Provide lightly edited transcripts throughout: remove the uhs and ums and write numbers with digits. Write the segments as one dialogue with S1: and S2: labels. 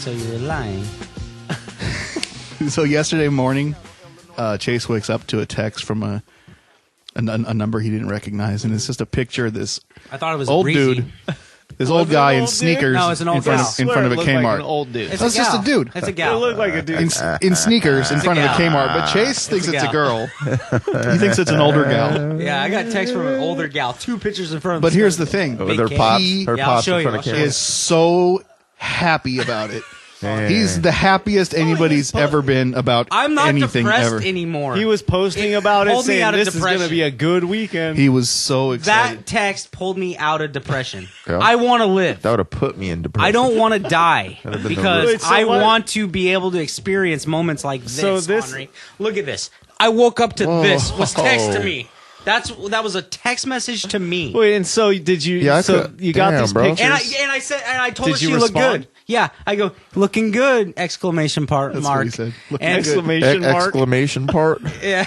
S1: So you were lying.
S2: So yesterday morning, Chase wakes up to a text from a number he didn't recognize, and it's just a picture of this
S1: I thought it was
S2: old
S1: Breezy.
S2: dude, this old guy in sneakers
S1: No, it's an old
S2: in front
S1: gal.
S2: of a Kmart.
S3: Like an old dude.
S1: It's
S2: That's
S1: a
S2: just
S1: gal.
S2: a dude.
S1: It's a
S3: It
S1: gal.
S3: looked like a dude.
S2: In sneakers in front of a
S1: gal.
S2: Kmart, but Chase thinks it's a girl. He thinks it's an older gal.
S1: Yeah, I got text from an older gal. 2 pictures in front of
S2: But
S1: me.
S2: here's the thing:
S4: With her pops, her
S1: Yeah, I'll
S4: pops
S1: show
S4: in
S1: you,
S4: front
S1: I'll
S4: of
S1: show
S2: he
S1: you.
S4: Kmart.
S2: is so happy about it. He's the happiest anybody's ever been about
S1: I'm not
S2: anything
S1: depressed
S2: ever.
S1: anymore.
S3: He was posting about it,
S1: pulled me
S3: saying
S1: out of
S3: this is going to
S1: depression.
S3: be a good weekend.
S2: He was so excited.
S1: That text pulled me out of depression.
S4: Yeah.
S1: I want to live.
S4: That would have put me in depression.
S1: I don't want to die
S4: That'd have been the
S1: because
S3: Wait, so
S1: I
S3: what?
S1: want to be able to experience moments like this.
S3: So this-
S1: Henry. Look at this. I woke up to this. Was text to
S4: Whoa.
S1: me. That was a text message to me.
S3: Wait, and so did you?
S4: Yeah, I
S3: so
S4: could-
S3: you got
S4: damn,
S3: these
S4: bro.
S3: pictures.
S1: And I told
S3: Did
S1: her she
S3: you
S1: looked
S3: respond?
S1: good. Yeah, I go looking good! Exclamation part
S2: That's
S1: mark.
S2: what he said. Looking
S1: And,
S3: exclamation mark.
S4: Exclamation part.
S1: yeah,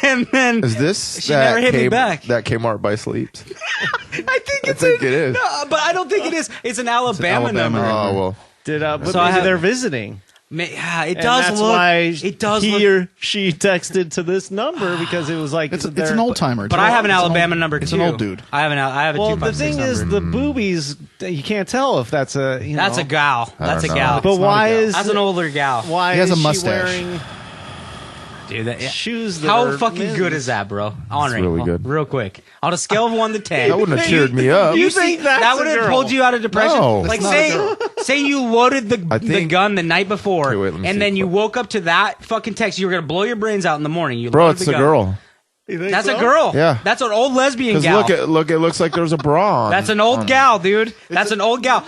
S1: and then
S4: Is this
S1: She never hit me back.
S4: that Kmart by Sleeps?
S1: I think it's
S4: think it is.
S1: No, but I don't think it is. It's an Alabama,
S2: Alabama
S1: number.
S2: number.
S4: Oh well.
S3: Did but
S1: So I
S3: maybe
S1: have-
S3: they're visiting.
S1: Yeah, it
S3: And
S1: does
S3: that's
S1: look.
S3: why
S1: It does
S3: he
S1: look.
S3: or she texted to this number because it was like
S2: It's
S3: they're-
S2: an old timer.
S1: But I have an Alabama number too.
S2: It's an old dude.
S1: I have a
S3: Well,
S1: 256
S3: the thing
S1: number.
S3: is, the boobies you can't tell if that's a. You
S1: That's
S3: know.
S1: a gal. That's a
S4: don't know.
S1: gal.
S3: But
S2: It's not
S3: why
S2: a gal.
S3: is
S1: That's an older gal.
S3: why
S2: He has
S3: is
S2: a
S3: she
S2: mustache.
S3: wearing
S1: Dude, that,
S3: shoes? That
S1: how
S3: are
S1: fucking
S3: men's?
S1: good is that, bro? Henry,
S4: really good.
S1: Real quick, on a scale of 1 to 10,
S4: That wouldn't have cheered me up.
S3: You
S1: see,
S3: think that's
S1: that
S3: a
S1: would have
S3: girl?
S1: pulled you out of depression?
S4: No,
S1: Like
S4: it's not
S1: say you loaded the
S4: think-
S1: gun the night before,
S4: Okay, wait, let me
S1: and
S4: see.
S1: then you woke up to that fucking text. You were gonna blow your brains out in the morning. You
S4: Bro,
S1: loaded
S4: it's
S1: the
S4: a
S1: gun.
S4: girl.
S3: You think
S1: That's
S3: so?
S1: a girl.
S4: Yeah.
S1: That's an old lesbian
S4: Because
S1: gal.
S4: look, it looks like there's a bra on.
S1: That's an old gal, dude. That's an old gal.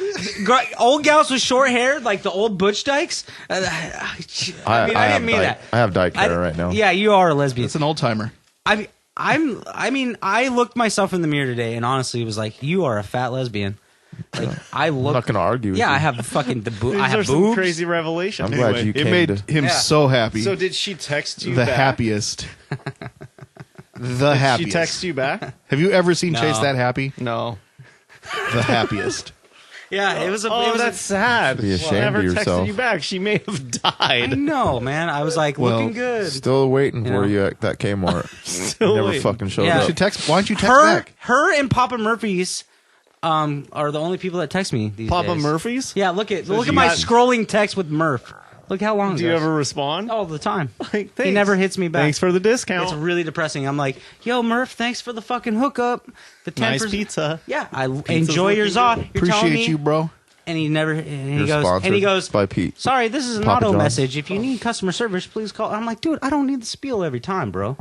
S1: Old gals with short hair, like the old Butch Dykes. I mean, I didn't mean that.
S4: I have dyke hair right now.
S1: Yeah, you are a lesbian.
S2: It's an old timer.
S1: I looked myself in the mirror today and honestly was like, you are a fat lesbian. Like I
S4: I'm not
S1: look.
S4: going to argue with
S1: Yeah,
S4: you.
S1: I have fucking
S3: These
S1: I
S3: are
S1: have
S3: some
S1: boobs.
S3: crazy revelations.
S4: I'm glad you
S2: It
S4: came
S2: made
S4: to...
S2: him
S1: Yeah.
S2: so happy.
S3: So did she text you
S2: the
S3: back?
S2: happiest. The
S3: She
S2: happiest.
S3: text you back?
S2: Have you ever seen Chase
S1: No.
S2: that happy?
S3: No.
S2: The happiest.
S1: Yeah, it was a.
S3: Oh,
S1: it was
S3: that's sad.
S4: Be ashamed
S3: She never
S4: of
S3: texted
S4: yourself.
S3: you back. She may have
S1: I
S3: died.
S1: know, man. I was like
S2: Well,
S1: looking good.
S4: Still waiting
S1: You
S4: for
S1: know?
S4: you at that Kmart.
S3: Still
S4: Never
S3: waiting.
S4: fucking showed
S1: Yeah.
S2: You
S4: up.
S2: should text. Why don't you text
S1: her,
S2: back?
S1: her, and Papa Murphy's, are the only people that text me these
S3: Papa
S1: days.
S3: Murphy's?
S1: Yeah, look at
S3: she
S1: my
S3: got-
S1: scrolling text with Murph. Look how long.
S3: Do
S1: it
S3: you
S1: goes.
S3: ever respond?
S1: All the time.
S3: Like,
S1: He
S3: thanks.
S1: never hits me back.
S3: Thanks for the discount.
S1: It's really depressing. I'm like, yo, Murph, thanks for the fucking hookup. The 10%.
S3: Nice pizza.
S1: Yeah, I enjoy your
S3: looking
S1: Zod.
S3: good.
S1: You're telling
S2: Appreciate
S1: me,
S2: you, bro.
S1: and he never. And he
S4: You're
S1: goes.
S4: sponsored
S1: And he goes.
S4: by Pete.
S1: Sorry, this is an
S4: Papa
S1: auto
S4: John's.
S1: message. If you need customer service, please call. I'm like, dude, I don't need the spiel every time, bro.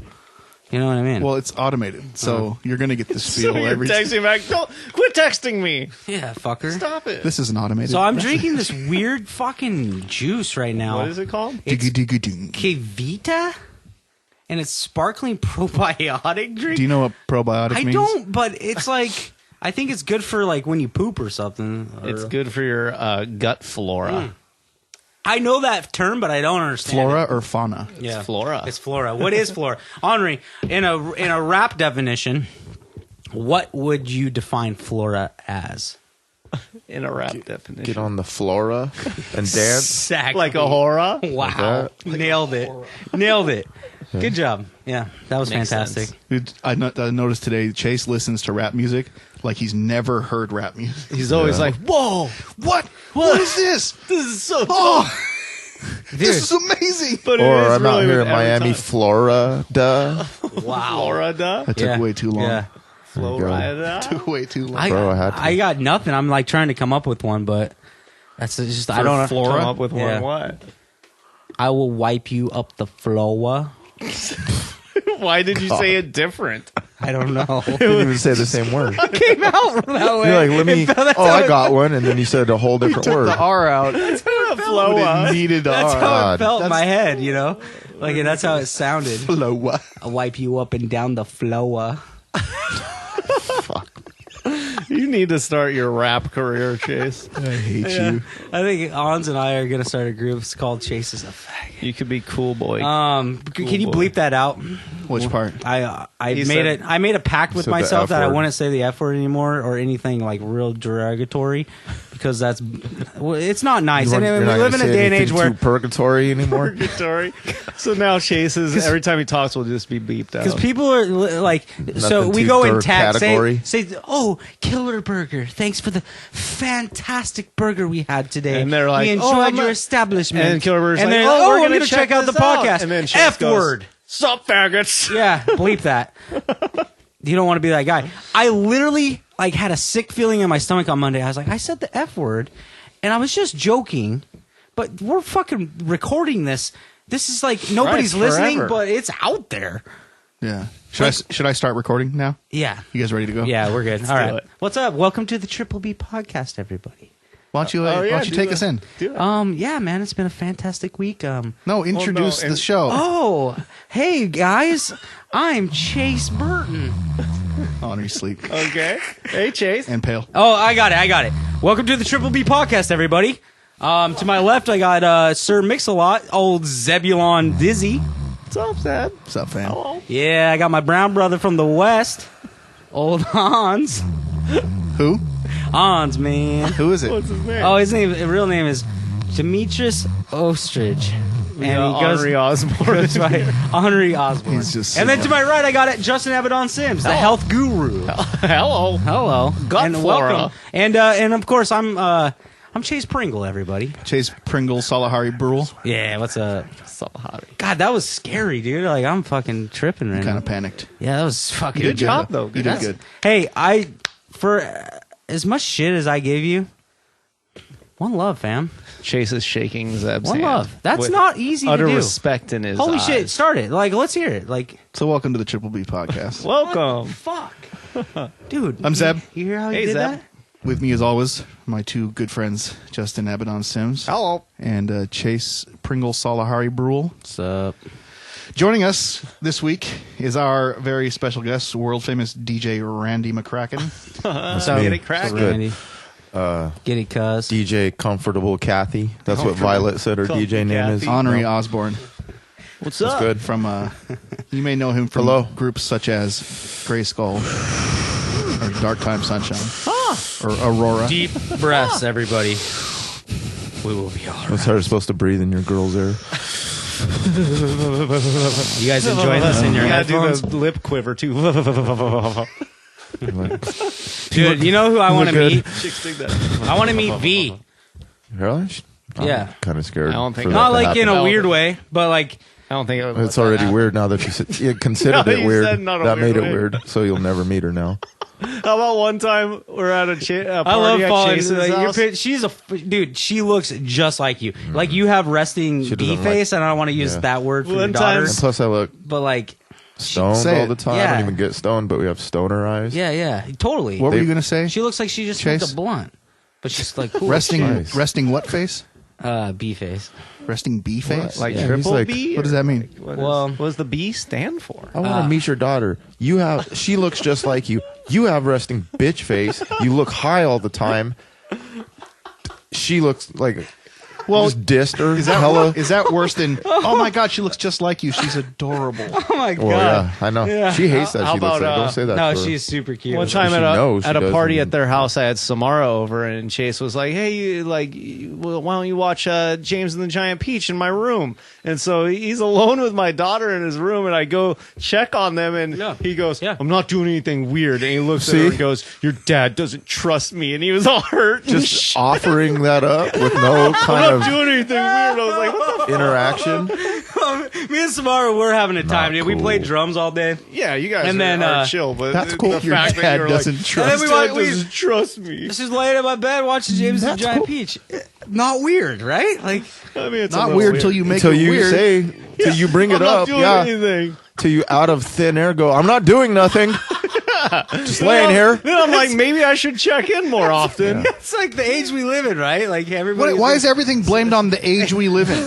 S1: You know what I mean?
S2: Well, it's automated, so you're gonna get the spiel
S3: So you're
S2: every time.
S3: texting back. Don't quit texting me.
S1: yeah, fucker.
S3: Stop it.
S2: This isn't automated.
S1: So I'm drinking this weird fucking juice right now.
S3: What is it called?
S1: It's
S2: Digga-digga-ding.
S1: Kevita, and it's sparkling probiotic drink.
S2: Do you know what probiotic
S1: I
S2: means?
S1: don't, but it's like I think it's good for like when you poop or something. or-
S3: It's good for your gut flora.
S1: I know that term, but I don't understand.
S2: Flora or fauna?
S1: it. Yeah,
S3: flora.
S1: It's flora. What is flora? Henry, in a rap definition, what would you define flora as?
S3: In a rap definition.
S4: Get on the flora and dance.
S1: Exactly.
S3: Like a hora?
S1: Wow. Nailed it. Nailed it. Good job. Yeah, that was
S3: Makes
S1: fantastic.
S3: sense.
S2: Dude, I noticed today Chase listens to rap music like he's never heard rap music.
S3: He's always
S4: Yeah.
S3: like, whoa,
S2: What? What is this?
S3: this is so
S2: Oh,
S1: Dude,
S2: this is amazing.
S3: But it
S4: Or
S3: is
S4: I'm out
S3: really
S4: here
S3: with
S4: in Miami,
S3: every time.
S4: Florida.
S1: wow.
S3: Florida?
S2: That took way too long.
S1: Yeah.
S3: Florida?
S2: Took way too long.
S4: Bro, I had to.
S1: I got nothing. I'm like trying to come up with one, but that's just I don't know.
S3: Come up with one
S1: Yeah.
S3: what?
S1: I will wipe you up the floor.
S3: Why did you say it different?
S1: I don't know.
S4: You didn't even say the same word.
S1: Came out that way.
S4: You're like, let me.
S1: That's
S4: Oh,
S1: how
S4: I
S1: it-
S4: got one, and then you said a whole different
S2: Took
S4: word.
S2: the R out.
S3: Floa.
S2: It needed the
S1: That's
S2: R.
S1: how it
S4: God.
S1: felt in my head, you know? Like, that's how it sounded.
S2: Floa.
S1: I'll wipe you up and down the floor.
S3: You need to start your rap career, Chase.
S2: I hate you.
S1: I think Ons and I are going to start a group. It's called Chase is a Fag.
S3: You could be cool boy.
S1: Can you
S3: boy.
S1: bleep that out?
S2: Which part?
S1: I
S3: He
S1: made
S3: said-
S1: I made a pact with
S4: Said the
S1: myself
S4: F
S1: that I
S4: word.
S1: wouldn't say the F word anymore or anything like real derogatory because that's it's not nice. And
S4: You're
S1: we
S4: not
S1: live
S4: gonna
S1: in a
S4: say
S1: day and age
S4: anything
S1: where
S4: too purgatory anymore.
S3: Purgatory. So now Chase is every time he talks will just be beeped out.
S1: because people are like, so we
S4: too
S1: go in
S4: dark
S1: tag
S4: category.
S1: say, oh, killer burger, thanks for the fantastic burger we had today.
S3: And they're like,
S1: we
S3: oh,
S1: enjoyed
S3: I'm
S1: your
S3: a-
S1: establishment.
S3: and Killer Burger's
S1: and
S3: like,
S1: they're
S3: oh, we're
S1: I'm
S3: gonna
S1: gonna check out the
S3: this out.
S1: podcast.
S3: And then Chase
S1: F
S3: goes,
S1: word.
S3: Sup, faggots.
S1: Yeah, bleep that. You don't want to be that guy. I literally like had a sick feeling in my stomach on Monday. I was like, I said the F word, and I was just joking, but we're fucking recording this. This is like nobody's
S3: Right,
S1: listening,
S3: forever.
S1: but it's out there.
S2: Yeah. Should I start recording now?
S1: Yeah.
S2: You guys ready to go?
S1: Yeah, we're good. All
S3: do
S1: right.
S3: it.
S1: What's up? Welcome to the Triple B podcast, everybody.
S2: Why don't you,
S3: Oh,
S2: why
S3: yeah,
S2: don't you
S3: do
S2: take
S3: that.
S2: us in?
S3: Do it.
S1: Yeah, man, it's been a fantastic week.
S2: No, introduce
S3: and-
S2: the show.
S1: Oh, hey guys, I'm Chase Burton.
S2: Onry Sleek.
S3: Okay. Hey, Chase.
S2: And Pale.
S1: Oh, I got it. Welcome to the Triple B podcast, everybody. To my left, I got Sir Mix-a-Lot, old Zebulon Dizzy.
S3: What's up, Zeb?
S2: What's up, fam?
S3: Hello.
S1: Yeah, I got my brown brother from the west, old Hans.
S2: Who?
S1: Hans, man.
S2: Who is it?
S3: What's his name?
S1: Oh, his real name is Demetrius Ostrich. And he goes
S3: Onry Ozzborn.
S1: goes by Onry Ozzborn.
S2: He's just
S1: and then
S2: so-
S1: to my right, I got it, Justin Abaddon Sims, the health guru.
S3: Hello.
S1: Hello,
S3: Gut
S1: and
S3: flora.
S1: welcome. And of course, I'm Chase Pringle, everybody.
S2: Chase Pringle Salahari Brule.
S1: Yeah, what's up?
S3: Salahari.
S1: God, that was scary, dude. Like I'm fucking tripping right
S2: Kind
S1: now.
S2: of panicked.
S1: Yeah, that was fucking
S3: Good job,
S2: though.
S3: though.
S2: You did good.
S1: Hey, for as much shit as I gave you, one love, fam.
S3: Chase is shaking Zeb's
S1: One
S3: hand.
S1: love. That's
S3: with
S1: not easy to
S3: utter
S1: do.
S3: respect in his
S1: Holy
S3: eyes.
S1: shit, start it. Like, let's hear it. Like,
S2: So welcome to the Triple B podcast.
S3: Welcome.
S1: fuck. Dude.
S2: I'm Zeb.
S1: You hear how
S3: Hey,
S1: you did
S3: Zeb.
S1: that?
S2: With me, as always, my two good friends, Justin Abaddon Sims
S3: Hello.
S2: and Chase Pringle Salahari Brule.
S1: What's up?
S2: Joining us this week is our very special guest, world famous DJ Randy McCracken.
S1: So,
S3: Get it cracked.
S4: good.
S1: Randy. Get it, cuz.
S4: DJ Comfortable Kathy. That's what Violet said her
S3: Comfy
S4: DJ name is.
S3: Kathy.
S2: Onry Ozzborn.
S3: What's
S4: That's
S3: up?
S4: good.
S2: From you may know him from
S4: Hello.
S2: groups such as Gray Skull or Dark Time Sunshine or Aurora.
S1: Deep breaths, everybody. We will be all right.
S4: That's how you're supposed to breathe in your girl's ear.
S1: You guys enjoying this in your
S3: You gotta do
S1: headphones?
S3: the lip quiver too.
S4: Like,
S1: Dude, you know who I want to
S4: good.
S1: meet?
S3: Chicks dig that.
S1: I want to meet V.
S4: really?
S1: Yeah.
S4: Kind of scared.
S3: I don't think-
S4: for that
S1: Not
S4: to
S1: like in
S4: happen.
S1: a weird way, but like,
S3: I don't think it would
S4: It's already weird now that you said you considered
S3: No,
S4: it
S3: you
S4: weird.
S3: said not a
S4: That
S3: weird
S4: made it
S3: way.
S4: weird. So you'll never meet her now.
S3: How about one time we're at a
S1: I love
S3: party at
S1: falling.
S3: Chase's
S1: Like,
S3: house?
S1: she's dude. She looks just like you. Like you have resting
S4: She
S1: B
S4: doesn't
S1: face, and I don't want to use
S4: Yeah.
S1: that word for your
S3: One
S1: daughter.
S3: time-
S4: And plus, I look
S1: But like,
S4: stoned
S2: Say
S4: all
S2: it.
S4: the time. I
S1: Yeah.
S4: don't even get stoned, but we have stoner eyes.
S1: yeah, totally.
S2: What were you going to say?
S1: She looks like she just
S2: Chase?
S1: smoked a blunt, but she's like cool.
S2: Resting,
S4: Nice.
S2: resting what face?
S1: B face.
S2: Resting B face?
S3: Like
S4: Yeah, he's
S3: triple
S4: like-
S3: B?
S2: What does that mean?
S1: Well-
S3: what does the B stand for?
S4: I want to meet your daughter. She looks just like you. You have resting bitch face. You look high all the time. She looks like,
S2: Well,
S4: just dissed her.
S2: Is that
S4: hella?
S2: is that worse than? Oh my God, she looks just like you. She's adorable.
S1: Oh my god.
S4: Well, yeah, I know.
S1: Yeah.
S4: She hates that.
S3: How
S4: She looks
S3: about,
S4: like. Don't say that.
S1: No,
S4: to her.
S1: she's super cute.
S3: One time
S4: She
S3: at
S4: knows
S3: a
S4: she
S3: party
S4: doesn't.
S3: at their house, I had Samara over, and Chase was like, "Hey, why don't you watch James and the Giant Peach in my room?" And so he's alone with my daughter in his room, and I go check on them, and
S1: Yeah.
S3: he goes,
S1: Yeah.
S3: "I'm not doing anything weird." And he looks at
S4: See?
S3: her and goes, "Your dad doesn't trust me," and he was all hurt.
S4: just offering that up with no
S3: I'm
S4: kind
S3: not
S4: of
S3: doing anything weird. I was like, "What the?"
S4: interaction.
S1: Me and Samara were having a time, dude. We
S4: cool.
S1: played drums all day.
S3: Yeah, you guys
S1: And then,
S3: are chill, but
S2: That's cool.
S3: The
S2: Your
S3: fact that
S2: dad
S3: you're
S2: doesn't
S3: like,
S2: trust.
S1: And then
S3: "Dad
S1: we
S3: doesn't trust me."
S1: This is laying in my bed watching James and the
S4: That's
S1: Giant
S4: cool.
S1: Peach. Not weird, right? Like,
S3: I mean, it's a
S2: Not
S3: little
S2: weird until you make
S4: Until
S2: it
S4: you
S2: weird.
S4: say, till you bring it
S3: I'm not
S4: up.
S3: doing
S4: Yeah.
S3: anything.
S4: till you out of thin air go, I'm not doing nothing. Just laying here.
S3: Then I'm like, maybe I should check in more often.
S1: It's like the age we live in, right? Like everybody.
S2: Why is everything blamed on the age we live in?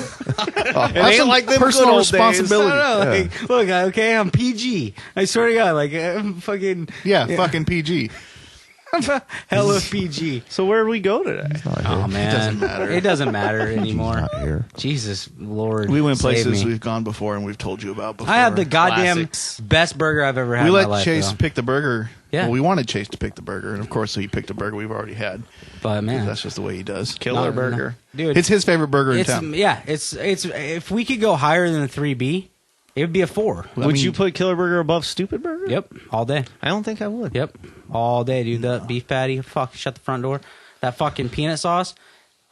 S3: It
S2: Have
S3: ain't
S2: some
S3: personal
S2: personal
S3: days.
S2: responsibility.
S1: I don't know. Like, look, okay, I'm PG. I swear to God, like I'm fucking
S2: Fucking PG.
S1: hella PG.
S3: So where do we go today?
S1: Oh man,
S2: doesn't matter.
S1: It doesn't matter anymore.
S4: Not here.
S1: Jesus Lord,
S2: We went
S1: save
S2: places
S1: me.
S2: we've gone before and we've told you about before.
S1: I had the goddamn
S3: Classics.
S1: best burger I've ever had.
S2: We
S1: in my
S2: let
S1: life,
S2: Chase
S1: though.
S2: pick the burger.
S1: Yeah.
S2: Well, we wanted Chase to pick the burger, and of course, so he picked a burger we've already had.
S1: But man,
S2: That's just the way he does.
S3: Killer burger.
S1: dude.
S2: It's his favorite burger in
S1: it's
S2: town.
S1: it's if we could go higher than a 3B, it would be a 4.
S3: Would you put Killer Burger above Stupid Burger?
S1: Yep, all day.
S3: I don't think I would.
S1: Yep, all day, dude. The beef patty, fuck, shut the front door. That fucking peanut sauce.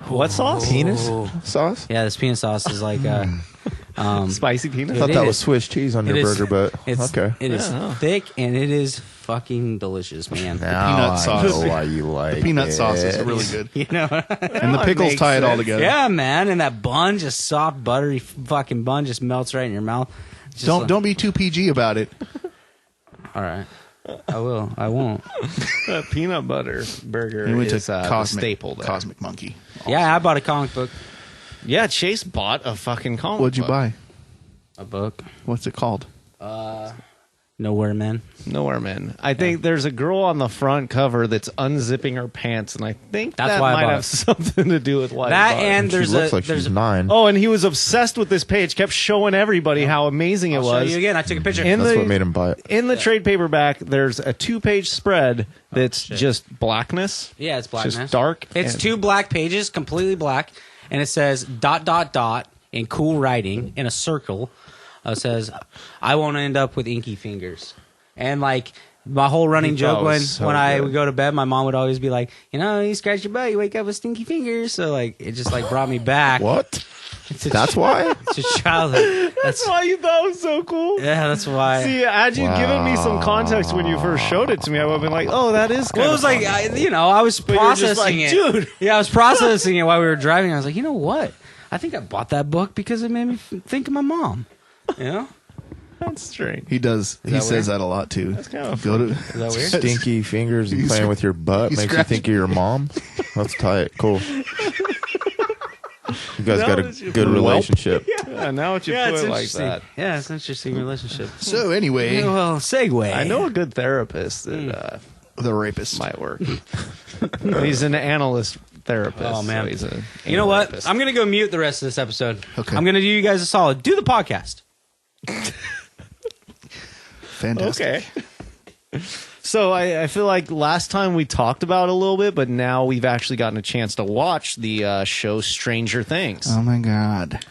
S3: What sauce?
S4: Penis sauce?
S1: Yeah, this peanut sauce is like
S3: Spicy
S4: I
S3: peanut.
S4: thought
S1: It
S4: that
S1: is.
S4: was Swiss cheese on
S1: it
S4: your
S1: is-
S4: burger, but
S1: it's
S4: okay.
S1: it is
S3: Yeah.
S1: thick and it is fucking delicious, man.
S4: Now I
S2: sauce.
S4: know why you like
S2: Peanut
S4: it.
S2: sauce is really good.
S1: You know.
S2: And the pickles tie it all together.
S1: Yeah, man, and that bun, just soft, buttery fucking bun, just melts right in your mouth. Just like-
S2: Don't be too PG about it.
S1: All right, I will. I won't.
S3: That peanut butter burger
S2: We went
S3: is
S2: to
S3: the
S2: Cosmic,
S3: staple there.
S2: Cosmic Monkey.
S1: Yeah, I bought a comic book.
S3: Yeah, Chase bought a fucking comic
S2: What'd you
S3: book.
S2: buy?
S1: A book.
S2: What's it called?
S1: Nowhere, man.
S3: Nowhere, man. I think there's a girl on the front cover that's unzipping her pants, and I think
S1: That's
S3: that
S1: why I
S3: might
S1: bought
S3: have
S1: it.
S3: something to do with why
S1: That
S3: I bought it.
S1: and
S4: She
S1: there's
S4: looks
S1: a
S4: like
S1: there's
S4: she's
S1: a
S4: 9.
S3: Oh, and he was obsessed with this page. Kept showing everybody how amazing it
S1: I'll show
S3: was.
S1: you again. I took a picture.
S3: In
S4: That's
S3: the-
S4: what made him buy it.
S3: In the trade paperback, there's a 2-page spread that's just blackness.
S1: Yeah, it's blackness.
S3: Just dark.
S1: It's
S3: and-
S1: 2 black pages, completely black, and it says ... in cool writing in a circle. It says, "I won't end up with inky fingers." And like my whole running
S3: He
S1: joke
S3: thought it
S1: when
S3: was so
S1: I
S3: good.
S1: would go to bed, my mom would always be like, you scratch your butt, you wake up with stinky fingers. So like it just like brought me back.
S4: What?
S1: It's a,
S4: That's why?
S1: it's a childhood.
S3: That's why you thought it was so cool.
S1: Yeah, that's why.
S3: See, had you given me some context when you first showed it to me, I would have been like, "Oh, that is."
S1: Well, it was like I was
S3: you were just
S1: processing
S3: like,
S1: it,
S3: dude.
S1: Yeah, I was processing it while we were driving. I was like, you know what? I think I bought that book because it made me think of my mom. You know,
S3: That's strange.
S2: He does. He
S1: that
S2: says
S1: weird?
S2: that a lot too.
S3: That's kind of
S2: Go to.
S1: is that weird?
S4: Stinky fingers and
S2: You
S4: playing
S2: scr-
S4: with your butt
S2: you
S4: makes you
S2: scratch-
S4: think of your mom? That's tight. Cool. You guys got a
S3: that you
S4: good
S3: put-
S4: relationship.
S3: Yeah, now that you
S1: Yeah,
S3: put
S1: it's
S3: it like
S1: interesting.
S3: that.
S1: Yeah, it's an interesting relationship.
S2: So anyway,
S1: Yeah, well, segue.
S3: I know a good therapist that
S2: the rapist.
S3: might work. He's an analyst therapist.
S1: Oh, man.
S3: so he's a
S1: You know what?
S3: therapist.
S1: I'm gonna go mute the rest of this episode.
S2: Okay.
S1: I'm gonna do you guys a solid. Do the podcast.
S2: Fantastic.
S3: Okay. So I feel like last time we talked about it a little bit, but now we've actually gotten a chance to watch the show Stranger Things.
S2: Oh my god.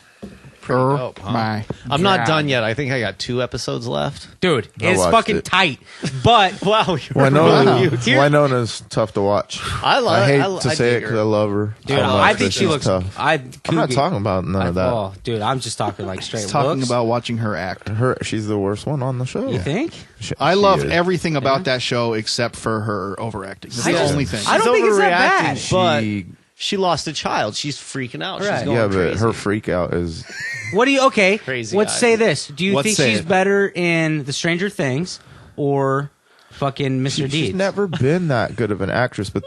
S3: dope, huh?
S2: My.
S3: I'm not
S1: God.
S3: done yet. I think I got 2 episodes left.
S1: Dude,
S4: I
S1: it's
S4: watched
S1: fucking
S4: it.
S1: tight. But
S3: Wow,
S4: Winona's tough to watch.
S3: I
S4: hate to say it because I love her.
S1: dude,
S4: so much,
S1: I
S4: but
S1: think she
S4: she's
S1: looks.
S4: tough.
S1: I'm
S4: I'm not talking about none of that.
S1: Oh, dude, I'm just talking like straight
S2: He's talking
S1: looks.
S2: about watching her act.
S4: She's the worst one on the show.
S1: You think?
S2: I
S4: She
S2: loved
S4: is.
S2: everything about that show except for her overacting. That's
S1: I
S2: the
S1: just-
S2: only thing.
S1: I don't think it's that bad.
S3: But
S4: She-
S3: she lost a child. She's freaking out.
S1: Right.
S3: She's going
S4: Yeah, but
S3: crazy.
S4: her freak out is
S1: What do you? Okay,
S3: Crazy
S1: let's
S3: eyes.
S1: say this. Do you
S2: Let's
S1: think
S2: say
S1: she's
S2: it.
S1: better in The Stranger Things or fucking Mr.
S4: she's
S1: Deeds?
S4: never been that good of an actress, but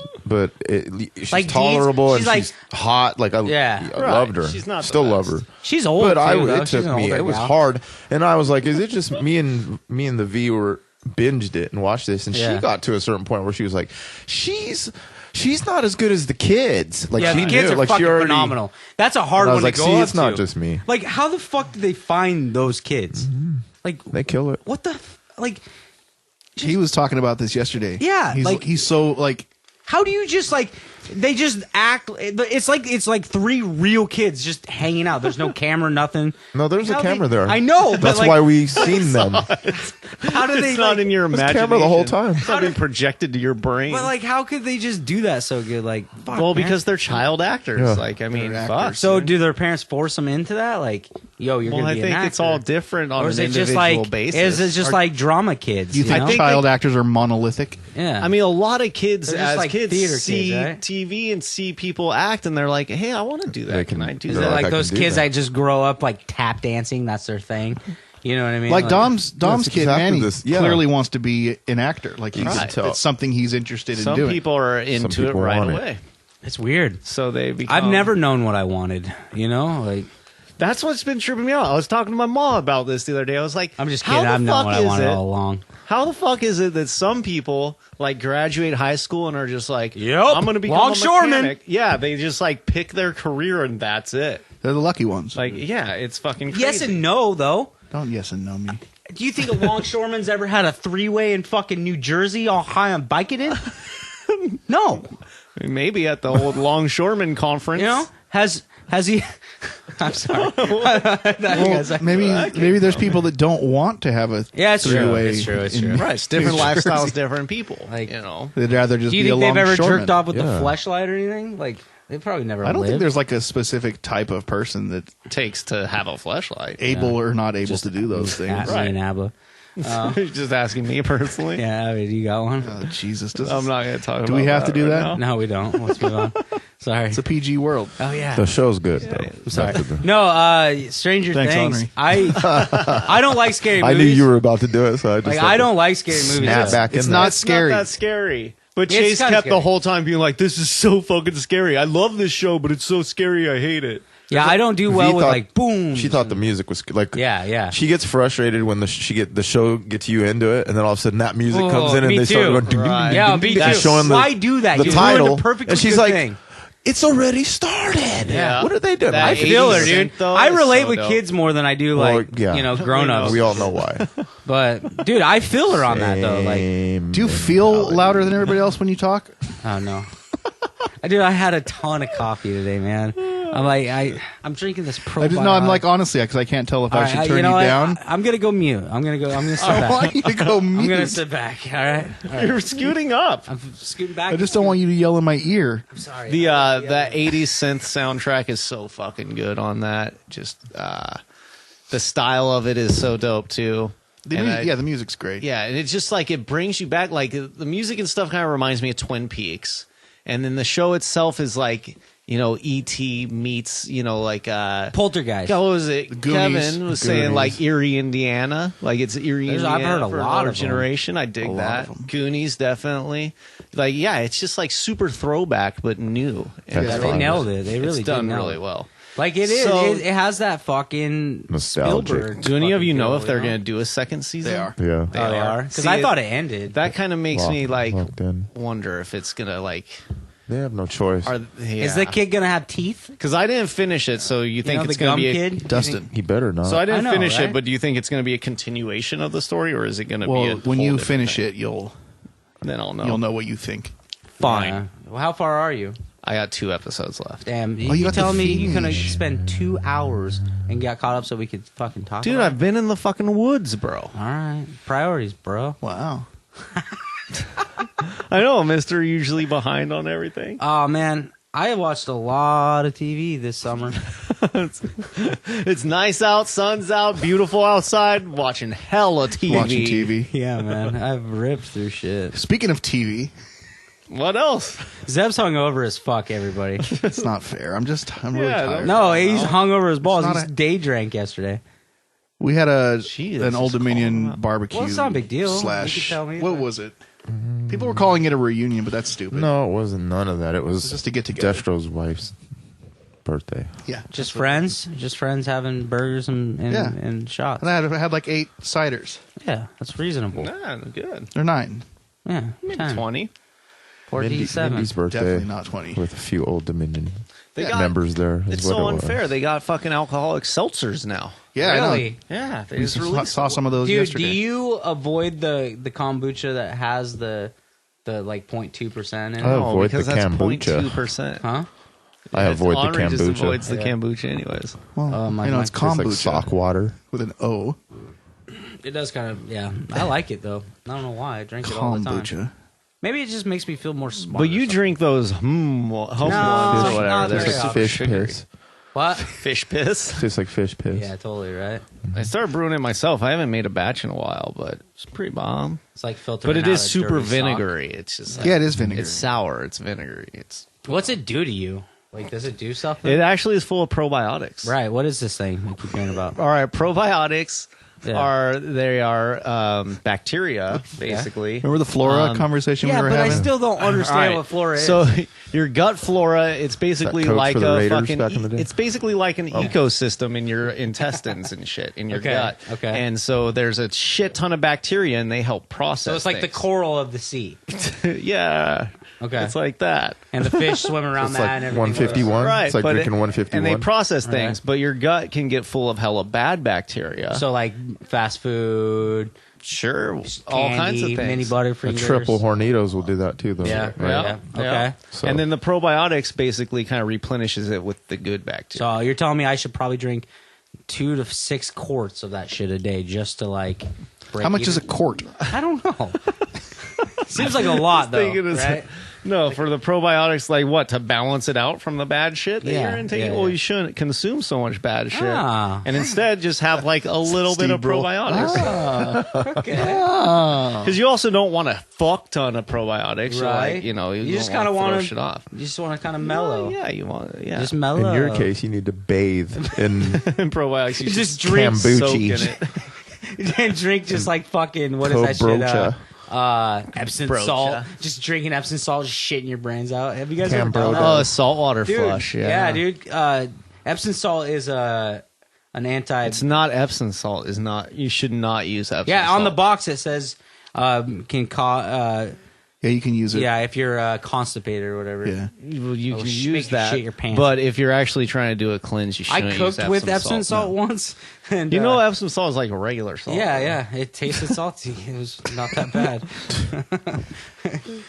S4: she's
S1: Like Deeds,
S4: tolerable
S1: she's
S4: and
S1: like-
S4: she's hot. Like I
S1: Yeah.
S4: I
S3: Right.
S4: loved her.
S3: She's not the
S4: Still love
S3: best.
S4: her.
S1: She's old.
S4: But
S1: too, though.
S4: it
S1: She's
S4: took
S1: an
S4: me.
S1: older
S4: It was
S1: gal.
S4: hard, and I was like, "Is it just me and the V were binged it and watched this?" And
S1: Yeah.
S4: she got to a certain point where she was like, "She's not as good as the kids." Like
S1: Yeah,
S4: she
S1: the kids
S4: knew,
S1: are
S4: like
S1: fucking
S4: she already,
S1: phenomenal. That's a hard
S4: And I
S1: one
S4: was like,
S1: to go
S4: "See,
S1: up
S4: it's not
S1: to.
S4: just me.
S1: Like, how the fuck did they find those kids? Like,
S4: They kill it."
S1: what the like?
S2: He was talking about this yesterday.
S1: Yeah,
S2: he's,
S1: like-
S2: he's so like
S1: How do you just like? They just act. It's like 3 real kids just hanging out. There's no camera, nothing.
S4: No, there's a
S1: How
S4: camera
S1: they-
S4: there.
S1: I know, but
S4: That's
S1: like,
S4: why we seen them.
S1: How do they?
S3: It's not
S1: like,
S3: in your
S4: There's
S3: imagination.
S4: camera the whole time.
S3: It's not being projected to your brain.
S1: But like, how could they just do that so good? Like, fuck,
S3: well,
S1: man.
S3: because they're child actors.
S4: Yeah.
S3: Like, I mean,
S2: They're
S3: fuck.
S2: actors.
S1: So do their parents force them into that? Like, yo, you're
S3: well,
S1: gonna
S3: I
S1: be
S3: think
S1: an
S3: it's
S1: actor.
S3: all different on
S1: Or
S3: an
S1: is it
S3: individual
S1: just like
S3: basis.
S1: Is it just like drama kids?
S2: you think
S1: know?
S3: think
S2: child actors are monolithic?
S1: Yeah.
S3: I mean, a lot of kids,
S1: They're just
S3: as
S1: like
S3: kids,
S1: theater
S3: see
S1: kids, right?
S3: TV and see people act, and they're like, "Hey, I want to do that.
S4: They
S3: Can
S4: can-
S3: I do
S1: is
S4: they're
S1: it
S3: that?"
S1: like
S4: I
S1: those
S4: can do
S1: kids
S4: that.
S1: that just grow up like tap dancing? That's their thing. You know what I mean?
S2: Like Dom's
S4: Yes,
S2: kid,
S4: exactly
S2: man, he
S4: this. Yeah.
S2: clearly wants to be an actor. Like he's,
S4: can tell.
S2: it's something he's interested in
S3: Some
S2: doing.
S3: people are into it
S4: people
S3: right
S4: want it.
S3: away.
S1: It's weird.
S3: So they become.
S1: I've never known what I wanted. You know, like
S3: That's what's been tripping me out. I was talking to my mom about this the other day. I was like,
S1: I'm just
S3: how
S1: kidding.
S3: the
S1: I've known
S3: fuck
S1: what I
S3: is
S1: wanted
S3: it-
S1: all along.
S3: How the fuck is it that some people like graduate high school and are just like,
S1: Yep,
S3: I'm going to become a
S1: longshoreman.
S3: mechanic. Yeah, they just like pick their career and that's it.
S2: They're the lucky ones.
S3: Like, yeah, it's fucking crazy.
S1: Yes and no, though.
S2: Don't yes and no me.
S1: Do you think a longshoreman's ever had a 3-way in fucking New Jersey all high on biking in? No.
S3: Maybe at the old longshoreman conference.
S1: You know? Has he... I'm sorry.
S2: Well, maybe there's people that don't want to have a
S1: Yeah, it's true.
S2: three-way.
S1: It's true. It's true.
S3: Right, it's different
S2: New
S3: lifestyles,
S2: Jersey.
S3: different people.
S1: Like-
S3: you know.
S2: They'd rather just
S1: Do you
S2: be a
S1: think they've ever
S2: longshoreman.
S1: jerked off with the
S4: Yeah.
S1: fleshlight or anything? Like, they probably never
S2: I don't
S1: lived.
S2: think there's like a specific type of person that's
S3: Takes to have a fleshlight.
S2: able or not able to do those things.
S1: At me and Abba.
S3: Just asking me personally.
S1: Yeah, I mean, you got one?
S2: Oh, Jesus.
S3: I'm not going to talk about
S2: Do we have to do that?
S3: right now.
S1: No, we don't. Let's move on. Sorry.
S2: It's a PG world.
S1: Oh, yeah.
S4: The show's good, though.
S1: I'm sorry.
S4: Back to the-
S1: No, Stranger
S2: Thanks,
S1: Things.
S2: Onry.
S1: I don't like scary movies.
S4: I knew you were about to do it, so I just
S1: Like,
S4: had
S1: I
S4: to
S1: don't like scary movies.
S4: snap back
S2: It's
S4: in
S2: not
S4: there.
S3: It's
S2: scary.
S3: not that scary. But
S1: It's
S3: Chase
S1: kinda
S3: kept
S1: scary.
S3: the whole time being like, this is so fucking scary. I love this show, but it's so scary. I hate it.
S1: Yeah, I don't do
S4: V
S1: well with
S4: thought-
S1: like boom.
S4: She thought the music was like.
S1: Yeah, yeah.
S4: She gets frustrated when the show gets you into it, and then all of a sudden that music
S1: Oh,
S4: comes in, and
S1: me
S4: they start
S1: too.
S4: going. Ding, ding,
S3: Right.
S4: ding,
S1: Yeah,
S4: ding,
S1: me
S4: ding, and
S1: too.
S4: showing
S1: Why do that?
S4: The
S1: You
S4: title,
S1: ruined a perfectly
S4: and she's
S1: good
S4: like,
S1: thing.
S4: "It's already started."
S3: Yeah.
S4: What are they doing?
S3: That
S1: I feel her,
S3: 80%,
S1: dude.
S3: though,
S1: I
S3: is
S1: relate
S3: so
S1: with
S3: dope.
S1: kids more than I do like
S4: yeah.
S1: grown-ups.
S4: We all know why.
S1: But dude, I feel her on that though. Like,
S2: Do you feel louder than everybody else when you talk?
S1: oh no, dude, I had a ton of coffee today, man. I'm like, I'm drinking this probiotic.
S2: I'm like, honestly, because I can't tell if I should turn you
S1: know what?
S2: down.
S1: I'm gonna go mute. I'm gonna sit
S2: I
S1: back.
S2: want you to go
S1: I'm gonna
S2: mute.
S1: sit back. All right. All right.
S3: You're scooting up.
S1: I'm scooting back.
S2: I just don't want you to yell in my ear.
S1: I'm sorry.
S3: The that 80s synth soundtrack is so fucking good on that. Just the style of it is so dope too.
S2: The music's great.
S3: Yeah, and it's just like it brings you back. Like the music and stuff kind of reminds me of Twin Peaks, and then the show itself is like, you know, E.T. meets, you know, like
S1: Poltergeist.
S3: what was it?
S2: Goonies.
S3: Kevin was saying like Erie, Indiana. Like it's Erie,
S1: I've
S3: Indiana
S1: heard a
S3: for
S1: lot
S3: our
S1: of them.
S3: generation. I dig
S2: lot
S3: that.
S2: of them.
S3: Goonies definitely. Like yeah, it's just like super throwback but new. And
S1: Yeah,
S4: That's
S1: they
S4: fine.
S1: nailed it. They really
S3: it's done
S1: did nail
S3: really
S1: it.
S3: well.
S1: Like it is.
S3: So-
S1: it has that fucking
S4: Nostalgic.
S1: Spielberg.
S3: Do any of you
S1: fucking
S3: know
S1: feel,
S3: if they're
S1: you know?
S3: going to do a second season?
S2: They are.
S4: Yeah.
S1: Oh, they are. Because
S3: See,
S1: I thought it ended.
S3: That kind of makes me like
S4: Locked in.
S3: wonder if it's going to like.
S4: They have no choice.
S1: Is the kid gonna have teeth?
S3: Because I didn't finish it, so you think
S1: You know,
S3: it's
S1: the
S3: going to
S1: gum
S3: be a,
S1: kid?
S2: Dustin.
S4: He better not.
S3: So I didn't
S1: I know,
S3: finish
S1: right?
S3: it, but do you think it's going to be a continuation of the story, or is it going to be?
S2: Well,
S3: A
S2: when
S3: whole
S2: you
S3: different
S2: finish
S3: thing?
S2: it, you'll
S3: Then I'll know.
S2: know what you think.
S3: Fine.
S1: Yeah. Well, how far are you?
S3: I got 2 episodes left.
S1: Damn,
S2: you
S1: you
S2: got to
S1: telling me you gonna
S2: finish.
S1: spend 2 hours and get caught up so we could fucking talk?
S3: Dude,
S1: about
S3: I've been in the fucking woods, bro.
S1: All right, priorities, bro.
S2: Wow.
S3: I know, Mister. Usually behind on everything.
S1: Oh man, I watched a lot of TV this summer.
S3: It's nice out, sun's out, beautiful outside. Watching hella TV.
S2: Watching TV.
S1: Yeah, man, I've ripped through shit.
S2: Speaking of TV,
S3: What else?
S1: Zeb's hungover as fuck. Everybody.
S2: it's not fair. I'm really
S3: Yeah,
S2: tired.
S1: No, he's hungover as balls.
S2: It's
S1: He's
S2: not a-
S1: day drank yesterday.
S2: We had
S3: Jesus,
S2: an Old
S3: just
S2: Dominion
S3: call him out.
S2: barbecue.
S1: Well, it's not a big deal. You
S2: Slash,
S1: could tell me,
S2: what
S1: but-
S2: was it? People were calling it a reunion, but that's stupid.
S4: No, it wasn't none of that. It was
S2: It's just to get together.
S4: Destro's wife's birthday.
S2: Yeah,
S1: Just friends having burgers and
S2: Yeah.
S1: and shots.
S2: And I had like 8 ciders.
S1: Yeah, that's reasonable.
S3: Nah, good.
S2: They're 9.
S1: Yeah,
S3: Maybe
S1: 10,
S3: 20.
S1: 47.
S4: Mindy's birthday
S2: Definitely not 20.
S4: with a few Old Dominion
S3: They got
S4: members there. is
S3: It's
S4: what
S3: so
S4: it was.
S3: unfair. They got fucking alcoholic seltzers now.
S2: Yeah, I know.
S1: Really?
S3: Yeah, they
S2: We
S3: just
S2: saw,
S3: released
S2: saw some of those
S1: Dude,
S2: yesterday.
S1: do you avoid the kombucha that has the like 0.2% in it?
S4: Oh. avoid
S3: because
S4: the
S3: that's
S4: kombucha.
S3: 0.2%.
S1: Huh?
S4: I avoid the
S3: Henry just
S4: kombucha.
S3: avoids the
S1: Yeah.
S3: kombucha anyways.
S2: Well,
S1: my-
S2: you know,
S1: my-
S2: it's
S4: Tastes like
S2: kombucha
S4: sock water.
S2: with an O.
S1: It does kind of, yeah. I like it though. I don't know why. I drink it all the time.
S2: Kombucha.
S1: Maybe it just makes me feel more smart.
S3: But
S1: or
S3: you
S1: something.
S3: drink those home ones or
S1: not
S3: whatever. They're
S1: very
S4: Tastes like
S1: often.
S3: super
S4: fish
S3: sugary.
S4: piss.
S1: What?
S3: Fish piss.
S4: Tastes like fish piss.
S1: Yeah, totally right.
S3: I started brewing it myself. I haven't made a batch in a while, but it's pretty bomb.
S1: It's like filtering.
S3: But it
S1: out
S3: is
S1: a
S3: super
S1: dirty sock.
S3: vinegary. It's just like,
S2: Yeah, it is vinegar.
S3: It's sour. It's vinegary. It's
S1: What's it do to you? Like, does it do something?
S3: it actually is full of probiotics.
S1: Right. What is this thing I keep hearing about?
S3: All right, probiotics are bacteria, basically.
S2: Remember the flora conversation we
S1: Yeah,
S2: were
S1: but I
S2: having?
S1: still don't understand
S3: All right.
S1: what flora is.
S3: So your gut flora, it's basically
S4: Is that code
S3: like
S4: for the
S3: a
S4: Raiders
S3: fucking.
S4: back in the day?
S3: It's basically like an ecosystem in your intestines and shit in your
S1: Okay,
S3: gut.
S1: okay.
S3: And so there's a shit ton of bacteria, and they help process.
S1: So it's like the
S3: things.
S1: coral of the sea.
S3: Yeah.
S1: Okay.
S3: It's like that.
S1: And the fish swim around
S4: It's
S1: that
S4: like
S1: and everything.
S4: 151.
S3: Right.
S4: It's like
S3: but
S4: drinking 151.
S3: And they process
S1: Okay.
S3: things, but your gut can get full of hella bad bacteria.
S1: So like fast food,
S3: sure, all
S1: candy,
S3: kinds of things.
S1: mini
S4: the
S1: Butterfingers.
S4: triple hornitos will do that too, though.
S1: Yeah,
S4: right?
S1: yeah. Okay.
S4: So-
S3: And then the probiotics basically kind of replenishes it with the good bacteria.
S1: So you're telling me I should probably drink 2 to 6 quarts of that shit a day just to like break
S2: How much
S1: even?
S2: is a quart?
S1: I don't know. Seems like a lot though,
S3: Thinking it's-
S1: right?
S3: No, for the probiotics, like what, to balance it out from the bad shit that
S1: Yeah,
S3: you're intaking?
S1: yeah,
S3: Well,
S1: yeah.
S3: you shouldn't consume so much bad shit.
S1: Ah.
S3: And instead just have like a little bit of
S2: Steve Brule.
S3: probiotics.
S1: Okay.
S3: Because you also don't want a fuck ton of probiotics. So,
S1: Right.
S3: like, you
S1: You just
S3: kind of
S1: wanna-
S3: throw shit off.
S1: You just want to kind of mellow.
S3: Yeah, you want
S1: Just mellow.
S4: in your case, you need to bathe in
S3: and probiotics. You
S1: just
S3: should
S1: drink
S3: soak in
S4: kombucha.
S3: it.
S1: and drink just like fucking what is that shit?
S4: Kombucha.
S1: Epsom
S3: Brocha.
S1: salt. Just drinking Epsom salt, just shitting your brains out. Have you guys ever done
S4: Cambroda.
S1: that?
S3: Oh, a saltwater
S1: Dude,
S3: flush. Yeah,
S1: dude. Epsom salt is an anti.
S3: It's not Epsom salt. Is not. You should not use Epsom.
S1: Yeah,
S3: salt.
S1: on the box it says can cause.
S2: Yeah, you can use it.
S1: Yeah, if you're constipated or whatever.
S2: Yeah.
S3: You
S1: Oh,
S3: can
S1: make
S3: use
S1: you
S3: that,
S1: shit your pants.
S3: but if you're actually trying to do a cleanse, you
S1: I
S3: shouldn't
S1: cooked
S3: use
S1: with Epsom salt once, and
S3: You know, Epsom salt is like a regular salt.
S1: yeah, yeah, it tasted salty. It was not that bad.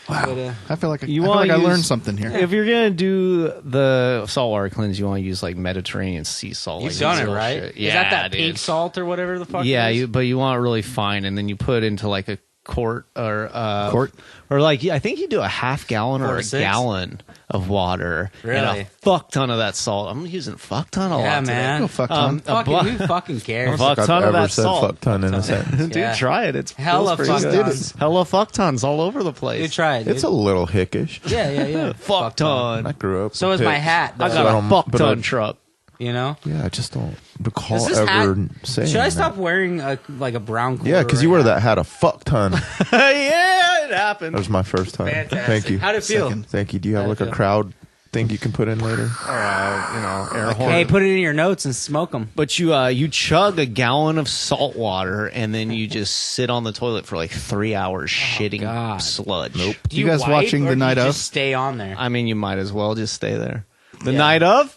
S2: Wow.
S1: But,
S2: I feel like I,
S3: You
S2: I, feel
S3: wanna
S2: like I learned
S3: use-
S2: something here.
S3: If you're gonna do the saltwater cleanse, you want to use like Mediterranean sea salt.
S1: You've
S3: like
S1: done it,
S3: real
S1: right?
S3: shit.
S1: Is that
S3: Yeah,
S1: pink
S3: dude.
S1: salt or whatever the fuck?
S3: Yeah,
S1: it is?
S3: but you want it really fine, and then you put it into like a quart or
S2: Quart?
S3: or like I think you do a half gallon
S1: 4
S3: or
S1: to
S3: a
S1: 6?
S3: gallon of water and
S1: Really?
S3: a fuck ton of that salt. I'm using fuck ton a
S1: Yeah,
S3: lot
S1: man.
S2: Oh, fuck, Tom.
S3: a
S1: Fucking, who fucking cares?
S3: Fuck
S4: I've
S3: ton of
S4: ever
S3: that
S4: said
S3: salt.
S4: fuck ton in a sentence.
S3: Dude,
S1: Yeah.
S3: try it. It's
S1: Hella
S3: feels pretty
S1: fuck
S3: good.
S1: tons.
S3: Hella fuck tons all over the place.
S1: You try it.
S4: It's
S1: dude.
S4: a little hickish.
S1: Yeah, yeah, yeah.
S3: fuck ton.
S4: I grew up.
S1: So
S4: with
S1: is my
S4: hicks.
S1: hat. Though.
S3: I
S4: So
S3: got
S4: I
S3: a
S4: don't-
S3: fuck
S4: but
S3: ton
S4: I-
S3: truck.
S1: You know.
S4: Yeah, I just don't recall
S1: Does this
S4: ever
S1: hat-
S4: saying
S1: Should I
S4: that.
S1: stop wearing like a brown?
S4: Yeah, because you wear that hat a fuck ton. That
S3: Yeah, it happened.
S4: was my first time.
S1: Fantastic.
S4: Thank you.
S1: How'd it feel?
S2: Second.
S4: Thank you. Do you have
S1: How'd
S4: like
S1: it
S4: a
S1: feel?
S4: crowd thing you can put in later?
S3: Air horn.
S1: Hey, put it in your notes and smoke them.
S3: But you chug a gallon of salt water and then you just sit on the toilet for like 3 hours shitting
S1: God.
S3: sludge.
S4: Nope.
S1: Do
S2: You guys
S1: wipe,
S2: watching
S1: or
S2: the
S1: do
S2: night
S1: you
S2: of?
S1: Just stay on there.
S3: I mean, you might as well just stay there. The
S1: Yeah.
S3: night of?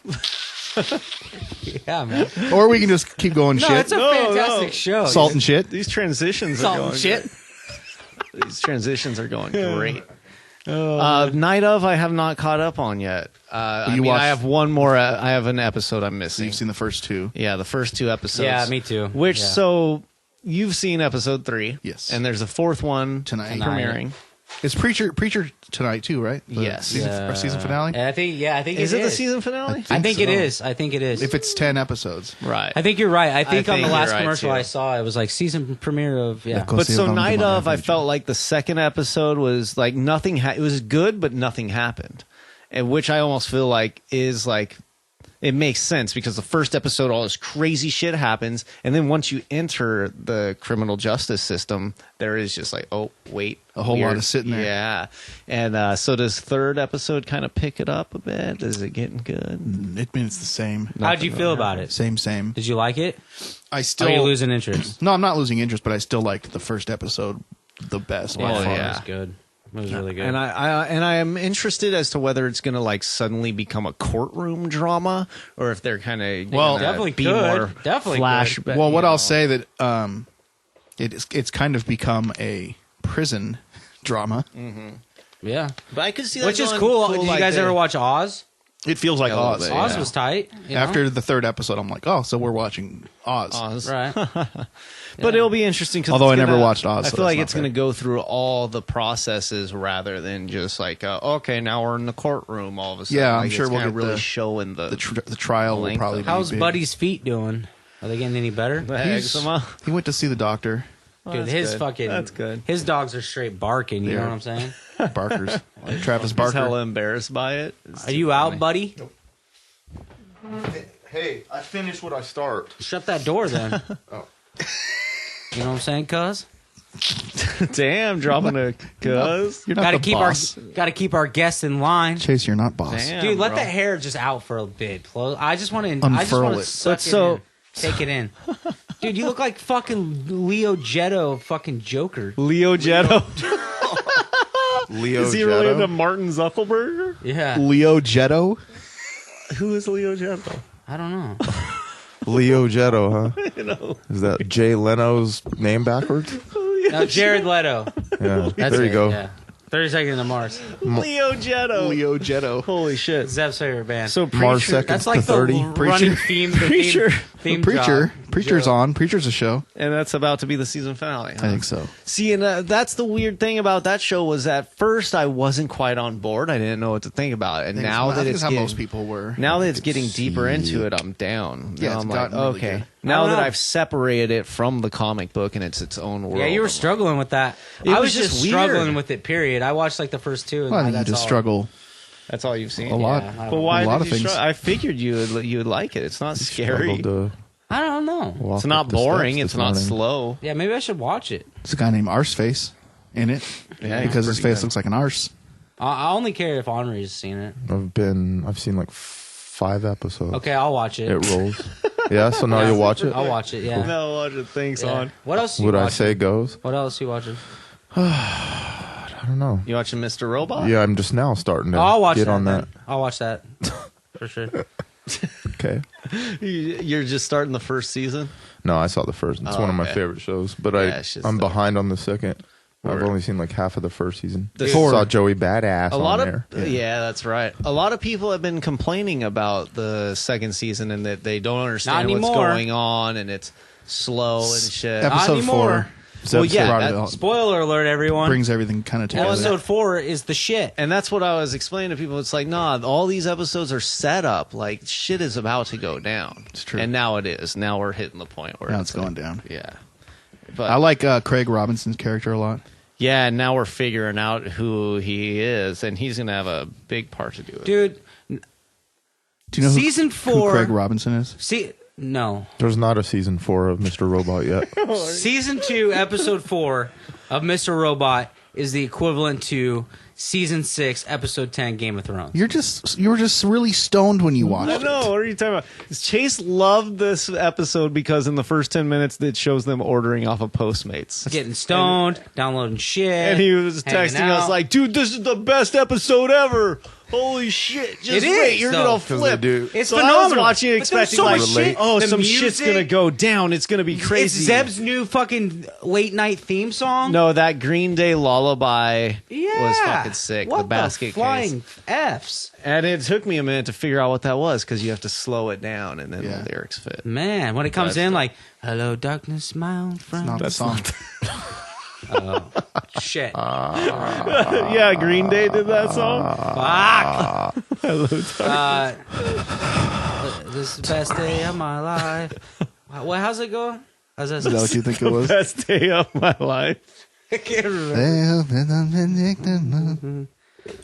S1: Yeah, man.
S2: Or we can just keep going
S1: No,
S2: shit.
S1: it's a fantastic show.
S2: Salt
S1: dude.
S2: and shit.
S3: These transitions
S1: Salt
S3: are going
S1: and shit.
S3: These transitions are going great. Night of, I have not caught up on yet.
S2: You watched-
S3: I have one more. I have an episode I'm
S2: So
S3: missing.
S2: you've seen the first two.
S3: Yeah, the first 2 episodes.
S1: Yeah, me too.
S3: Which
S1: Yeah.
S3: so you've seen episode 3,
S2: Yes.
S3: and there's a 4th one
S2: Tonight.
S3: premiering.
S2: It's Preacher tonight too, right? The
S3: Yes.
S2: Season finale.
S1: I think. Yeah, I think
S3: Is it the
S1: is.
S3: season finale?
S1: I think it
S2: so.
S1: is. I think it is.
S2: If it's 10 episodes.
S3: Right.
S1: I think you're right. I think on
S3: think
S1: the
S3: you're
S1: last
S3: right,
S1: commercial
S3: too.
S1: I saw, it was like season premiere of
S2: Yeah,
S1: yeah.
S3: But so
S2: Così
S3: night
S2: Vamos
S3: of, I
S2: Preacher.
S3: felt like the second episode was like nothing. It was good, but nothing happened, and which I almost feel like is like it makes sense because the first episode, all this crazy shit happens, and then once you enter the criminal justice system, there is just like, oh wait,
S2: A whole lot of sitting there.
S3: Yeah, and so does third episode kind of pick it up a bit? Is it getting good?
S2: It means the same.
S1: How'd you feel about it?
S2: Same.
S1: Did you like it?
S2: I
S1: Or
S2: still
S1: are you losing interest?
S2: No, I'm not losing interest, but I still liked the first episode the best. by
S3: Oh,
S2: far.
S3: yeah.
S1: It was good. It was really good.
S3: And I am interested as to whether it's going to like suddenly become a courtroom drama or if they're kind of
S2: Well,
S1: definitely
S3: be
S1: could.
S3: more
S1: Definitely
S3: flashback.
S2: Well, what I'll say that it's kind of become a prison drama.
S1: yeah.
S3: but I could see that
S1: Which is
S3: going
S1: cool. Did you
S3: like
S1: guys
S3: that.
S1: ever watch Oz?
S2: It feels like
S3: A little
S2: Oz.
S3: bit,
S1: Oz
S3: yeah.
S1: was tight. you know?
S2: After the third episode, I'm like, oh, so we're watching Oz.
S3: Oz.
S1: Right.
S3: But it'll be interesting. Cause
S2: Although
S3: it's
S2: I never
S3: gonna-
S2: watched Oz,
S3: I
S2: so
S3: feel
S2: that's
S3: like
S2: not
S3: it's going to
S2: fair.
S3: go through all the processes rather than just like, okay, now we're in the courtroom all of a sudden.
S2: Yeah, I'm
S3: Like,
S2: sure
S3: it's
S2: we'll
S3: kinda
S2: get
S3: really
S2: the-
S3: showing the
S2: The trial will
S3: Length
S2: probably
S3: of-
S2: be
S1: How's
S2: big.
S1: Buddy's feet doing? Are they getting any better?
S3: the
S2: He's-
S3: eczema.
S2: He went to see the doctor.
S1: Dude,
S3: that's
S1: his
S3: good.
S1: fucking
S3: That's good.
S1: His dogs are straight barking. You know
S2: Yeah.
S1: what I'm saying?
S2: Barker's. Travis
S3: He's
S2: Barker.
S3: hella embarrassed by it. It's
S1: Are
S3: too
S1: you out,
S3: funny.
S1: buddy?
S4: Hey, I finished what I start.
S1: Shut that door then. You know what I'm saying, cuz?
S3: Damn, dropping a cuz.
S2: You're not
S1: Gotta
S2: the
S1: keep
S2: boss.
S1: gotta keep our guests in line.
S2: Chase, you're not boss.
S3: Damn,
S1: Dude, let
S3: bro.
S1: the hair just out for a bit. I just want to
S2: Unfurl it.
S1: suck
S3: But so-
S1: in. Take it in. Dude, you look like fucking Leo Jetto, fucking Joker.
S3: Leo Jetto.
S4: Leo
S3: Is he related to
S4: Jetto?
S3: Martin Zuckerberg?
S1: Yeah.
S2: Leo Jetto?
S3: Who is Leo Jetto?
S1: I don't know.
S4: Leo Jetto, huh?
S3: You know.
S4: Is that Jay Leno's name backwards?
S1: No, Jared Leto.
S4: Yeah.
S1: That's
S4: there you
S1: it,
S4: go.
S1: Yeah. 30 Seconds to Mars.
S3: Leo Jetto.
S2: Leo Jetto.
S3: Holy shit.
S1: Zeb's favorite band.
S3: So
S4: Mars
S3: Preacher,
S4: second.
S1: that's like
S4: to
S1: the
S4: 30.
S1: running theme. The
S3: Preacher.
S1: Theme
S2: Preacher.
S1: job.
S2: Preacher's
S1: Joe.
S2: on. Preacher's a show.
S3: and that's about to be the season finale. Huh?
S2: I think so.
S3: See, and that's the weird thing about that show was at first I wasn't quite on board. I didn't know what to think about it. And now that it's
S2: how
S3: getting,
S2: most people were.
S3: now that it's getting deeper into it, I'm down.
S2: Yeah,
S3: Now
S2: it's
S3: I'm like,
S2: gotten really
S3: okay.
S2: good.
S3: Now
S1: I don't
S3: that
S1: know.
S3: I've separated it from the comic book and it's its own world.
S1: Yeah, you were
S3: I'm
S1: struggling with that.
S3: It
S1: I
S3: was
S1: was
S3: just
S1: just
S3: weird.
S1: struggling with it, period. I watched like the first two. And
S2: Well, I think you
S1: that's
S2: just
S1: all.
S2: struggle
S3: like, that's all you've seen.
S2: a lot.
S1: I don't
S3: But
S1: know.
S3: why
S2: A lot
S3: did
S2: of
S3: you
S2: things.
S3: struggle? I figured you would like it. It's not scary.
S4: Struggled to
S1: I don't know.
S4: walk
S3: It's
S4: up
S3: not
S4: the
S3: boring.
S4: steps
S3: It's
S4: this
S3: not
S4: morning.
S3: slow.
S1: Yeah, maybe I should watch it.
S2: There's a guy named Arseface in it.
S3: Yeah, he's
S2: because his
S3: pretty
S2: face
S3: good.
S2: looks like an arse.
S1: I only care if Onry's seen it.
S4: I've seen like 5 episodes.
S1: Okay, I'll watch it.
S4: It rolls. Yeah, so now you'll watch it?
S1: I'll watch it. Yeah.
S3: No, watch it. Thanks,
S1: Yeah.
S3: on.
S1: What else? You
S4: Would I
S1: watching?
S4: say goes?
S1: What else you watching?
S4: I don't know.
S3: You watching Mr. Robot?
S4: Yeah, I'm just now starting to
S1: I'll watch
S4: get
S1: that.
S4: on
S1: then.
S4: that.
S1: I'll watch that for sure.
S4: Okay.
S3: You're just starting the first season?
S4: No, I saw the first. It's
S3: Oh,
S4: one of my
S3: okay.
S4: favorite shows, but
S3: Yeah, it's just
S4: I'm
S3: the-
S4: behind on the second. I've
S3: Word.
S4: only seen like half of the first season.
S3: The-
S4: Saw Joey Badass
S3: A lot
S4: on
S3: of
S4: there.
S3: yeah, that's right. A lot of people have been complaining about the second season and that they don't understand
S1: Not
S3: what's
S1: anymore.
S3: going on and it's slow and shit.
S2: Episode
S1: anymore.
S2: 4
S3: Well, yeah,
S2: brought it
S3: that-
S2: all-
S1: Spoiler alert, everyone.
S2: brings everything kind of together.
S1: Episode 4 is the shit.
S3: And that's what I was explaining to people. It's like, nah, all these episodes are set up. Like shit is about to go down.
S2: It's true.
S3: And now it is. Now we're hitting the point where
S2: Now it's
S3: like-
S2: going down.
S3: Yeah. But
S2: I like Craig Robinson's character a lot.
S3: yeah, now we're figuring out who he is, and he's gonna have a big part to do with it.
S1: Dude,
S2: Do you know
S1: Season
S2: who
S1: 4
S2: Craig Robinson is?
S1: See, no.
S4: There's not a season 4 of Mr. Robot yet.
S1: Season 2, episode 4 of Mr. Robot is the equivalent to season 6, episode 10, Game of Thrones.
S2: You were just really stoned when you watched
S3: I
S2: it.
S3: know. What are you talking about? Chase loved this episode because in the first 10 minutes, it shows them ordering off of Postmates.
S1: Getting stoned, downloading shit.
S3: And he was
S1: hanging
S3: texting us
S1: out.
S3: like, dude, this is the best episode ever. Holy shit. Just
S1: It
S3: wait.
S1: is,
S3: You're
S1: though.
S3: going
S4: 'Cause
S3: to
S4: they
S3: flip.
S4: do.
S1: It's
S3: so I was
S1: phenomenal.
S3: watching it
S1: But there's
S3: expecting
S1: so
S3: like,
S1: much shit.
S3: oh,
S1: The
S3: some shit's
S1: music-
S3: going to go down. It's going to be crazy.
S1: It's Zeb's new fucking late night theme song.
S3: No, that Green Day lullaby
S1: Yeah.
S3: was fucking sick.
S1: What
S3: the basket
S1: flying
S3: case.
S1: F's.
S3: And it took me a minute to figure out what that was because you have to slow it down and then
S2: Yeah.
S3: the lyrics fit.
S1: Man, when it comes
S3: That's
S1: in
S3: the-
S1: like, hello, darkness, my old friend.
S2: Not the song.
S1: Shit.
S3: Yeah, Green Day did that song.
S1: Fuck. This is the best day of my life. Well, how's it going? How's that?
S2: Is that what you think it was?
S3: Best day of my life.
S1: I can't remember.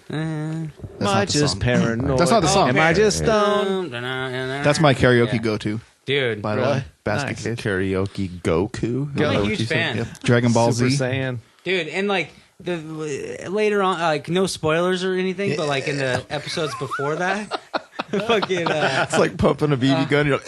S3: Am
S2: That's
S3: I
S2: not the
S3: just
S2: song.
S3: paranoid?
S2: That's not the song.
S3: Am I just stoned?
S2: That's my karaoke
S1: Yeah.
S2: go-to.
S1: Dude.
S2: By the
S3: Really?
S2: way, basket
S3: Nice.
S2: case.
S4: Karaoke Goku. Is that
S1: I'm a
S4: what
S1: huge
S4: you said?
S1: fan.
S2: Yep. Dragon Ball
S3: Super
S2: Z.
S3: Saiyan.
S1: Dude, and like the later on, like no spoilers or anything, but like in the episodes before that, fucking
S4: It's like pumping a BB gun. You're like,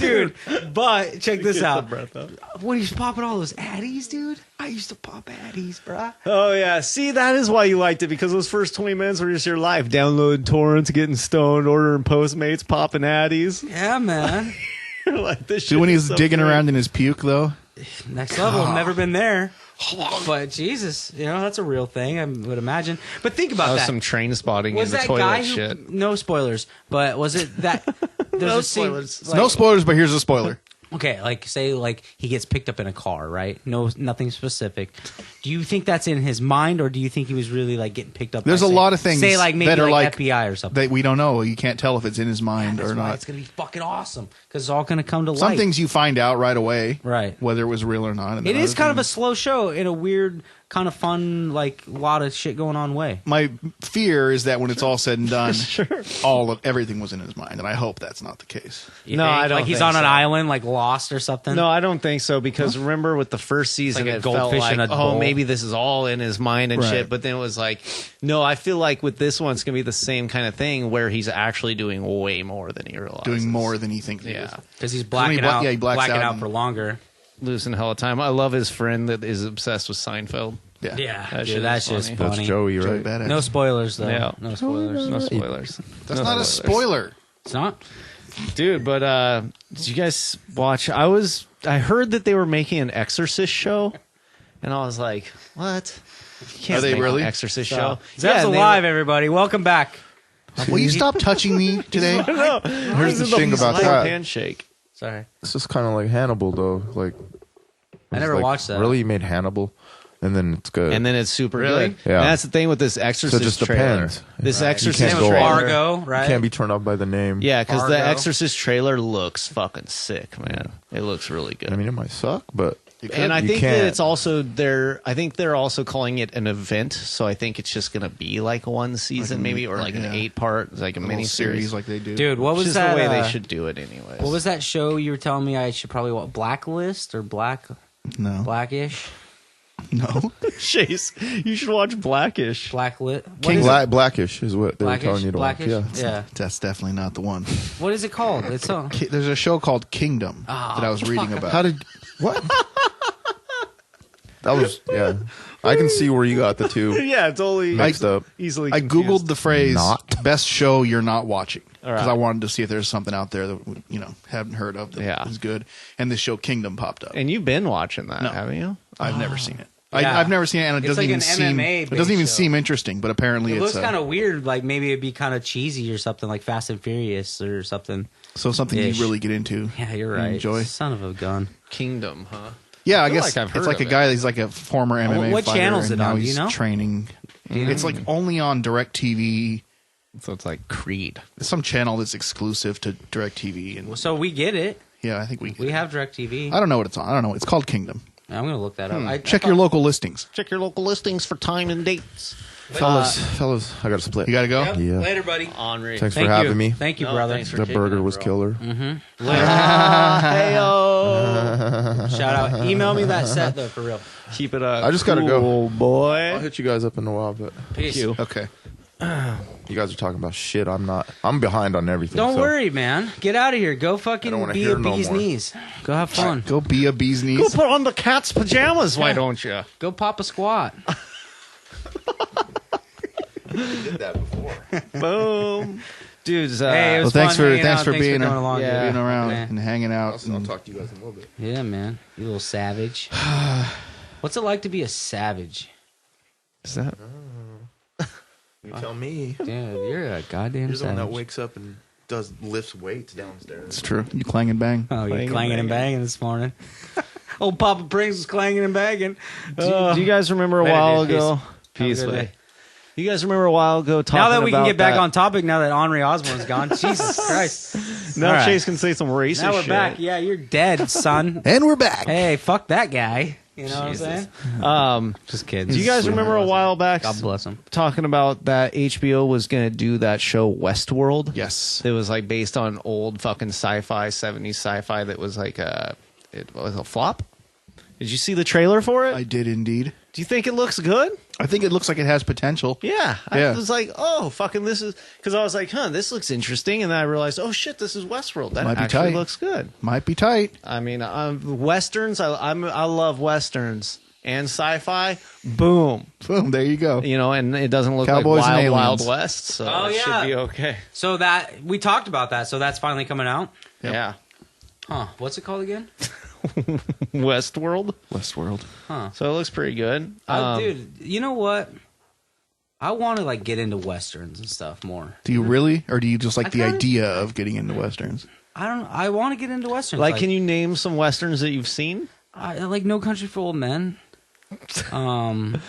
S1: dude. But check this out.
S3: breath up.
S1: When he's popping all those addies, dude, I used to pop addies, bruh.
S3: Oh yeah, see that is why you liked it because those first 20 minutes were just your life. Downloading torrents, getting stoned, ordering Postmates, popping addies.
S1: Yeah, man.
S3: You're like this.
S2: See
S3: shit
S2: when
S3: is
S2: he's
S3: so
S2: digging
S3: great.
S2: around in his puke though.
S1: Next level. I've never been there. But Jesus, you know, that's a real thing, I would imagine. But think about
S3: That was
S1: that.
S3: some train spotting
S1: Was
S3: in the
S1: that
S3: toilet
S1: guy
S3: shit.
S1: who, no spoilers, but was it that there's
S3: No
S1: a scene,
S3: spoilers.
S1: like-
S2: No spoilers, but here's a spoiler.
S1: Okay, like say like he gets picked up in a car, right? No, nothing specific. Do you think that's in his mind, or do you think he was really like getting picked up?
S2: There's
S1: by,
S2: a
S1: say-
S2: lot of things
S1: say like maybe
S2: that are like
S1: FBI or something.
S2: That we don't know. You can't tell if it's in his mind
S1: That's
S2: or
S1: why
S2: not.
S1: it's gonna be fucking awesome because it's all gonna come to
S2: Some
S1: light.
S2: things you find out right away,
S1: Right.
S2: Whether it was real or not. And
S1: It
S2: then
S1: is
S2: other
S1: kind of a
S2: things-
S1: slow show in a weird kind of fun, like a lot of shit going on way.
S2: My fear is that when it's all said and done, everything was in his mind, and I hope that's not the case.
S1: You
S3: No,
S1: think?
S3: I don't
S1: Like he's
S3: think
S1: on an
S3: so.
S1: island, like lost or something.
S3: No, I don't think so because remember with the first season,
S1: like a
S3: it felt
S1: goldfish
S3: like,
S1: in a
S3: oh,
S1: bowl.
S3: maybe this is all in his mind and
S2: Right.
S3: shit. But then it was like, no, I feel like with this one, it's going to be the same kind of thing where he's actually doing way more than he realizes.
S2: Doing more than he thinks he is.
S3: Yeah.
S1: because he's
S2: When
S1: blacking
S2: he
S1: out.
S2: he blacks
S1: blacking out
S2: and-
S1: for longer.
S3: Losing hell of time. I love his friend that is obsessed with Seinfeld.
S2: Yeah.
S1: Yeah,
S3: That
S1: dude,
S3: shit
S1: that's
S3: is
S1: just
S3: funny.
S1: funny.
S4: That's Joey,
S2: Joey
S4: right?
S2: Badass.
S1: No spoilers though.
S3: Yeah.
S1: No spoilers.
S3: No spoilers.
S2: That's
S3: No
S2: not a
S3: spoilers.
S2: spoiler.
S1: It's not.
S3: Dude, but did you guys watch? I heard that they were making an Exorcist show, and I was like, what? You can't
S2: Are they
S3: make
S2: really?
S3: an Exorcist show?
S1: Zeb's
S3: and they
S1: alive, everybody. Welcome back.
S2: Will you stop touching me today?
S3: No,
S4: Here's the thing about that.
S3: handshake.
S1: Sorry,
S4: It's just kind of like Hannibal, though. Like
S1: I
S4: it's
S1: never
S4: like,
S1: watched that.
S4: Really, you made Hannibal, and then it's good.
S3: And then it's super
S2: Really?
S3: good.
S4: Yeah.
S3: And that's the thing with this Exorcist
S4: So it just
S3: trailer.
S4: depends.
S3: This
S4: You
S3: Exorcist
S4: can't go
S3: trailer.
S4: off.
S1: Fargo, right?
S4: You can't be turned off by the name.
S3: Yeah, because the
S1: Fargo.
S3: Exorcist trailer looks fucking sick, man. It looks really good.
S4: I mean, it might suck, but
S3: and I
S4: You
S3: think that
S4: can't.
S3: it's also I think they're also calling it an event, so I think it's just gonna be like one season, maybe, or like an 8-part, like a
S2: A little
S3: mini
S2: series
S3: series.
S2: like they do.
S1: Dude, what
S3: Which
S1: was
S3: is
S1: that?
S3: the way they should do it, anyways.
S1: What was that show you were telling me I should probably watch? Blacklist or
S2: No.
S1: Blackish?
S2: No.
S3: Chase, you should watch Blackish.
S1: Blacklit? What
S2: King
S1: is
S4: Blackish is what they were
S1: Blackish?
S4: telling you to
S1: Blackish?
S4: watch. Yeah.
S1: Yeah.
S2: That's definitely not the one.
S1: What is it called? It's on.
S2: There's a show called Kingdom that I was reading about.
S4: How did what? That was I can see where you got the two
S3: Yeah, totally
S4: mixed up.
S3: easily.
S2: I googled the phrase
S4: Not.
S2: "best show you're not watching" because
S3: right.
S2: I wanted to see if there's something out there that haven't heard of that
S3: Yeah.
S2: is good. And this show Kingdom popped up.
S3: and you've been watching that,
S2: No.
S3: haven't you?
S2: I've never seen it.
S1: Yeah.
S2: I've never seen it, and it
S1: It's
S2: doesn't
S1: like
S2: even
S1: an
S2: seem
S1: MMA
S2: it doesn't even
S1: based show.
S2: seem interesting. But apparently,
S1: It
S2: it's
S1: looks kind of weird. Like maybe it'd be kind of cheesy or something, like Fast and Furious or something.
S2: so something
S1: ish.
S2: you really get into.
S1: Yeah, you're
S2: and
S1: right.
S2: Enjoy.
S1: Son of a gun.
S3: Kingdom, huh?
S2: Yeah, I
S3: feel
S2: guess
S3: like I've
S2: it's
S3: heard
S2: like a
S3: of
S2: guy.
S3: it.
S2: He's like a former MMA
S1: what
S2: fighter.
S1: channel is
S2: and
S1: it
S2: now
S1: on? Do you
S2: he's
S1: know?
S2: training. It's like only on DirecTV.
S3: So it's like Creed.
S2: Some channel that's exclusive to DirecTV. And
S1: So we get it.
S2: yeah, I think we
S1: We have DirecTV.
S2: I don't know what it's on. I don't know. It's called Kingdom.
S1: I'm gonna look that up. I
S2: Check your local listings.
S3: Check your local listings for time and dates.
S4: Fellas, I got to split.
S2: You got to go.
S1: Yep.
S4: Yeah.
S1: Later, buddy.
S3: Henri.
S4: Thanks
S1: Thank
S4: for having
S1: you.
S4: me.
S1: Thank you,
S3: No,
S1: brother.
S3: thanks for
S4: That
S3: kicking
S4: burger
S3: it,
S4: was
S3: bro.
S4: killer.
S3: Heyo.
S1: Shout out. Email me that set though, for real.
S3: Keep it up.
S4: I just gotta go.
S3: Cool, boy.
S4: I'll hit you guys up in a while, but
S1: Peace.
S2: Okay.
S4: you guys are talking about shit. I'm not. I'm behind on everything.
S1: Don't
S4: so.
S1: worry, man. Get out of here. Go
S4: I don't
S1: fucking
S4: wanna
S1: be
S4: hear
S1: a
S4: no
S1: bee's
S4: more.
S1: knees. Go have fun.
S2: Go be a bee's
S3: Go
S2: knees.
S3: put on the cat's pajamas, why don't you?
S1: Go pop a squat.
S4: Did that before.
S3: Boom. Dudes,
S1: Hey, it
S2: Well,
S1: was
S2: thanks
S1: fun
S2: for
S1: hanging
S2: thanks
S1: out.
S2: for being
S1: coming along.
S3: yeah.
S2: being around
S1: Yeah.
S2: and hanging out.
S4: I'll
S2: and-
S4: talk to you guys in a little bit.
S1: Yeah, man. You little savage. What's it like to be a savage?
S3: Is that
S4: You tell me.
S1: Dude, you're a goddamn
S4: You're the one
S1: savage.
S4: that wakes up and lifts weights downstairs.
S2: It's true. You clang and bang.
S1: Oh, you're
S3: Clanging
S1: clanging and banging this morning. Old Papa Prince was clanging and banging.
S3: do you guys remember a
S1: Later,
S3: while
S1: dude. Peace.
S3: ago?
S1: Have a
S3: Peace,
S1: good
S3: buddy.
S1: day.
S3: You guys remember a while ago talking
S1: Now that we can
S3: about
S1: get back
S3: that-
S1: on topic, now that Onry Ozzborn's gone, Jesus Christ.
S3: Now
S1: All right.
S3: Chase can say some racist
S1: Now we're
S3: shit.
S1: back. Yeah, you're dead, son.
S2: And we're back.
S1: Hey, fuck that guy. You know
S3: Jesus.
S1: what I'm saying? Just kidding.
S3: Do you guys remember a while back
S1: God bless him.
S3: talking about that HBO was going to do that show Westworld?
S2: Yes.
S3: It was like based on old fucking sci-fi, 70s sci-fi that was like it was a flop. Did you see the trailer for it?
S2: I did indeed.
S3: Do you think it looks good?
S2: I think it looks like it has potential.
S3: Yeah.
S2: Yeah.
S3: I was like, oh, fucking this is... Because I was like, this looks interesting. And then I realized, oh, shit, this is Westworld. That
S2: Might be
S3: actually
S2: tight.
S3: looks good.
S2: Might be tight.
S3: I mean, Westerns, I love Westerns. And sci-fi, boom.
S2: Boom. There you go.
S3: You know, and it doesn't look
S2: Cowboys
S3: like
S2: and
S3: Wild
S2: aliens.
S3: West, so
S1: Oh,
S3: it
S1: yeah.
S3: should be okay.
S1: So that we talked about that. So that's finally coming out.
S2: Yep.
S3: Yeah.
S1: Huh? What's it called again?
S3: Westworld.
S2: Westworld.
S1: Huh?
S3: So it looks pretty good.
S1: Dude, you know what? I want to like get into westerns and stuff more.
S2: Do you really, or do you just like
S1: I
S2: the
S1: kinda-
S2: idea of getting into westerns?
S1: I don't. I want to get into westerns.
S3: Like, can you name some Westerns that you've seen?
S1: I like No Country for Old Men.
S3: Can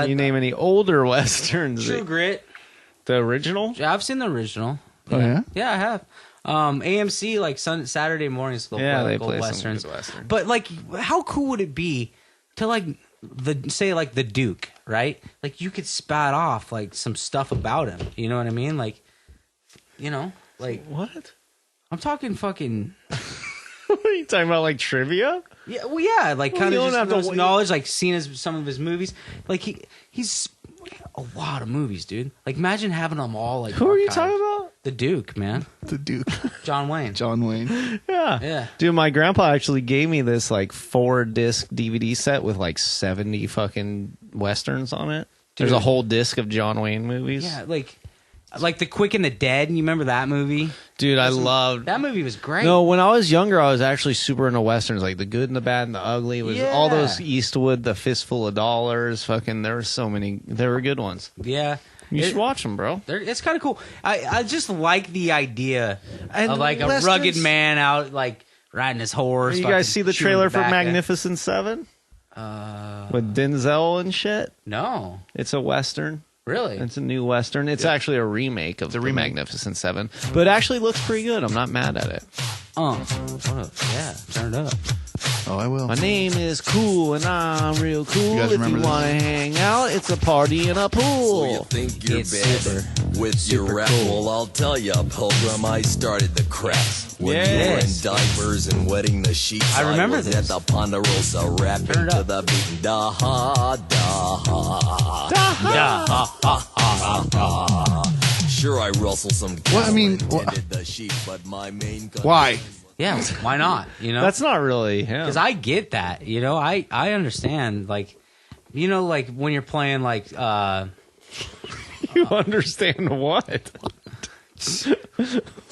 S3: you name any older Westerns?
S1: True Grit.
S3: The original?
S1: Yeah, I've seen the original.
S2: Oh, yeah?
S1: Yeah, I have. AMC like Saturday mornings. They'll
S3: Yeah,
S1: play,
S3: they
S1: like, old
S3: play some
S1: westerns.
S3: good Westerns.
S1: But like, how cool would it be to like say like the Duke, right? Like you could spat off like some stuff about him. You know what I mean? Like, you know, like
S3: What?
S1: I'm talking fuking.
S3: What are you talking about? Like trivia?
S1: Yeah, well, yeah, like
S3: Well,
S1: kind
S3: you
S1: of
S3: don't
S1: just
S3: have to
S1: those
S3: wait.
S1: knowledge, like seen some of his movies. Like he's a lot of movies, dude. Like imagine having them all. Like
S3: Who are you
S1: archived.
S3: talking about?
S1: The Duke, man,
S2: The Duke,
S1: John Wayne.
S2: John Wayne.
S3: Yeah.
S1: Yeah.
S3: Dude, my grandpa actually gave me this like 4-disc DVD set with like 70 fucking westerns on it. There's
S1: Dude.
S3: a whole disc of John Wayne movies.
S1: Yeah, like The Quick and the Dead. You remember that movie?
S3: Dude, I loved
S1: That movie was great.
S3: No, when I was younger, I was actually super into westerns, like The Good and the Bad and the Ugly. It was all
S1: Yeah.
S3: those Eastwood, The Fistful of Dollars. Fucking, there were so many. There were good ones.
S1: Yeah.
S3: You should watch them, bro.
S1: It's kind of cool. I just like the idea
S3: And
S1: of like a
S3: westerns-
S1: rugged man out like riding his horse.
S3: You
S1: fucking
S3: guys see the
S1: chewing
S3: trailer for
S1: tobacco.
S3: Magnificent Seven with Denzel and shit?
S1: No,
S3: It's a western.
S1: really.
S3: It's a new western. It's actually a remake of the
S2: remake.
S3: Magnificent Seven, but it actually looks pretty good. I'm not mad at it.
S1: What up? Yeah, turn it up.
S2: Oh, I will.
S3: My name is Cool, and I'm real cool.
S2: You guys
S3: If
S2: remember
S3: you
S2: this?
S3: want to hang out, it's a party in a pool.
S5: You think you're
S1: It's
S5: bad
S1: super,
S5: with your rap? Well, I'll tell ya, Pilgrim, I started the crap. When you were in
S1: Yes.
S5: diapers and wetting the sheets,
S1: I remember
S5: was
S1: this.
S5: at the Ponderosa
S1: Turn
S5: rapping
S1: it
S5: to
S1: up.
S5: the beat. Da ha da ha.
S1: Yeah.
S5: Sure, I rustled some.
S2: Well, I mean,
S5: cattle and tended the sheep, but my main
S2: Why?
S1: Yeah. Why not? You know,
S3: That's not really him.
S1: because I get that. You know, I understand. Like, you know, like when you're playing like
S3: You understand what?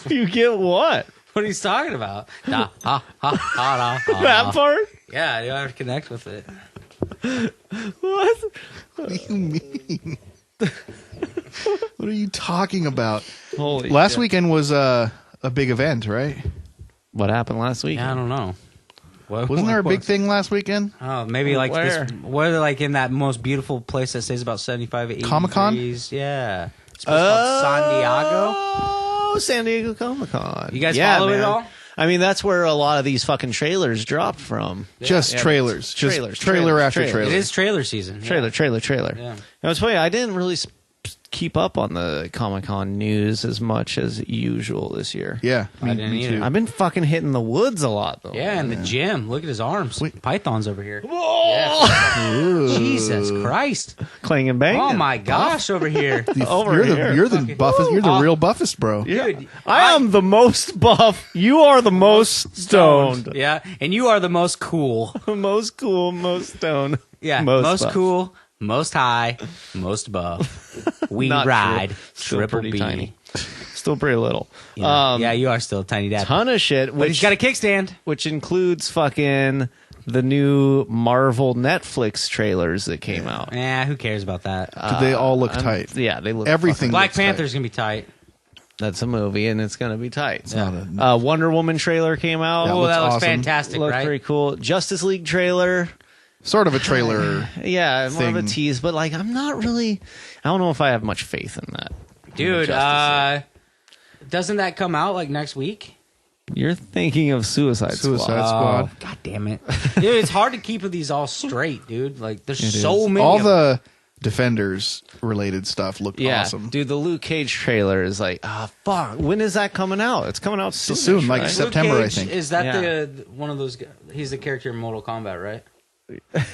S3: You get what?
S1: what he's talking about. Da, ha, ha, ha, da, ha.
S3: That part?
S1: Yeah, you have to connect with it.
S3: What?
S2: What do you mean? What are you talking about?
S3: Holy
S2: Last
S3: shit.
S2: weekend was a big event, right?
S3: What happened last week?
S1: Yeah, I don't know. What,
S2: Wasn't there a
S1: what-
S2: big thing last weekend?
S1: Oh, maybe like
S3: Where?
S1: this. What, like in that most beautiful place that stays about 75, 80
S2: Comic-Con?
S1: degrees? Yeah. It's called San Diego.
S3: Oh, San Diego Comic-Con.
S1: You guys follow it
S3: man.
S1: all?
S3: I mean, that's where a lot of these fucking trailers dropped from.
S2: Just
S3: Yeah,
S2: trailers. Just
S3: trailers,
S2: trailer
S3: trailers,
S2: after
S3: trailers.
S2: trailer.
S1: It is trailer season. Yeah.
S3: Trailer.
S1: Yeah.
S3: I was funny. I didn't really keep up on the Comic-Con news as much as usual this year.
S2: Yeah,
S1: I didn't either.
S3: I've been fucking hitting the woods a lot, though.
S1: Yeah, in the gym. Look at his arms.
S2: Wait.
S1: Python's over here.
S2: Ooh.
S1: Jesus Christ.
S3: Clang and bang.
S1: Oh my gosh, over here.
S3: Over here.
S2: You're the buffest. You're the real buffest, bro.
S1: Dude,
S3: I am the most buff. You are the most stoned.
S1: Yeah, and you are the most cool.
S3: Most cool, most stoned.
S1: Yeah, most
S3: buff.
S1: cool, most high, most buff. We
S3: Not
S1: ride
S3: true. Still
S1: triple
S3: pretty
S1: B.
S3: tiny. Still pretty little.
S1: Yeah, yeah, you are still a tiny dad.
S3: Ton of shit,
S1: But he's
S3: which
S1: got a kickstand.
S3: which includes fucking the new Marvel Netflix trailers that came out.
S1: Who cares about that?
S2: They all look tight.
S3: Yeah, they look
S2: Everything.
S1: Black
S2: looks tight.
S1: Panther's gonna be tight.
S3: That's a movie, and it's gonna be tight.
S1: Yeah.
S3: Wonder Woman trailer came out.
S2: That
S1: Oh,
S2: looks
S1: that looks
S2: awesome.
S1: fantastic,
S3: Looked
S1: right?
S3: pretty cool. Justice League trailer.
S2: Sort of a trailer.
S3: Yeah, more of a
S2: Thing.
S3: tease, but like I'm not really. I don't know if I have much faith in that.
S1: Dude,
S3: Justice
S1: doesn't that come out like next week?
S3: You're thinking of Suicide
S2: Suicide
S3: Squad.
S2: Squad.
S1: God damn it. Dude, it's hard to keep these all straight, dude. Like, there's
S2: It
S1: so
S2: is.
S1: many.
S2: All
S1: of
S2: the Defenders related stuff looked
S3: Yeah,
S2: awesome.
S3: dude, the Luke Cage trailer is like, fuck. When is that coming out? It's coming out soon.
S2: soon, like
S3: right?
S1: Luke
S2: September, I
S1: Cage,
S2: think.
S1: Is that
S3: Yeah.
S1: one of those? He's the character in Mortal Kombat, right?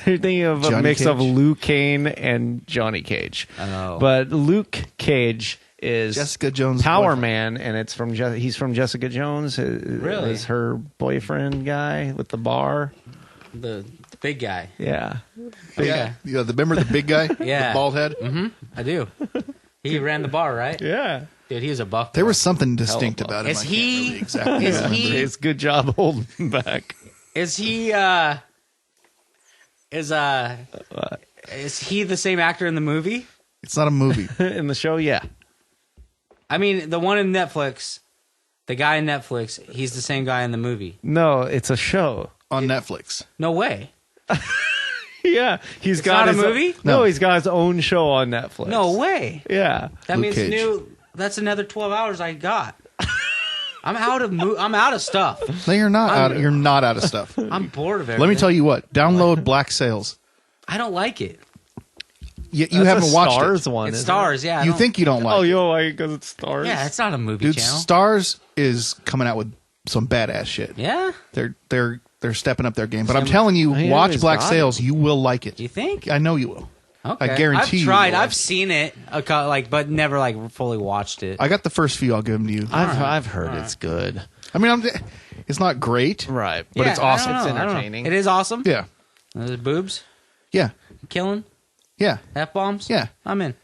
S3: You're thinking of a
S2: Johnny
S3: mix of
S2: Cage?
S3: Luke Kane and Johnny Cage.
S1: Oh.
S3: But Luke Cage is
S2: Jessica Jones'
S3: Power
S2: boyfriend.
S3: Man, and it's from he's from Jessica Jones.
S1: Really?
S3: Is her boyfriend guy with the bar?
S1: The big guy.
S3: Yeah.
S1: Okay.
S2: Yeah, remember the big guy?
S1: Yeah.
S2: The bald head?
S1: I do. He ran the bar, right?
S3: Yeah.
S1: Dude, he was a buff.
S2: There
S1: boy.
S2: was something distinct
S3: Hell of a-
S2: about him.
S1: Is
S2: I
S1: he-
S2: can't really exactly
S1: is
S2: remember.
S1: he-
S3: It's good job holding him back.
S1: Is he? Is he the same actor in the movie?
S2: It's not a movie.
S3: In the show, yeah.
S1: I mean, the one in Netflix, the guy in Netflix, he's the same guy in the movie.
S3: No, it's a show.
S2: On Netflix.
S1: No way.
S3: Yeah, he's got
S1: not a
S3: his
S1: movie?
S3: No,
S2: No.
S3: he's got his own show on Netflix.
S1: No way.
S3: Yeah.
S1: That
S2: Luke
S1: means
S2: Cage.
S1: that's another 12 hours I got. I'm out of stuff.
S2: No, you're not out. You're not out of stuff.
S1: I'm bored of everything.
S2: Let me tell you what. Download Black Sails.
S1: I don't like it.
S2: You
S3: That's
S2: haven't
S3: a
S2: watched
S3: Stars
S2: it.
S3: one.
S1: It's
S3: isn't
S1: Stars, yeah. I
S2: You
S1: don't-
S2: think you don't
S3: it?
S2: like
S3: Oh,
S2: it.
S3: you don't like it because it's Stars?
S1: Yeah, it's not a movie
S2: Dude,
S1: channel.
S2: Stars is coming out with some badass shit.
S1: Yeah?
S2: They're stepping up their game. But I'm telling you,
S3: Yeah,
S2: watch
S3: it's
S2: Black
S3: got
S2: Sails. You will like it.
S1: You think?
S2: I know you will.
S1: Okay.
S2: I guarantee
S1: I've
S2: you
S1: tried.
S2: will.
S1: I've seen it, but never like fully watched it.
S2: I got the first few. I'll give them to you.
S3: I've heard it's good.
S2: I mean, it's not great.
S3: Right.
S2: but it's awesome.
S1: I don't know,
S3: It's
S1: I don't know.
S3: entertaining.
S1: It is awesome.
S2: Yeah.
S1: There's boobs,
S2: Yeah.
S1: killing,
S2: Yeah.
S1: F-bombs.
S2: Yeah.
S1: I'm in.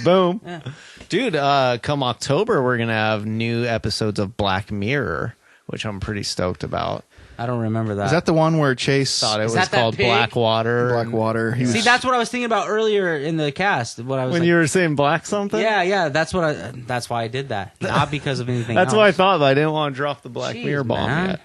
S3: Boom.
S1: Yeah.
S3: Dude, come October, we're going to have new episodes of Black Mirror, which I'm pretty stoked about.
S1: I don't remember that.
S2: Is that the one where Chase
S3: Thought it
S1: Is
S3: was
S1: that that
S3: called
S1: pig?
S3: Blackwater.
S2: Blackwater? He
S1: See,
S2: was-
S1: that's what I was thinking about earlier in the cast. What I was
S3: When
S1: like,
S3: you were saying black something?
S1: yeah. That's why I did that. Not because of anything.
S3: That's
S1: else.
S3: what I thought, but I didn't want to drop the Black
S1: Jeez,
S3: Mirror bomb
S1: man.
S3: yet.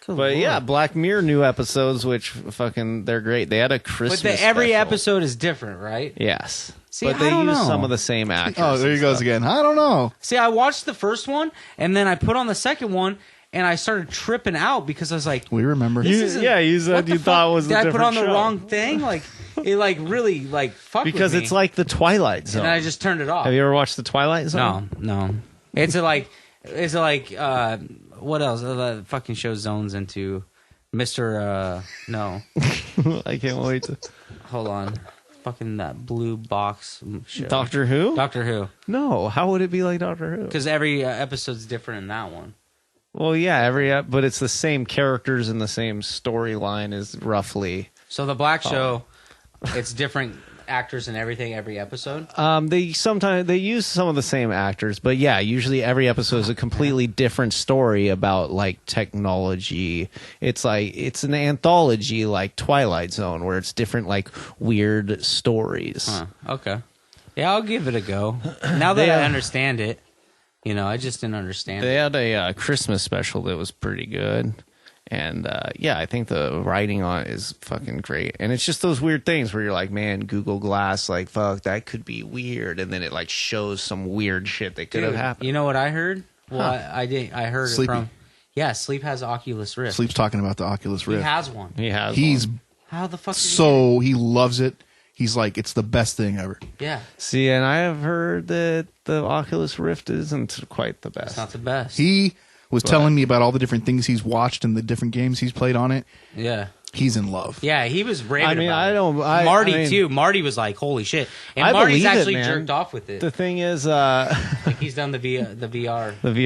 S1: Good
S3: But yeah,
S1: Lord.
S3: Black Mirror new episodes, which fucking they're great. They had a Christmas.
S1: Every
S3: special.
S1: episode is different, right?
S3: Yes.
S1: See,
S3: but
S1: I
S3: they
S1: don't
S3: use
S1: know.
S3: some of the same actors.
S2: Oh, there he
S3: and
S2: goes
S3: stuff.
S2: again. I don't know.
S1: See, I watched the first one, and then I put on the second one, and I started tripping out because I was like,
S2: We remember.
S1: This
S3: You,
S1: isn't-
S3: yeah, you
S1: what
S3: said
S1: the
S3: you thought
S1: fuck?
S3: it was a
S1: Did I
S3: different
S1: put on the
S3: show.
S1: wrong thing? Like, it like really like fucked
S3: Because
S1: with me.
S3: it's like the Twilight Zone.
S1: and I just turned it off.
S3: Have you ever watched the Twilight Zone?
S1: No. It's like what else? The fucking show zones into Mr. No.
S3: I can't wait to.
S1: Hold on. Fucking that blue box show.
S3: Doctor Who?
S1: Doctor Who.
S3: No, how would it be like Doctor Who?
S1: Because every episode's different in that one.
S3: Well, yeah, but it's the same characters and the same storyline is roughly.
S1: So the Black Show, it's different actors and everything every episode.
S3: They use some of the same actors, but yeah, usually every episode is a completely different story about like technology. It's an anthology like Twilight Zone where it's different like weird stories.
S1: Huh. Okay. Yeah, I'll give it a go. Now that I understand it, I just didn't understand
S3: They
S1: it.
S3: had a Christmas special that was pretty good. And yeah, I think the writing on it is fucking great. And it's just those weird things where you're like, man, Google Glass, like, fuck, that could be weird. And then it like shows some weird shit that could have
S1: Dude,
S3: happened.
S1: you know what I heard? Well, I did. I heard
S2: Sleepy.
S1: it from. Yeah, Sleep has Oculus Rift.
S2: Sleep's talking about the Oculus
S1: He
S2: Rift.
S1: has one.
S3: He has.
S2: He's
S3: one.
S1: How the fuck? Did he get it?
S2: he loves it. He's like, it's the best thing ever.
S1: Yeah,
S3: See, and I have heard that the Oculus Rift isn't quite the best.
S1: it's not the best.
S2: He was telling me about all the different things he's watched and the different games he's played on it.
S1: Yeah.
S2: He's in love.
S1: Yeah, he was raving
S3: I mean,
S1: about
S3: I
S1: it.
S3: don't-
S1: Marty
S3: I mean-
S1: too. Marty was like, "Holy shit!" And
S3: I
S1: Marty's
S3: believe it,
S1: actually
S3: man.
S1: jerked off with it.
S3: The thing is,
S1: Like he's done the VR.
S3: the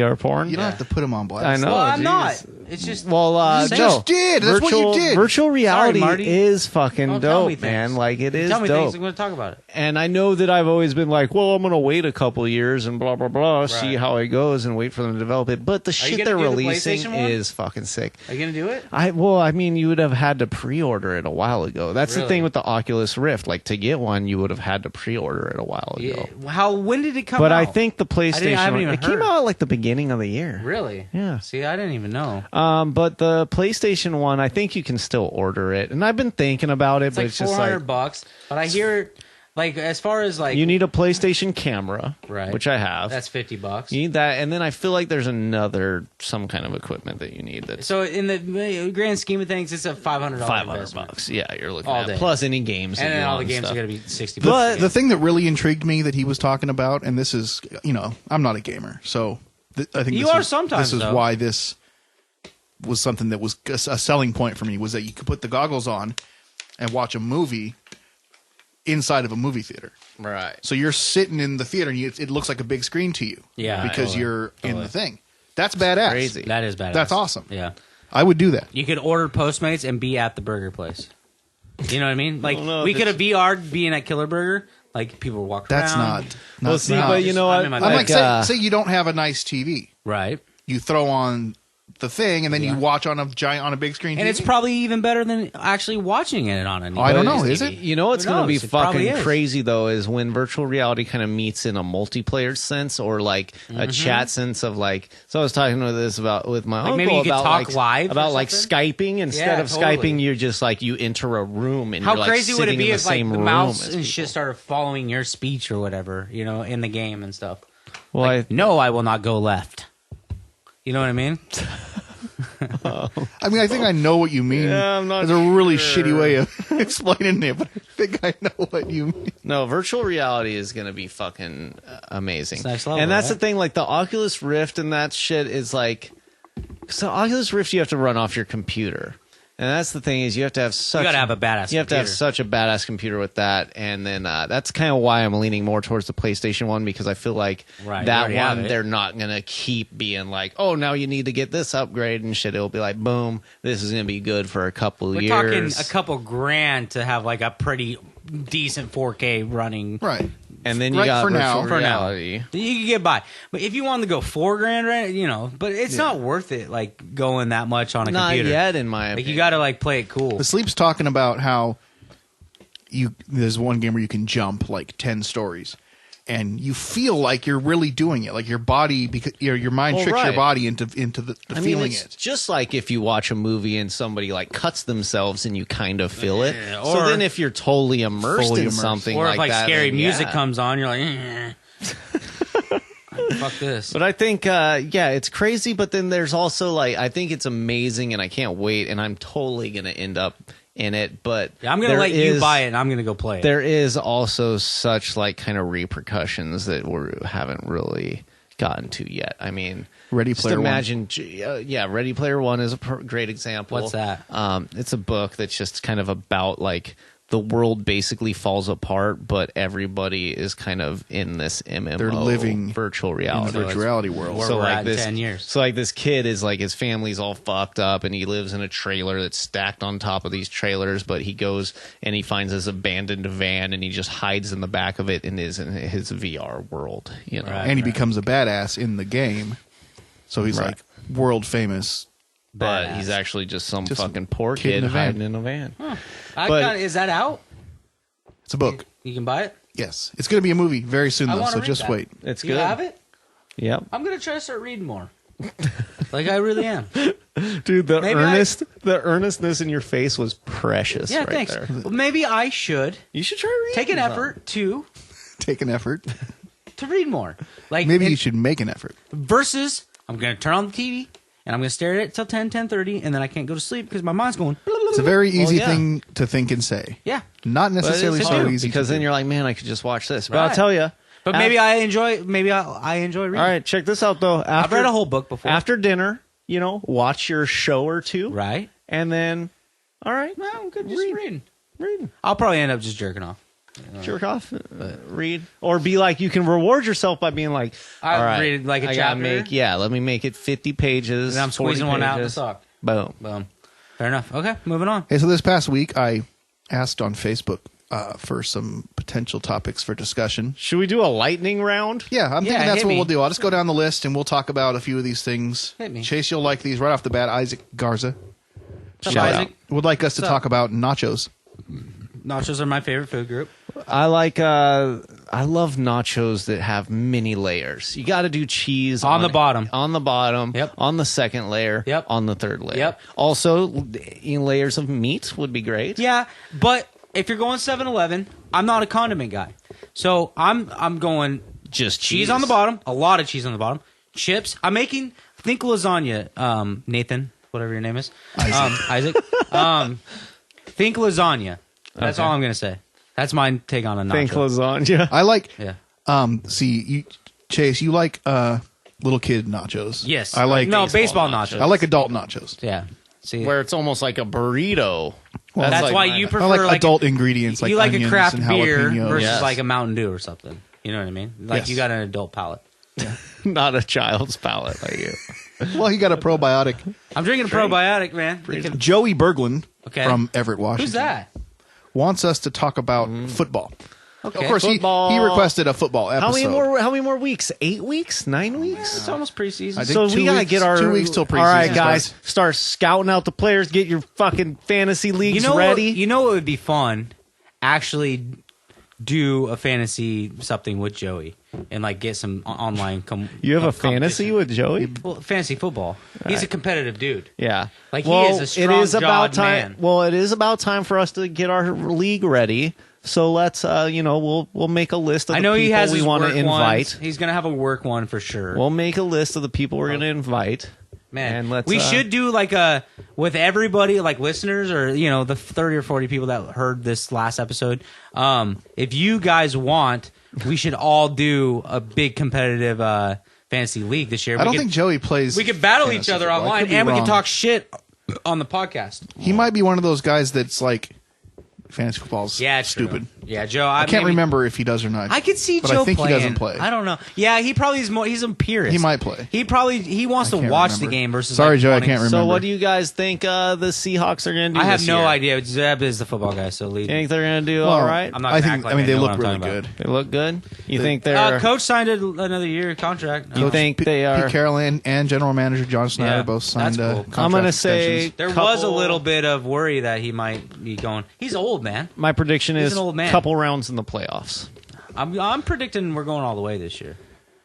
S3: VR porn.
S2: You don't have to put him on blast.
S3: I know.
S1: Well, I'm
S3: geez.
S1: not. It's just
S3: Well,
S2: You
S3: no.
S2: just did. That's what you did.
S3: Virtual reality
S1: Marty.
S3: is fucking
S1: Don't tell me
S3: dope,
S1: things.
S3: man. Like it is
S1: tell me
S3: dope.
S1: things. I'm going to talk about it.
S3: And I know that I've always been like, well, I'm going to wait a couple years and blah, blah, blah, see
S1: Right.
S3: how it goes and wait for them to develop it. But the shit
S1: gonna
S3: they're
S1: do the
S3: releasing
S1: PlayStation one?
S3: is fucking sick.
S1: Are you going to do it?
S3: I mean, you would have had to pre-order it a while ago. That's the
S1: Really?
S3: thing with the Oculus Rift. Like, to get one, you would have had to pre-order it a while ago.
S1: Yeah. When did it come
S3: But
S1: out?
S3: I think the PlayStation,
S1: I haven't even
S3: it came
S1: heard.
S3: out like the beginning of the year.
S1: Really?
S3: Yeah.
S1: See, I didn't even know.
S3: But the PlayStation one, I think you can still order it. And I've been thinking about it,
S1: It's
S3: but
S1: like
S3: it's just
S1: $400
S3: like,
S1: bucks. But I hear, like, as far as like,
S3: you need a PlayStation camera,
S1: Right.
S3: which I have.
S1: that's $50.
S3: You need that, and then I feel like there's some kind of equipment that you need that's
S1: So in the grand scheme of things, it's a $500
S3: $500. Yeah, you're looking
S1: All
S3: at
S1: day.
S3: plus any games, that
S1: And
S3: you
S1: then all
S3: want
S1: the games
S3: stuff.
S1: are going to be $60.
S2: But the thing that really intrigued me that he was talking about, and this is, I'm not a gamer, so I think
S1: You
S2: this
S1: are
S2: is,
S1: sometimes,
S2: This is
S1: though.
S2: why this was something that was a selling point for me, was that you could put the goggles on and watch a movie inside of a movie theater.
S3: Right.
S2: So you're sitting in the theater, and it looks like a big screen to you.
S1: Yeah,
S2: because
S1: totally.
S2: you're in
S1: Totally.
S2: the thing. That's badass.
S3: Crazy.
S1: That is badass.
S2: That's awesome.
S1: Yeah.
S2: I would do that.
S1: You could order Postmates and be at the burger place. You know what I mean? Like,
S3: don't know
S1: we
S3: if
S1: could have VR'd being at Killer Burger. Like, people would walk
S2: That's
S1: around.
S2: not.
S3: Well, see,
S2: not-
S3: but you know
S1: I'm
S3: what?
S1: in my
S2: I'm like,
S1: bag.
S2: say you don't have a nice TV.
S1: Right.
S2: You throw on the thing, and then
S1: Yeah.
S2: you watch on a big screen.
S1: And
S2: TV.
S1: it's probably even better than actually watching it on a
S2: I don't know.
S1: TV.
S2: Is it?
S3: You know what's
S1: Who
S3: going to be
S1: knows? It probably
S3: fucking
S1: is.
S3: crazy though is when virtual reality kind of meets in a multiplayer sense or like a chat sense of like. So I was talking with this with my
S1: Like
S3: uncle
S1: maybe you could
S3: about
S1: talk
S3: like,
S1: live or
S3: about like
S1: something?
S3: Skyping instead
S1: Yeah,
S3: of
S1: totally.
S3: Skyping. You're just like you enter a room and
S1: How
S3: you're like
S1: crazy would it
S3: sitting
S1: be
S3: in
S1: if
S3: the
S1: like
S3: same
S1: the
S3: room
S1: mouse
S3: as
S1: and shit
S3: people.
S1: started following your speech or whatever, in the game and stuff?
S3: Well,
S1: No, I will not go left. You know what I mean?
S2: I mean, I think I know what you mean.
S3: Yeah, I'm not
S2: There's a really
S3: sure.
S2: shitty way of explaining it, but I think I know what you mean.
S3: No, virtual reality is going to be fucking amazing.
S1: It's next level,
S3: and that's
S1: right?
S3: the thing, like the Oculus Rift and that shit is like, so Oculus Rift you have to run off your computer. And that's the thing is you have to have such.
S1: You gotta have a badass
S3: You have to have
S1: computer.
S3: such a badass computer with that, and then that's kind of why I'm leaning more towards the PlayStation one because I feel like
S1: Right, you
S3: that
S1: already have
S3: one
S1: it.
S3: they're not gonna keep being like, oh, now you need to get this upgrade and shit. It'll be like, boom, this is gonna be good for a couple
S1: We're
S3: years.
S1: talking a couple grand to have like a pretty decent 4K running.
S2: Right.
S3: and then you
S2: right
S3: got
S2: for now.
S3: virtual
S1: For now.
S3: reality.
S1: You can get by, but if you wanted to go $4,000, right, you know, but it's not worth it. Like going that much on a
S3: Not
S1: computer.
S3: yet, in my
S1: Like
S3: opinion.
S1: you got to like play it cool.
S2: The Sleep's talking about how there's one game where you can jump like 10 stories. And you feel like you're really doing it, like your body, because your mind
S3: Well,
S2: tricks your
S3: right.
S2: body into the
S3: I mean,
S2: feeling
S3: it's
S2: it.
S3: just like if you watch a movie and somebody like cuts themselves and you kind of feel it.
S1: Yeah,
S3: So
S1: or-
S3: then if you're totally immersed
S2: Fully
S3: in
S2: immersed.
S3: something
S1: Or
S3: like
S1: if like
S3: that,
S1: scary
S3: then,
S1: music
S3: yeah.
S1: comes on, you're like, fuck this.
S3: But I think, yeah, it's crazy. But then there's also like, I think it's amazing, and I can't wait. And I'm totally gonna end up in it. But
S1: I'm gonna
S3: there
S1: let you
S3: is-
S1: buy it, and I'm gonna go play it.
S3: There is also such like kind of repercussions that we haven't really gotten to yet. I mean,
S2: Ready
S3: just
S2: Player One.
S3: imagine, yeah, Ready Player One is a great example.
S1: What's that?
S3: It's a book that's just kind of about like the world basically falls apart, but everybody is kind of in this MMO.
S2: They're living
S3: virtual
S2: in the
S3: reality.
S2: virtual reality world.
S1: Where we're at in 10 years.
S3: So like this kid is like his family's all fucked up and he lives in a trailer that's stacked on top of these trailers, but he goes and he finds this abandoned van and he just hides in the back of it and is in his VR world, you know.
S1: Right.
S2: And he becomes a badass in the game. So he's
S3: Right.
S2: like world famous.
S3: But
S1: Badass.
S3: he's actually just some
S2: Just
S3: fucking poor
S2: kid in
S3: kid
S2: a van.
S3: hiding in a van.
S1: But is that out?
S2: It's a book.
S1: You can buy it.
S2: Yes. It's going to be a movie very soon,
S1: I
S2: though,
S1: wanna
S2: so
S1: read
S2: just
S1: that.
S2: wait.
S3: It's
S1: You
S3: good.
S1: have it?
S3: Yep.
S1: I'm gonna try to start reading more. Like I really am.
S3: Dude, the
S1: Maybe
S3: earnestness in your face was precious.
S1: Yeah,
S3: right
S1: thanks.
S3: there.
S1: Well, maybe I should
S3: You should try reading.
S1: take an
S3: some.
S1: effort to
S2: Take an effort.
S1: read more. Like
S2: Maybe you should make an effort.
S1: versus I'm gonna turn on the TV and I'm gonna stare at it till 10:30, and then I can't go to sleep because my mind's going.
S2: It's a very easy
S3: yeah.
S2: thing to think and say.
S1: Yeah,
S2: Not
S3: But
S2: necessarily
S3: it's
S2: so
S3: hard
S2: easy
S3: because
S2: to
S3: then
S2: do.
S3: you're like, man, I could just watch this. But
S1: Right.
S3: I'll tell you.
S1: but maybe I enjoy. Maybe I enjoy reading.
S3: All right, check this out though.
S1: I've read a whole book before.
S3: After dinner, you know, watch your show or two,
S1: Right.
S3: and then, all right,
S1: No, I'm good. Just reading.
S3: read,
S1: I'll probably end up just jerking off.
S3: jerk off, read, or be like, you can reward yourself by being like,
S1: I
S3: all right,
S1: read, like, a
S3: I gotta
S1: chapter.
S3: let me make it 50 pages.
S1: And I'm
S3: 40
S1: squeezing one out in the
S3: pages.
S1: sock.
S3: Boom.
S1: Boom. Fair enough. Okay, moving on.
S2: Hey, so this past week, I asked on Facebook for some potential topics for discussion.
S3: Should we do a lightning round?
S2: Yeah, I'm
S1: Yeah,
S2: thinking that's
S1: hit
S2: what
S1: me.
S2: we'll do. I'll just go down the list and we'll talk about a few of these things.
S1: Hit me.
S2: Chase, you'll like these right off the bat. Isaac Garza
S1: What's up,
S3: Shout
S1: Isaac?
S2: would like us to
S1: What's
S2: talk
S1: up?
S2: about nachos.
S1: Nachos are my favorite food group.
S3: I like. I love nachos that have many layers. You got to do cheese
S1: On the bottom.
S3: on the bottom,
S1: Yep.
S3: on the second layer,
S1: Yep.
S3: on the third layer.
S1: Yep.
S3: Also, in layers of meat would be great.
S1: Yeah, but if you're going 7-Eleven, I'm not a condiment guy. So I'm going
S3: Just
S1: cheese on the bottom, a lot of cheese on the bottom, chips. I'm making think lasagna. Nathan, whatever your name is, Isaac. Think lasagna. That's
S3: Okay.
S1: all I'm gonna say. That's my take on a nacho.
S3: Think lasagna.
S2: I like,
S1: Yeah.
S2: Chase, you like little kid nachos.
S1: Yes.
S2: I like
S1: no
S3: baseball
S1: baseball nachos.
S2: I like adult nachos.
S1: Yeah. See,
S3: Where it's almost like a burrito.
S1: that's
S3: like
S1: why
S3: mine.
S1: you
S2: I
S1: prefer
S2: like adult ingredients like
S1: you like a
S2: onions
S1: craft
S2: and
S1: beer
S2: jalapenos.
S1: versus
S3: Yes.
S1: like a Mountain Dew or something. You know what I mean? Like
S2: Yes.
S1: you got an adult palate.
S3: Not a child's palate like you.
S2: Well, he got a probiotic.
S1: I'm drinking a probiotic, man. They can-
S2: Joey Berglund
S1: Okay.
S2: from Everett, Washington.
S1: Who's that?
S2: Wants us to talk about football.
S1: Okay.
S2: Of course, he
S3: Football.
S2: requested a football episode.
S3: How many more weeks? 8 weeks? 9 weeks?
S1: It's almost preseason.
S2: I think
S3: So
S2: 2
S3: we gotta
S2: weeks-
S3: get our
S2: 2 weeks till
S3: All right,
S2: preseason
S3: guys,
S2: starts.
S3: start scouting out the players. Get your fucking fantasy leagues
S1: you know
S3: ready.
S1: What, you know what would be fun? Actually, do a fantasy something with Joey and like get some online.
S3: You have a
S1: competition.
S3: fantasy with Joey?
S1: Well, fantasy football. He's a competitive dude.
S3: Yeah,
S1: Like, he is a strong-jawed
S3: time.
S1: man.
S3: Well, it is about time for us to get our league ready. So let's, we'll make a list of
S1: I
S3: the
S1: know
S3: people
S1: he has
S3: we
S1: his
S3: want
S1: work
S3: to invite.
S1: ones. He's gonna have a work one for sure.
S3: We'll make a list of the people we're going to invite,
S1: Man,
S3: And let's,
S1: we should do like with everybody, like listeners or the 30 or 40 people that heard this last episode. If you guys want, we should all do a big competitive fantasy league this year.
S2: I don't think Joey plays.
S1: we could battle each
S2: fantasy
S1: other
S2: football. I
S1: online,
S2: could be
S1: and we
S2: wrong.
S1: can talk shit on the podcast.
S2: He might be one of those guys that's like fantasy football's
S1: Yeah, it's true.
S2: stupid.
S1: Yeah, Joe.
S2: I can't remember if he does or not.
S1: I could see
S2: but
S1: Joe
S2: I think
S1: playing.
S2: he doesn't play.
S1: I don't know. Yeah, he probably is more. He's a purist.
S2: He might play.
S1: He wants to
S2: can't
S1: watch
S2: remember.
S1: the game versus.
S2: Sorry,
S1: like,
S2: Joe, I
S1: wanting-
S2: can't remember.
S3: So, what do you guys think the Seahawks are going to do?
S1: I have
S3: this
S1: no
S3: year?
S1: idea. Zeb is the football guy, so lead.
S3: You think they're going to do
S2: Well,
S3: all right?
S1: I'm not.
S2: I
S1: gonna
S2: think.
S1: act like
S2: I mean, they
S1: know
S2: look
S1: what I'm
S2: really
S1: talking about.
S2: good.
S3: They look good. You think they're?
S1: Coach signed another year contract.
S3: You think they are?
S2: Pete Carroll and general manager John Snyder
S1: Yeah,
S2: both signed
S1: that's cool.
S2: contract
S3: I'm going to say
S2: extensions.
S1: There
S3: couple-
S1: was a little bit of worry that he might be going. He's old, man.
S3: My prediction
S1: He's
S3: is
S1: an old man.
S3: couple rounds in the playoffs.
S1: I'm predicting we're going all the way this year.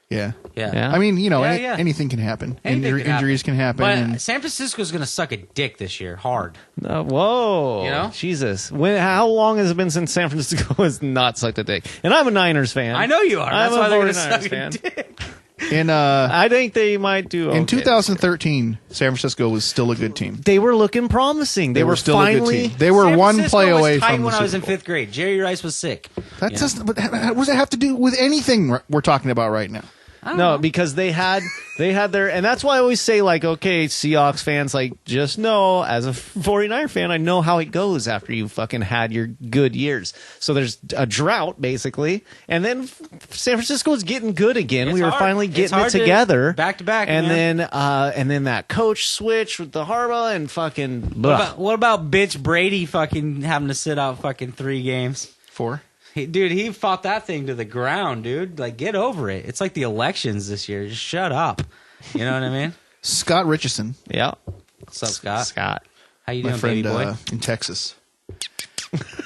S2: Yeah.
S1: Yeah.
S3: Yeah.
S2: I mean,
S1: Yeah, yeah.
S2: anything can happen.
S1: Anything can
S2: Injuries can happen.
S1: But
S2: and
S1: San Francisco's going to suck a dick this year, hard.
S3: Whoa.
S1: You know?
S3: Jesus. How long has it been since San Francisco has not sucked a dick? And I'm a Niners fan.
S1: I know you are.
S3: I'm
S1: That's
S3: a
S1: why they're going to
S3: 49ers
S1: suck a
S3: fan.
S1: dick.
S2: in
S3: I think they might do okay.
S2: in 2013, San Francisco was still a good team.
S3: They were looking promising. They were
S2: still
S3: finally.
S2: a good team. They were
S1: San
S2: one
S1: Francisco
S2: play
S1: was
S2: away
S1: tight
S2: from the
S1: when I was in
S2: Super Bowl.
S1: 5th grade. Jerry Rice was sick.
S2: That doesn't. But what does it have to do with anything we're talking about right now?
S3: No, because they had their, and that's why I always say, like, okay, Seahawks fans, like, just know, as a 49er fan, I know how it goes after you fucking had your good years. So there's a drought, basically, and then San Francisco was getting good again.
S1: It's
S3: We were
S1: hard.
S3: finally
S1: It's
S3: getting it
S1: hard to-
S3: together,
S1: back to back,
S3: and
S1: man.
S3: then that coach switch with the Harbaugh and fucking. Blah.
S1: What about bitch Brady fucking having to sit out fucking 3 games?
S2: 4.
S1: Dude, he fought that thing to the ground, dude. Like, get over it. It's like the elections this year. Just shut up. You know what I mean?
S2: Scott Richardson,
S3: Yeah,
S1: What's up, Scott?
S3: Scott.
S1: How you
S2: my
S1: doing,
S2: friend
S1: baby boy?
S2: in Texas.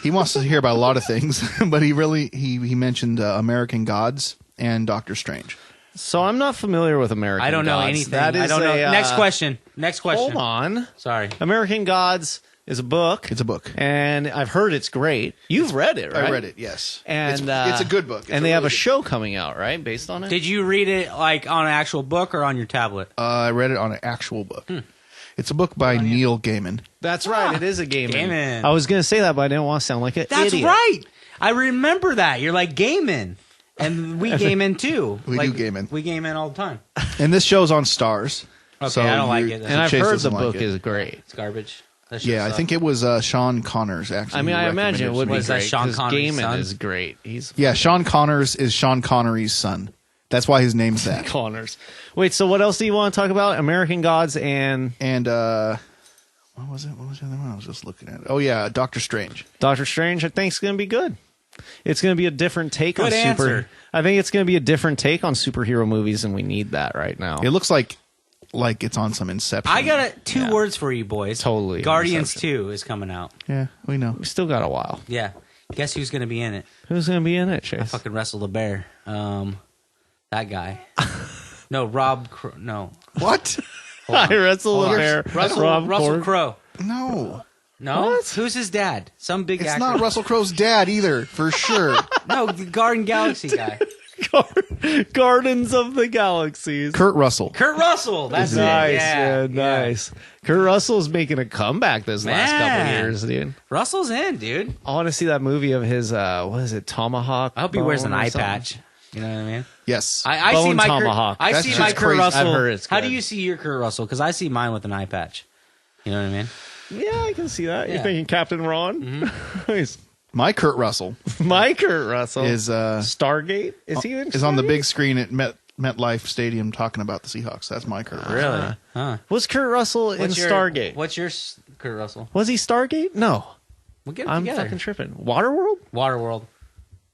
S2: He wants to hear about a lot of things, but he mentioned American Gods and Doctor Strange.
S3: So I'm not familiar with American.
S1: I don't know
S3: Gods.
S1: anything.
S3: That is
S1: I don't know. Next question.
S3: Hold on.
S1: Sorry.
S3: American Gods is a book.
S2: It's a book.
S3: And I've heard it's great. You've read it, right?
S2: I read it. Yes,
S3: And
S2: it's a good book. It's
S3: and they have
S2: really
S3: a
S2: good
S3: show coming out, right, based on it.
S1: Did you read it like on an actual book or on your tablet?
S2: I read it on an actual book. It's a book by Neil Gaiman.
S3: That's right. It is a game.
S1: Gaiman.
S3: I was going to say that, but I didn't want to sound like an
S1: That's
S3: idiot.
S1: right. I remember that. You're like gaming. And we game in too.
S2: We
S1: Like,
S2: do game in.
S1: We game in all the time.
S2: And this show's on Stars.
S1: Okay, I don't like it.
S3: And I've
S2: Chase
S3: heard the
S2: doesn't like
S3: book
S2: it.
S3: is great.
S1: It's garbage. That shit
S2: Yeah, I
S1: sucks.
S2: think it was Sean Connors, actually.
S3: I mean,
S2: who
S3: I imagine it
S2: recommended
S3: would be
S1: Was that
S3: great
S1: Sean
S3: because
S1: Connery's
S3: Gaiman
S1: son?
S3: is great. He's
S2: Yeah, Sean Connors is Sean Connery's son. That's why his name's that.
S3: Connors. Wait, so what else do you want to talk about? American Gods and
S2: And what was it? What was the other one? I was just looking at it. Oh yeah, Doctor Strange.
S3: Doctor Strange. I think it's going to be good. It's going to be a different take on
S1: Good answer.
S3: I think it's going to be a different take on superhero movies, and we need that right now.
S2: It looks like it's on some Inception.
S1: I got two words for you boys.
S3: Totally.
S1: Guardians
S3: Inception.
S1: 2 is coming out.
S2: Yeah, we know.
S3: We still got a while.
S1: Yeah. Guess who's going to be in it?
S3: Who's going to be in it, Chase?
S1: Fucking wrestled a bear. That guy. No, no.
S2: What?
S3: I wrestle a
S1: Hold on.
S3: bear.
S1: Russell
S3: Korg.
S1: Crowe.
S2: No,
S1: No?
S3: What?
S1: Who's his dad? Some big
S2: it's
S1: actor.
S2: not Russell Crowe's dad either, for sure.
S1: No, the Garden Galaxy guy.
S3: Gardens of the Galaxies.
S2: Kurt Russell.
S1: Kurt Russell. That's
S3: Nice,
S1: it. Yeah,
S3: man, nice. Kurt Russell's making a comeback this last couple
S1: Man.
S3: years, dude.
S1: Russell's in, dude.
S3: I want to see that movie of his. What is it? Tomahawk.
S1: I hope he wears an
S3: Bone or
S1: eye
S3: something?
S1: patch. You know what I mean?
S2: Yes.
S1: I
S3: Bone
S1: see my
S3: tomahawk.
S1: I
S2: That
S1: see
S2: shit's
S1: my Kurt
S2: crazy.
S1: Russell.
S3: I've heard it's
S1: How
S3: good.
S1: do you see your Kurt Russell? Because I see mine with an eye patch. You know what I mean?
S3: Yeah, I can see that. You're
S1: Yeah.
S3: thinking Captain Ron? Nice.
S2: My Kurt Russell
S3: My Kurt Russell
S2: is
S3: Stargate. Is he in
S2: is on the
S3: Stargate?
S2: big screen at MetLife Stadium talking about the Seahawks. That's my Kurt Russell.
S1: Really? Huh.
S3: Was Kurt Russell in Stargate?
S1: What's your Kurt Russell?
S3: Was he Stargate? No,
S1: We'll get it
S3: I'm
S1: together.
S3: fucking tripping. Waterworld,
S1: Waterworld.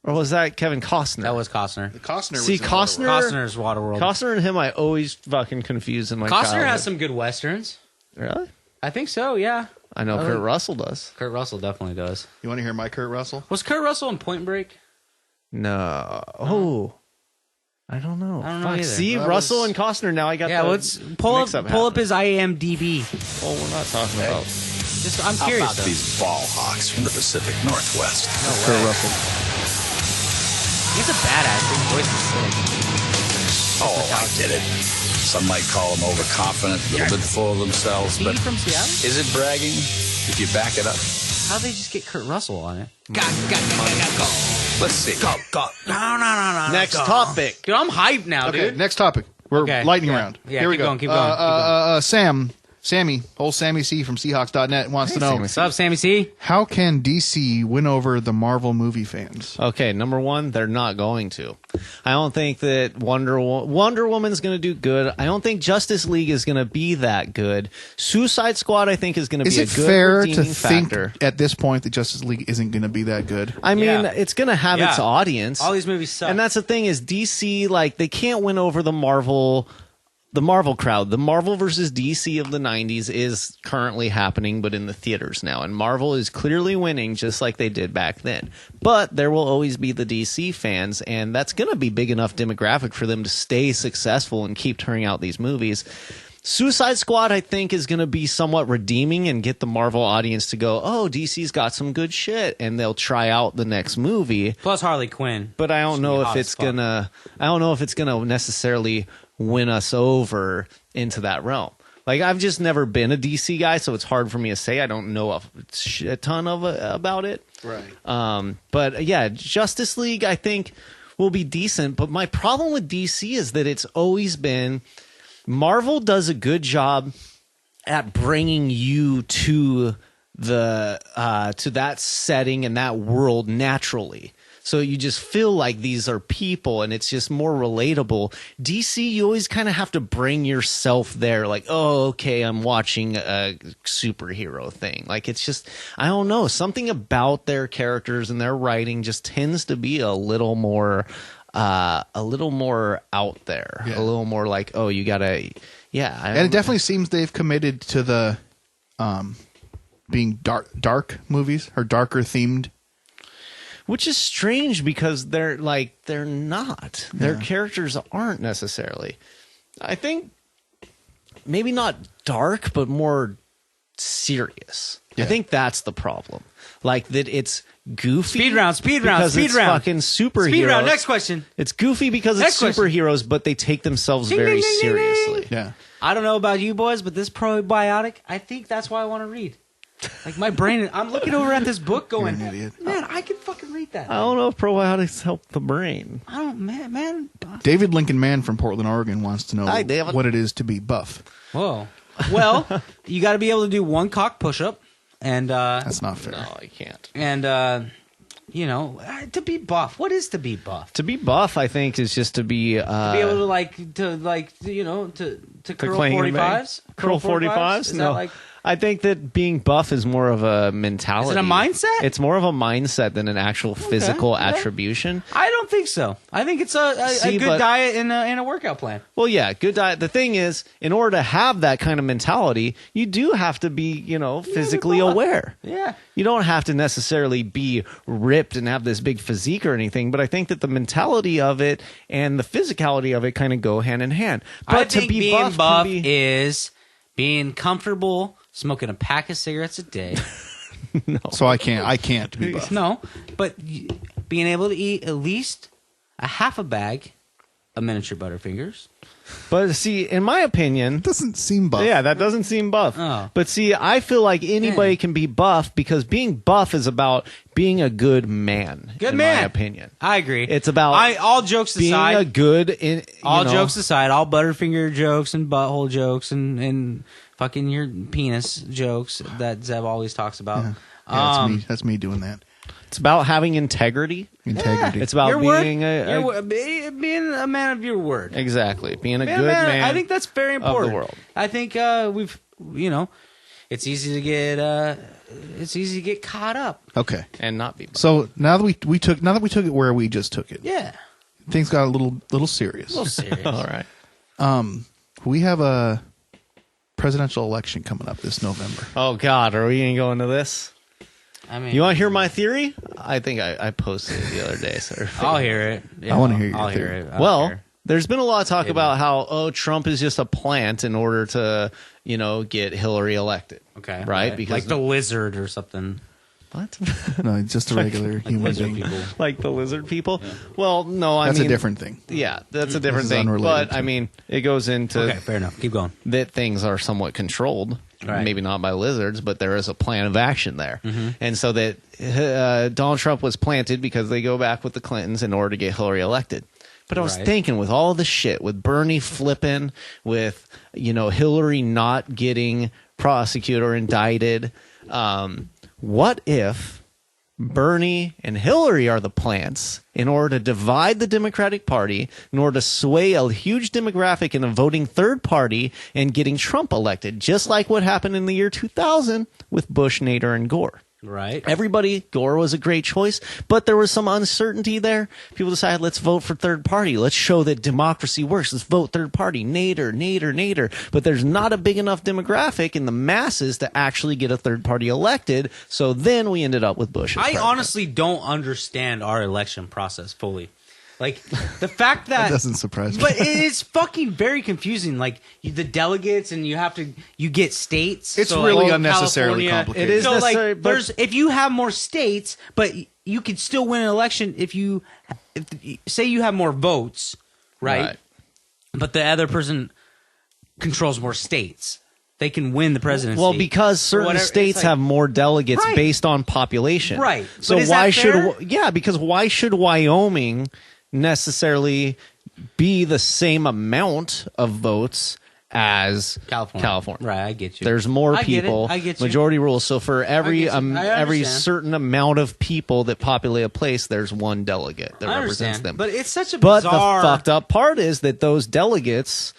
S3: or was that Kevin Costner?
S1: That was Costner.
S2: Costner was
S3: See,
S2: in
S3: Costner-
S2: Waterworld.
S1: Costner's Waterworld.
S3: Costner and him, I always fucking confuse in my
S1: Costner
S3: childhood.
S1: has some good westerns.
S3: Really?
S1: I think so. Yeah.
S3: I know
S1: Oh.
S3: Kurt Russell does.
S1: Kurt Russell definitely does.
S2: You want to hear my Kurt Russell?
S1: Was Kurt Russell in Point Break?
S3: No. Oh. I don't know.
S1: I don't know
S3: Fuck.
S1: either.
S3: See,
S2: That
S3: Russell
S2: was-
S3: and Costner. Now I got.
S1: Yeah.
S3: the
S1: Let's pull
S3: mix-up
S1: up his
S3: happening.
S1: IMDb.
S3: Oh, we're not talking about.
S1: Just I'm curious. Though.
S6: These ball hawks from the Pacific Northwest.
S2: Kurt Russell.
S1: He's a badass. His voice is sick.
S6: Oh, I get it. Some might call them overconfident, a little bit full of themselves.
S1: Is he
S6: But
S1: from Seattle?
S6: is it bragging if you back it up?
S1: How'd they just get Kurt Russell on it?
S6: Go. Let's see.
S1: Go. No.
S3: Next
S1: go.
S3: topic.
S1: Dude, I'm hyped now,
S2: Okay,
S1: dude.
S2: next topic. We're
S1: Okay,
S2: lightning
S1: yeah.
S2: round.
S1: Yeah,
S2: Here we
S1: keep
S2: go.
S1: going, keep going.
S2: Sammy, old Sammy C from Seahawks.net wants to know,
S1: What's up, Sammy C?
S2: how can DC win over the Marvel movie fans?
S3: Okay, number one, they're not going to. I don't think that Wonder Woman's going to do good. I don't think Justice League is going to be that good. Suicide Squad, I think, is going to
S2: Is
S3: be a
S2: it
S3: good
S2: fair to
S3: redeeming
S2: think
S3: factor.
S2: at this point that Justice League isn't going to be that good?
S3: I mean,
S1: Yeah.
S3: it's going to have its
S1: Yeah.
S3: audience.
S1: All these movies suck.
S3: And that's the thing is DC, like, they can't win over the Marvel crowd. The Marvel versus DC of the 90s is currently happening, but in the theaters now. And Marvel is clearly winning just like they did back then. But there will always be the DC fans, and that's going to be big enough demographic for them to stay successful and keep turning out these movies. Suicide Squad, I think, is going to be somewhat redeeming and get the Marvel audience to go, oh, DC's got some good shit, and they'll try out the next movie.
S1: Plus Harley Quinn.
S3: But I don't
S1: She'll
S3: know
S1: be
S3: if
S1: hot
S3: it's
S1: as fuck.
S3: gonna necessarily win us over into that realm. Like, I've just never been a DC guy, so it's hard for me to say. I don't know a shit ton about it.
S2: Right.
S3: But yeah, Justice League, I think, will be decent. But my problem with DC is that it's always been Marvel does a good job at bringing you to that setting and that world naturally. So you just feel like these are people and it's just more relatable. DC, you always kind of have to bring yourself there. Like, oh, okay, I'm watching a superhero thing. Like, it's just, I don't know. Something about their characters and their writing just tends to be a little more out there.
S2: Yeah.
S3: A little more like, oh, you gotta, yeah.
S2: And it definitely seems they've committed to the being dark movies or darker themed.
S3: Which is strange because they're not. Their characters aren't necessarily. I think maybe not dark, but more serious.
S2: Yeah.
S3: I think that's the problem. Like that it's goofy.
S1: Speed round.
S3: because it's fucking superheroes.
S1: Speed round. Next question.
S3: It's goofy because
S1: Next
S3: it's
S1: question.
S3: superheroes, but they take themselves
S1: Ding,
S3: very
S1: ding, ding, ding, ding.
S3: seriously.
S2: Yeah.
S1: I don't know about you boys, but this probiotic, I think that's why I want to read. Like my brain, I'm looking over at this book going,
S2: You're an idiot.
S1: man, I can fucking read that.
S3: I don't know if probiotics help the brain.
S1: I don't, man.
S2: David Lincoln Mann from Portland, Oregon wants to know
S3: Hi, David.
S2: what it is to be buff.
S1: Whoa. Well, you got to be able to do one cock push-up, and
S2: That's not fair.
S3: No, I can't.
S1: and to be buff. What is to be buff?
S3: To be buff, I think, is just to be
S1: To be able to curl
S3: claim
S1: 45s.
S3: Curl 45s?
S1: Is
S3: No.
S1: that like?
S3: I think that being buff is more of a mentality.
S1: Is it a mindset?
S3: It's more of a mindset than an actual physical
S1: okay.
S3: attribution.
S1: I don't think so. I think it's a
S3: See,
S1: good
S3: but-
S1: diet and a workout plan.
S3: Well, yeah, good diet. The thing is, in order to have that kind of mentality, you do have to be, physically
S1: buff.
S3: aware.
S1: Yeah.
S3: You don't have to necessarily be ripped and have this big physique or anything, but I think that the mentality of it and the physicality of it kind of go hand in hand. But
S1: I
S3: to
S1: think
S3: be
S1: being
S3: buff, can be,
S1: is being comfortable smoking a pack of cigarettes a day.
S2: So I can't be buff.
S1: No, but being able to eat at least a half a bag of miniature Butterfingers.
S3: But see, in my opinion,
S2: It doesn't seem buff.
S3: yeah, that doesn't seem buff.
S1: Oh.
S3: But see, I feel like anybody can be buff because being buff is about being a good man.
S1: Good
S3: in
S1: man.
S3: my opinion.
S1: I agree.
S3: It's about
S1: all jokes
S3: being
S1: aside.
S3: a good
S1: Jokes aside, all Butterfinger jokes and butthole jokes and fucking your penis jokes that Zeb always talks about.
S2: Yeah, that's me. That's me doing that.
S3: It's about having integrity.
S2: Integrity.
S3: It's about
S1: Your
S3: being
S1: word, being a man of your word.
S3: exactly being a
S1: Man,
S3: good
S1: man,
S3: man.
S1: I think that's very
S3: of
S1: important.
S3: the world.
S1: I think it's easy to get caught up.
S2: Okay.
S3: and not be buff.
S2: So now that we took it where we just took it,
S1: Yeah,
S2: things got a little serious.
S1: a little serious.
S3: All right.
S2: We have a presidential election coming up this November.
S3: Oh God, are we gonna go into this?
S1: I mean,
S3: You want to hear my theory? I think I posted it the other day. So
S1: I'll hear it. Yeah,
S2: I wanna hear your
S1: I'll hear
S2: theory.
S1: it. I don't
S3: Well,
S1: care.
S3: there's been a lot of talk about how Trump is just a plant in order to get Hillary elected.
S1: Okay,
S3: right? Because
S1: like the lizard or something.
S3: What?
S2: No, just a regular human
S1: Lizard
S2: being.
S1: people.
S3: Like the lizard people? Well, no,
S2: That's
S3: I mean
S2: a different thing.
S3: Yeah, that's a different
S2: is
S3: thing.
S2: unrelated
S3: But
S2: to-
S3: I mean, it goes into
S1: Okay, fair enough. Keep going.
S3: that things are somewhat controlled.
S1: Right.
S3: Maybe not by lizards, but there is a plan of action there.
S1: Mm-hmm.
S3: And so that Donald Trump was planted because they go back with the Clintons in order to get Hillary elected. But I was
S1: Right.
S3: thinking, with all the shit, with Bernie flipping, with Hillary not getting prosecuted or indicted, what if Bernie and Hillary are the plants in order to divide the Democratic Party, in order to sway a huge demographic in a voting third party and getting Trump elected, just like what happened in the year 2000 with Bush, Nader, and Gore.
S1: Right.
S3: Gore was a great choice, but there was some uncertainty there. People decided, let's vote for third party. Let's show that democracy works. Let's vote third party. Nader. But there's not a big enough demographic in the masses to actually get a third party elected. So then we ended up with Bush. as
S1: I
S3: president.
S1: honestly don't understand our election process fully. Like, the fact that...
S2: That doesn't surprise me.
S1: But it is fucking very confusing. Like, the delegates, and you get states.
S2: It's
S1: So,
S2: really
S1: like,
S2: unnecessarily
S1: California-
S2: complicated.
S3: It is
S1: So,
S3: necessary,
S1: like,
S3: but-
S1: if you have more states, but you could still win an election if say you have more votes, right? But the other person controls more states. They can win the presidency.
S3: Well, because
S1: Or
S3: certain
S1: whatever. It's
S3: states
S1: like-
S3: have more delegates
S1: Right.
S3: based on population.
S1: Right.
S3: So
S1: But is
S3: why
S1: that fair?
S3: because why should Wyoming necessarily be the same amount of votes as
S1: California. Right, I get you.
S3: There's more
S1: I get it.
S3: people.
S1: I get you.
S3: Majority rules. So for every
S1: get you. I
S3: every
S1: understand.
S3: certain amount of people that populate a place, there's one delegate that
S1: I
S3: represents
S1: understand.
S3: them.
S1: But it's such a
S3: But
S1: bizarre...
S3: the fucked up part is that those delegates,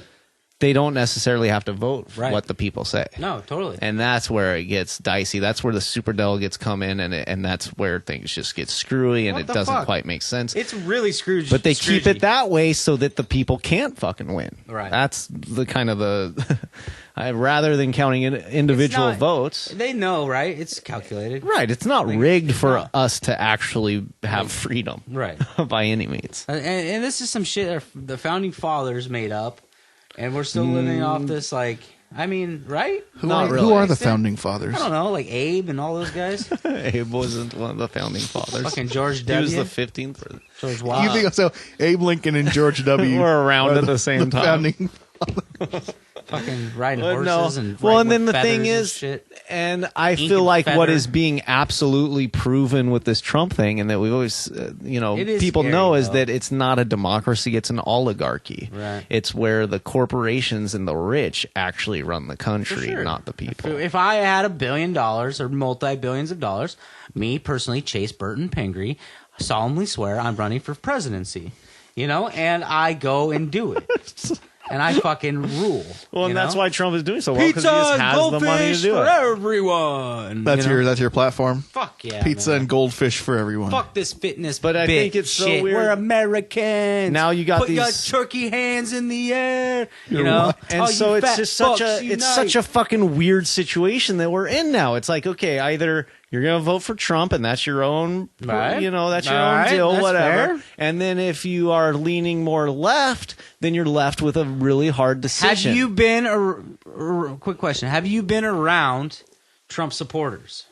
S3: they don't necessarily have to vote for
S1: Right.
S3: what the people say.
S1: No, totally.
S3: And that's where it gets dicey. That's where the super delegates come in, and that's where things just get screwy, and
S1: What
S3: it
S1: the
S3: doesn't
S1: fuck?
S3: quite make sense.
S1: It's really Scrooge.
S3: But they keep
S1: Scroogey.
S3: it that way so that the people can't fucking win.
S1: Right.
S3: That's the kind of the rather than counting individual
S1: It's not-
S3: votes.
S1: They know, right? It's calculated.
S3: Right. It's not
S1: Like,
S3: rigged
S1: it's
S3: for
S1: not.
S3: us to actually have freedom.
S1: Right.
S3: By any means.
S1: And this is some shit that the founding fathers made up, and we're still living off this, like, I mean, right?
S2: Who
S3: Not
S2: are,
S3: really.
S2: who are the founding fathers?
S1: I don't know, like Abe and all those guys.
S3: Abe wasn't one of the founding fathers.
S1: Fucking George
S3: He was
S1: W.
S3: the 15th.
S1: George Watt.
S2: You think so? Abe Lincoln and George W.
S3: Were around
S2: are
S3: at the same time.
S2: founding-
S1: fucking riding
S3: But
S1: horses
S3: no.
S1: and
S3: Well,
S1: riding
S3: and then
S1: with
S3: the thing
S1: feathers and
S3: is,
S1: shit.
S3: and I
S1: Ink
S3: feel
S1: and
S3: like what
S1: feather.
S3: is being absolutely proven with this Trump thing, and that we've always,
S1: It is
S3: people
S1: scary,
S3: know, is
S1: though.
S3: that it's not a democracy; it's an oligarchy.
S1: Right.
S3: It's where the corporations and the rich actually run the country,
S1: sure.
S3: not the people.
S1: If I had $1 billion or multi-billions of dollars, me personally, Chase Burton Pingree, solemnly swear I'm running for presidency. And I go and do it. And I fucking rule.
S3: Well, and that's why Trump is doing so well, because
S1: Pizza
S3: he just
S1: and
S3: has the money to
S1: goldfish
S3: do
S1: for
S3: it.
S1: everyone.
S2: That's your platform.
S1: Fuck yeah,
S2: Pizza
S1: man.
S2: and goldfish for everyone.
S1: Fuck this fitness.
S3: But I
S1: bit
S3: think it's so
S1: shit.
S3: weird.
S1: We're Americans.
S3: Now you got
S1: Put your
S3: these-
S1: turkey hands in the air.
S2: You're what?
S3: And
S1: All
S3: so
S1: you
S3: it's
S1: fat
S3: just such
S1: fucks
S3: a it's such a fucking weird situation that we're in now. It's like, okay, either you're gonna vote for Trump and that's your own,
S1: Right.
S3: that's your
S1: All
S3: own
S1: right,
S3: deal,
S1: that's
S3: whatever.
S1: fair.
S3: And then if you are leaning more left, then you're left with a really hard decision.
S1: Have you been quick question? Have you been around Trump supporters?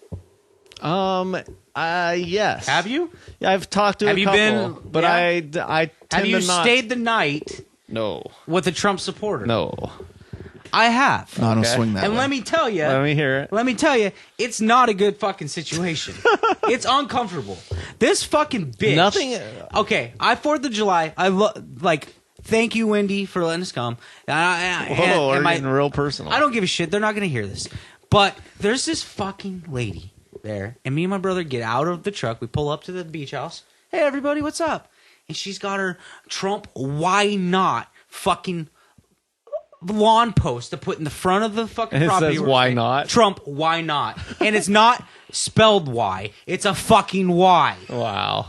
S3: Yes.
S1: Have you?
S3: I've talked to
S1: Have
S3: a
S1: you
S3: couple,
S1: been-
S3: but
S1: yeah?
S3: I tend
S1: Have you
S3: to not.
S1: stayed the night
S3: No,
S1: with a Trump supporter?
S3: no.
S1: I have.
S2: No, I don't
S3: Okay.
S2: swing that
S1: And
S2: way.
S1: let me tell you.
S3: Let me hear it.
S1: Let me tell you, it's not a good fucking situation. It's uncomfortable. This fucking bitch.
S3: Nothing-
S1: Okay, 4th of July. Thank you, Wendy, for letting us come.
S3: Whoa, are you getting real personal?
S1: I don't give a shit. They're not going to hear this. But there's this fucking lady there, and me and my brother get out of the truck. We pull up to the beach house. Hey, everybody, what's up? And she's got her Trump why not fucking lawn post to put in the front of the fucking
S3: And it
S1: property.
S3: says,
S1: we're
S3: "Why
S1: staying.
S3: not?"
S1: Trump, why not? And it's not spelled Y. It's a fucking Y.
S3: Wow.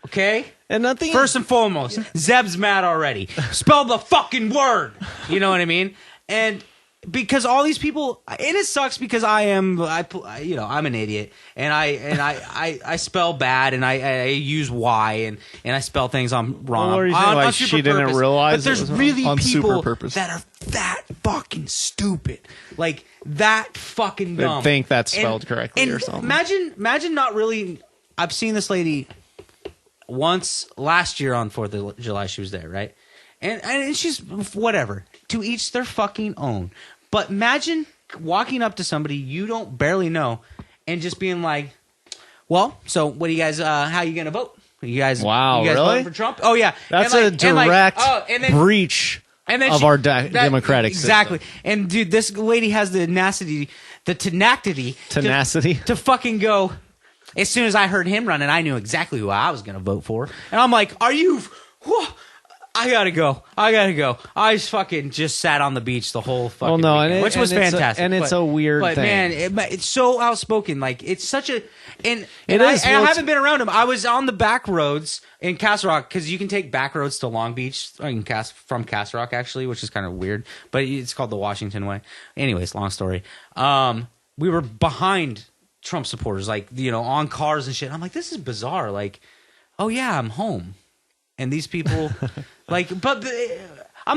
S1: Okay?
S3: And nothing.
S1: First and foremost, Zeb's mad already. Spell the fucking word. You know what I mean? And because all these people, and it sucks because I'm an idiot, and I spell bad, and I use Y, and I spell things wrong.
S3: What were you saying,
S1: on
S3: like
S1: super
S3: she didn't
S1: purpose.
S3: realize
S1: But there's
S3: it was
S1: really
S2: on super
S1: people
S2: purpose.
S1: that are that fucking stupid, like that fucking
S3: They
S1: dumb.
S3: think that's
S1: And-
S3: spelled correctly
S1: and
S3: or something.
S1: Imagine not really. I've seen this lady once last year on 4th of July. She was there, right? And she's whatever. To each their fucking own. But imagine walking up to somebody you don't barely know and just being like, "Well, so what do you guys? How you gonna vote? You guys?
S3: Wow,
S1: you guys
S3: really?
S1: voting for Trump? Oh yeah,
S3: That's
S1: And
S3: a direct
S1: and then,
S3: breach
S1: and then
S3: of
S1: she-
S3: our
S1: that-
S3: democratic
S1: exactly.
S3: system.
S1: And dude, this lady has the tenacity
S3: Tenacity?
S1: to fucking go. As soon as I heard him running, I knew exactly who I was going to vote for. And I'm like, "Are you? Whoa, I gotta go. I fucking just sat on the beach the whole fucking
S3: Well, no,
S1: weekend,
S3: and
S1: which was
S3: it's
S1: fantastic.
S3: it's a weird
S1: but
S3: thing.
S1: man, it's so outspoken. Like it's such a and
S3: It
S1: I,
S3: is.
S1: and
S3: Well,
S1: I
S3: it's-
S1: haven't been around him. I was on the back roads in Castle Rock because you can take back roads to Long Beach from Castle Rock actually, which is kind of weird. But it's called the Washington Way. Anyways, long story. We were behind Trump supporters, like on cars and shit. I'm like, this is bizarre. Like, oh yeah, I'm home. And these people, I'm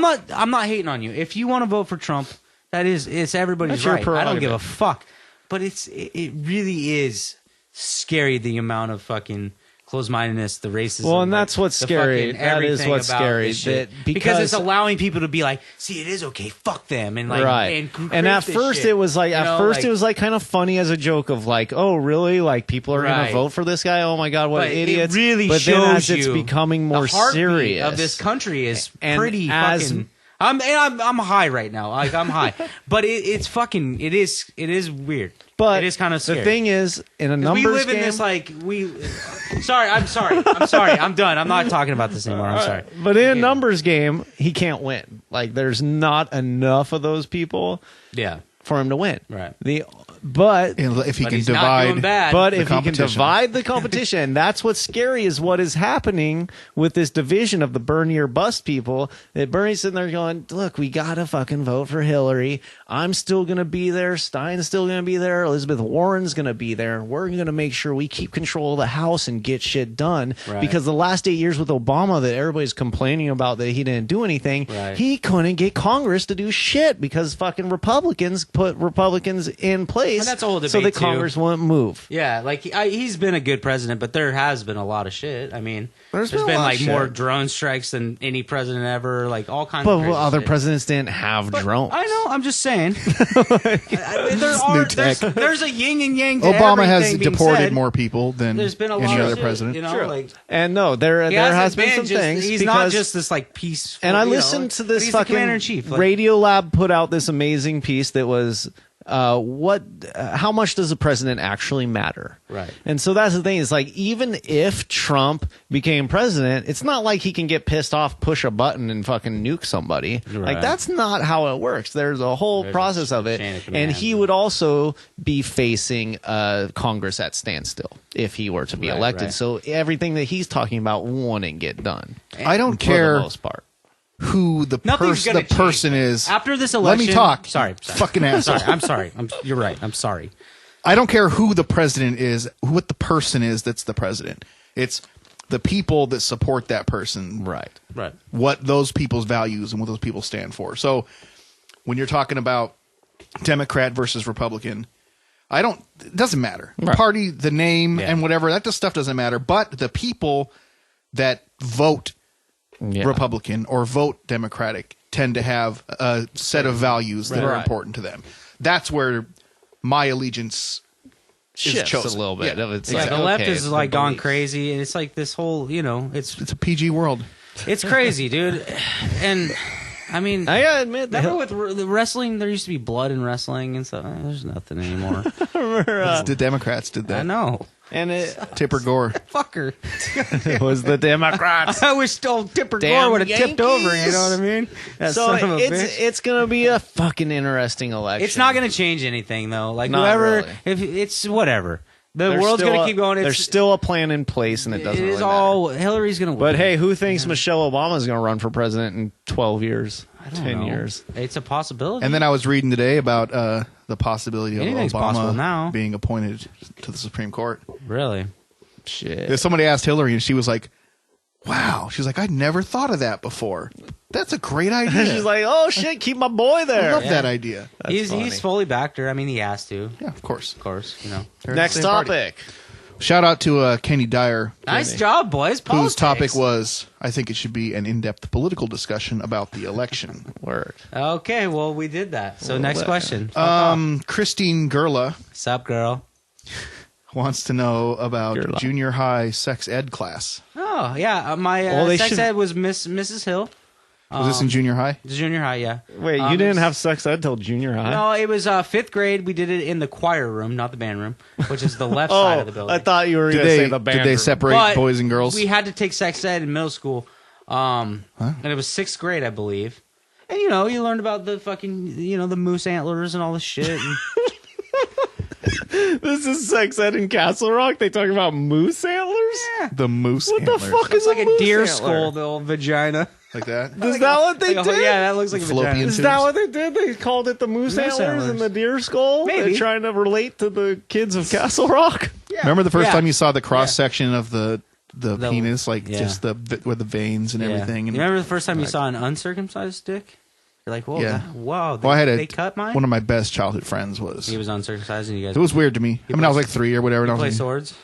S1: not hating on you. If you want to vote for Trump, it's everybody's
S3: That's your
S1: right. I don't give a
S3: prerogative.
S1: fuck. But it really is scary the amount of fucking closed-mindedness, the racism.
S3: Well, and that's what's
S1: the
S3: scary.
S1: fucking
S3: That is
S1: everything
S3: what's
S1: about
S3: scary,
S1: this shit.
S3: that
S1: because it's
S3: because-
S1: allowing people to be like, see, it is okay, fuck them, and like,
S3: Right.
S1: and
S3: And at
S1: this
S3: first
S1: shit.
S3: it was like,
S1: You
S3: at
S1: know,
S3: first
S1: like-
S3: it was like kind of funny as a joke of like, oh, really? Like people are going
S1: Right.
S3: to vote for this guy? Oh my God, what
S1: But
S3: idiots.
S1: It really
S3: but
S1: shows
S3: then as it's
S1: you
S3: becoming more
S1: the heartbeat
S3: serious
S1: of this country is
S3: And
S1: pretty
S3: as-
S1: fucking. I'm high right now. Like I'm high, but it's fucking. It is weird.
S3: But
S1: it is kind of scary.
S3: the thing is, in a
S1: 'Cause
S3: numbers
S1: we live
S3: game,
S1: in this like we. Sorry. I'm sorry. I'm done. I'm not talking about this anymore. I'm sorry.
S3: but in a numbers game, he can't win. Like there's not enough of those people
S1: Yeah.
S3: for him to win.
S1: Right.
S3: But
S2: If he
S1: But
S2: can
S1: he's not doing
S2: divide,
S1: bad.
S3: But
S2: the
S3: if he can
S2: competition.
S3: divide the competition, that's what's scary is what is happening with this division of the Bernie or bust people. That Bernie's sitting there going, look, we got to fucking vote for Hillary. I'm still going to be there. Stein's still going to be there. Elizabeth Warren's going to be there. We're going to make sure we keep control of the House and get shit done.
S1: Right.
S3: Because the last 8 years with Obama that everybody's complaining about that he didn't do anything,
S1: Right.
S3: he couldn't get Congress to do shit because fucking Republicans put Republicans in place.
S1: And that's a whole
S3: so
S1: debate,
S3: that Congress won't move.
S1: Yeah, like he's been a good president, but there has been a lot of shit. I mean,
S3: There's
S1: there's
S3: been a
S1: been
S3: lot
S1: like
S3: of
S1: more
S3: shit.
S1: drone strikes than any president ever. Like all kinds
S3: But
S1: of crazy
S3: other
S1: shit.
S3: presidents didn't have
S1: But
S3: drones.
S1: I know. I'm just saying. There's a yin and yang. To
S2: Obama has
S1: everything being
S2: deported
S1: said.
S2: more people than
S1: There's been a
S2: any
S1: lot
S2: other
S1: of shit,
S2: president.
S1: You know,
S3: True.
S1: like
S3: And no, there
S1: he
S3: has
S1: hasn't
S3: been some
S1: just,
S3: things.
S1: He's
S3: because,
S1: not just this like peaceful.
S3: And I
S1: you know,
S3: listened to
S1: but
S3: this
S1: he's the
S3: fucking
S1: commander in chief. Like,
S3: Radiolab put out this amazing piece that was how much does the president actually matter?
S1: Right.
S3: And so that's the thing. Is like even if Trump became president, it's not like he can get pissed off, push a button, and fucking nuke somebody.
S1: Right.
S3: Like that's not how it works. There's a whole
S1: There's
S3: process
S1: a
S3: of it,
S1: chain of
S3: and
S1: command.
S3: he would also be facing Congress at standstill if he were to be
S1: Right,
S3: elected.
S1: right.
S3: So everything that he's talking about wouldn't get done.
S2: I don't
S3: For the
S2: care
S3: most part.
S2: who the
S1: Nothing's gonna change.
S2: person is.
S1: after this
S2: Let
S1: election.
S2: me talk.
S1: Sorry.
S2: Fucking asshole.
S1: I'm sorry. You're right. I'm sorry.
S2: I don't care who the president is, what the person is that's the president. It's the people that support that person.
S3: Right.
S1: Right.
S2: What those people's values and what those people stand for. So when you're talking about Democrat versus Republican, it doesn't matter. The
S3: Right.
S2: party, the name,
S1: Yeah.
S2: and whatever, that stuff doesn't matter. But the people that vote
S3: Yeah.
S2: Republican or vote Democratic tend to have a set of values that are
S3: Right.
S2: important to them. That's where my allegiance is
S3: Shifts
S2: chosen.
S3: a little bit.
S2: Yeah.
S3: It's
S1: Yeah,
S3: like,
S1: the left
S3: okay,
S1: is
S3: it's
S1: like
S3: the
S1: gone
S3: beliefs.
S1: crazy, and it's like this whole,
S2: It's a PG world.
S1: it's crazy, dude. And I mean,
S3: I gotta admit,
S1: remember with the wrestling, there used to be blood in wrestling and stuff. There's nothing anymore.
S2: The Democrats did
S1: I
S2: that.
S1: know.
S3: and it
S2: Tipper Gore.
S1: Fucker.
S3: was the Democrats.
S1: I wish old Tipper
S3: Damn
S1: Gore would have tipped over. You
S3: Yankees.
S1: know what I mean? That
S3: So
S1: son of a bitch.
S3: it's gonna be a fucking interesting election.
S1: It's not going to change anything, though. Like
S3: Not
S1: whoever,
S3: really.
S1: if it's whatever. The world's going to keep going.
S3: There's still a plan in place, and it doesn't
S1: It is
S3: really
S1: all Hillary's going to win.
S3: But hey, who thinks Michelle Obama's going to run for president in 12 years?
S1: I don't
S3: 10
S1: know.
S3: years?
S1: It's a possibility.
S2: And then I was reading today about the possibility of
S1: Anything's possible now.
S2: Obama being appointed to the Supreme Court.
S1: Really?
S3: Shit.
S2: Somebody asked Hillary, and she was like, wow. She's like, I'd never thought of that before. That's a great idea.
S3: She's like, oh shit, keep my boy
S2: I
S3: there.
S2: love that idea.
S1: He's fully backed her. I mean, he has to.
S2: Yeah, of course.
S1: Of course, you know.
S2: They're in the
S3: Next
S2: same party.
S3: topic.
S2: Shout out to Kenny Dyer,
S1: Nice job, boys.
S2: whose
S1: Politics.
S2: topic was, I think it should be an in-depth political discussion about the election.
S3: Word.
S1: Okay, well, we did that. So next question.
S2: Christine Gerla
S1: Sup, girl?
S2: wants to know about
S3: Gerla.
S2: junior high sex ed class.
S1: Oh, yeah. My
S3: they
S1: sex
S3: should-
S1: ed was Mrs. Hill.
S2: Was this in junior high?
S1: Junior high, yeah.
S3: Wait, you didn't have sex ed till junior high?
S1: No, it was 5th grade. We did it in the choir room, not the band room, which is the left side of the building.
S3: I thought you were going to say the band
S2: Did they
S3: room.
S2: separate
S1: But
S2: boys and girls?
S1: We had to take sex ed in middle school, and it was 6th grade, I believe. And you know, you learned about the fucking, the moose antlers and all this shit. And
S3: This is sex ed in Castle Rock? They talk about moose antlers?
S2: The moose
S3: What the
S2: antlers.
S3: fuck
S1: it's
S3: is
S1: like a
S3: moose
S1: deer
S3: antler?
S1: skull, the old vagina.
S2: Like that?
S3: Is that what they
S1: Like
S3: did?
S1: yeah, that looks like a
S2: Fallopian
S1: vagina.
S3: Is that what they did? They called it the moose
S1: Moose
S3: antlers
S1: antlers.
S3: and the deer skull?
S1: Maybe.
S3: They're trying to relate to the kids of Castle Rock?
S2: Remember the first
S1: Yeah.
S2: time you saw the cross section of the penis, like
S1: yeah.
S2: just with the veins and
S1: Yeah.
S2: everything? And
S1: You remember the first time you saw an uncircumcised dick? You're like, whoa,
S2: Yeah.
S1: wow,
S2: well, I had
S1: they cut mine?
S2: one of my best childhood friends was.
S1: He was uncircumcised and you guys
S2: It was weird to me. I mean, I was like 3 or whatever. And I
S1: play
S2: was like,
S1: swords?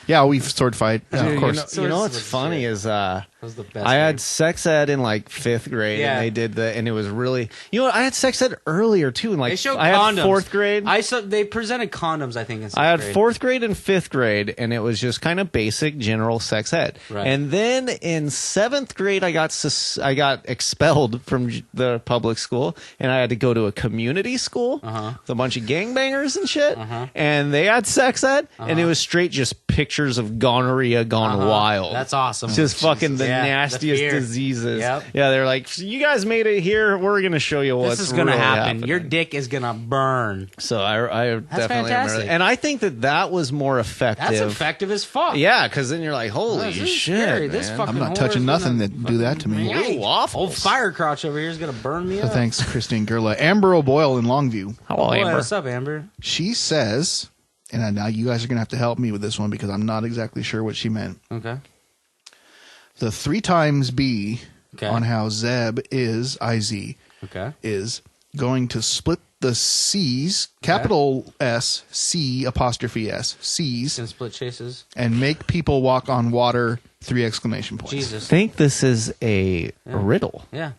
S2: yeah, we sword fight. Yeah,
S3: Dude,
S2: of course.
S3: You know
S1: Swords
S3: what's
S1: was
S3: funny
S1: shit.
S3: is
S1: That was the best.
S3: I had
S1: game.
S3: sex ed in like 5th grade,
S1: Yeah.
S3: and they did and it was really, I had sex ed earlier too. In like
S1: They showed
S3: I had
S1: condoms.
S3: 4th grade.
S1: They presented condoms, I think, in 6th
S3: I had
S1: grade.
S3: 4th grade and 5th grade, and it was just kind of basic general sex ed.
S1: Right.
S3: And then in 7th grade, I got expelled from the public school, and I had to go to a community school with a bunch of gangbangers and shit. And they had sex ed, and it was straight just pictures of gonorrhea gone wild.
S1: That's awesome.
S3: Just fucking the
S1: Yeah, the
S3: nastiest
S1: fear.
S3: diseases.
S1: Yep.
S3: Yeah, they're like, you guys made it here. We're gonna show you what's
S1: This is going to
S3: really
S1: happen.
S3: happening.
S1: Your dick is going to burn.
S3: So I definitely remember
S1: fantastic.
S3: that. And I think that was more effective.
S1: That's effective as fuck.
S3: Yeah, because then you're like, holy
S1: This is
S3: shit,
S1: scary.
S3: man.
S1: This fucking
S2: I'm not
S1: whore
S2: touching
S1: is
S2: nothing
S1: gonna
S2: that do that to me.
S1: fucking-
S3: Ooh, waffles.
S1: Old fire crotch over here is going to burn me
S2: So
S1: up.
S2: thanks, Christine Gerla. Amber O'Boyle in Longview.
S3: Hello,
S1: Boy,
S3: Amber.
S1: what's up, Amber?
S2: She says, and now you guys are going to have to help me with this one because I'm not exactly sure what she meant.
S1: Okay.
S2: The 3 times B
S1: Okay.
S2: on how Zeb is, I-Z,
S1: Okay.
S2: is going to split the C's, capital S, C, apostrophe S, C's,
S1: Gonna split chases.
S2: and make people walk on water, 3 exclamation points.
S3: I
S1: Jesus.
S3: think this is a riddle.
S1: Yeah.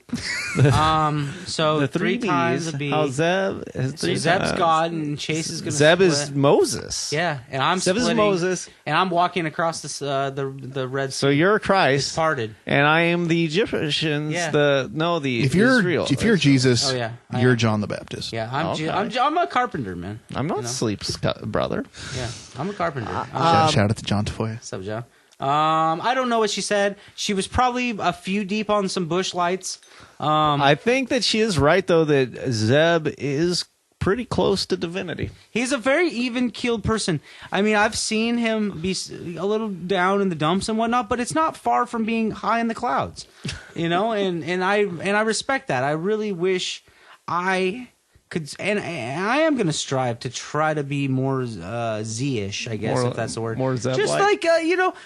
S1: So
S3: The
S1: 3
S3: B's.
S1: times would be.
S3: How Zeb is
S1: So
S3: 3
S1: Zeb's
S3: times.
S1: God and Chase is going to
S3: Zeb is Moses.
S1: Yeah, and I'm
S3: Zeb is
S1: splitting,
S3: Moses.
S1: and I'm walking across this the red.
S3: So you're
S1: It's
S3: Christ,
S1: parted.
S3: and I am the Egyptians.
S1: Yeah.
S3: The
S2: If you're
S3: Israel.
S2: Jesus,
S1: Oh, yeah. I
S2: you're
S1: am.
S2: John the Baptist.
S1: Yeah,
S3: Okay.
S1: I'm a carpenter, man.
S3: I'm not
S1: you know?
S3: Sleep's brother.
S1: Yeah, I'm a carpenter.
S2: Shout out to John Tafoya.
S1: What's up, Joe? I don't know what she said. She was probably a few deep on some bush lights.
S3: I think that she is right though that Zeb is pretty close to divinity.
S1: He's a very even-keeled person. I mean, I've seen him be a little down in the dumps and whatnot, but it's not far from being high in the clouds, you know. And I respect that. I really wish I could, and I am going to strive to try to be more Z-ish, I guess,
S3: More-
S1: if that's the word.
S3: more Zeb-like?
S1: Just like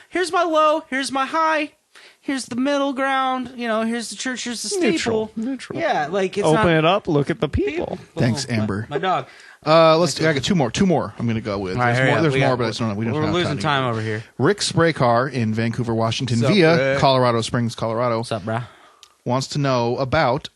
S1: here's my low, here's my high. Here's the middle ground, here's the church, here's the steeple.
S3: Neutral.
S1: Yeah, like it's
S3: Open
S1: not
S3: it up, look at the people.
S2: Thanks,
S1: Oh,
S2: Amber.
S1: My dog.
S2: I got two more. I'm going to go with.
S1: All right,
S2: There's
S1: hurry
S2: more,
S1: up.
S2: there's
S1: We
S2: more
S1: got-
S2: but I just don't know. We don't
S1: We're
S2: have
S1: losing
S2: to
S1: time over here.
S2: Rick Spraycar in Vancouver, Washington,
S3: What's up,
S2: via
S3: Rick?
S2: Colorado Springs, Colorado,
S1: What's up, brah?
S2: wants to know about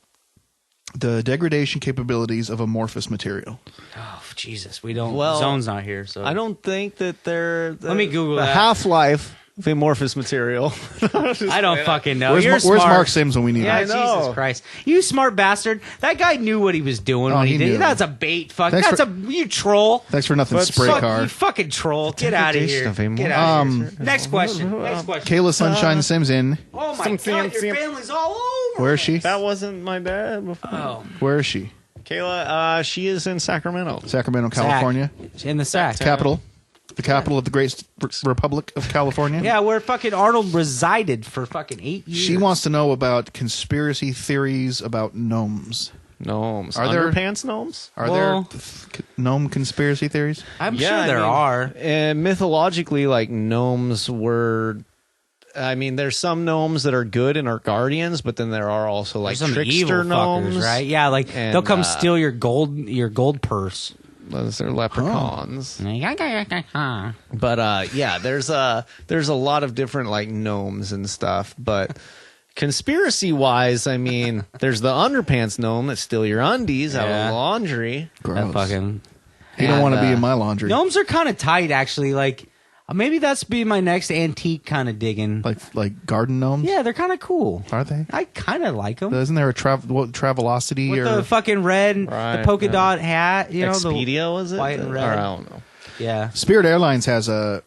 S2: the degradation capabilities of amorphous material.
S1: Oh, Jesus. We don't.
S3: Well,
S1: Zone's not here, so
S3: I don't think that they're
S1: Let me Google
S3: the
S1: that.
S3: half-life of amorphous material.
S1: I don't fucking know.
S2: Where's,
S1: You're
S2: where's
S1: smart.
S2: Mark Sims when we need
S1: Yeah,
S2: him?
S3: know.
S1: Jesus Christ. You smart bastard. That guy knew what he was doing
S2: Oh,
S1: when he
S2: he
S1: did.
S2: knew.
S1: That's a bait. Fuck.
S2: Thanks
S1: That's
S2: for-
S1: you troll.
S2: Thanks for nothing,
S3: But
S1: Fuck, you
S2: Spraycar.
S1: fucking troll. Get out of here.
S3: Degradation of
S1: Get out of here.
S2: Um,
S1: Next question. Next question.
S2: Kayla Sunshine Sims in.
S1: Oh my
S3: Some-
S1: God, your
S3: some-
S1: family's all over.
S2: Where is she?
S3: That wasn't my dad before.
S1: Oh,
S2: Where is she?
S3: Kayla, she is in Sacramento.
S2: Sacramento, California.
S1: in the sack.
S2: Capital. The capital of the great Republic of California.
S1: Yeah, where fucking Arnold resided for fucking 8 years.
S2: She wants to know about conspiracy theories about gnomes.
S3: Gnomes.
S2: Are there-
S3: Underpants gnomes?
S2: Are there gnome conspiracy theories?
S1: I'm sure there are.
S3: And mythologically, like, gnomes were... I mean, there's some gnomes that are good and are guardians, but then there are also, like,
S1: There's some
S3: trickster
S1: evil
S3: gnomes.
S1: fuckers, right? Yeah, like
S3: And,
S1: they'll come steal your gold purse.
S3: Those are leprechauns. But yeah, there's a lot of different like gnomes and stuff. But conspiracy wise, I mean, there's the underpants gnome that steal your undies out of
S1: Yeah.
S3: the laundry.
S2: Gross.
S1: That fucking
S2: You don't want to be in my laundry.
S1: gnomes are kind of tight, actually. Like maybe that's be my next antique kind of digging.
S2: Like garden gnomes?
S1: Yeah, they're kind of cool.
S2: Are they?
S1: I kind of like them.
S2: Isn't there a Travelocity
S1: With
S2: or
S1: the fucking red,
S3: Right,
S1: the polka dot hat, you know,
S3: Expedia, was it?
S1: white and
S3: Or
S1: red.
S3: I don't know.
S1: Yeah.
S2: Spirit Airlines has a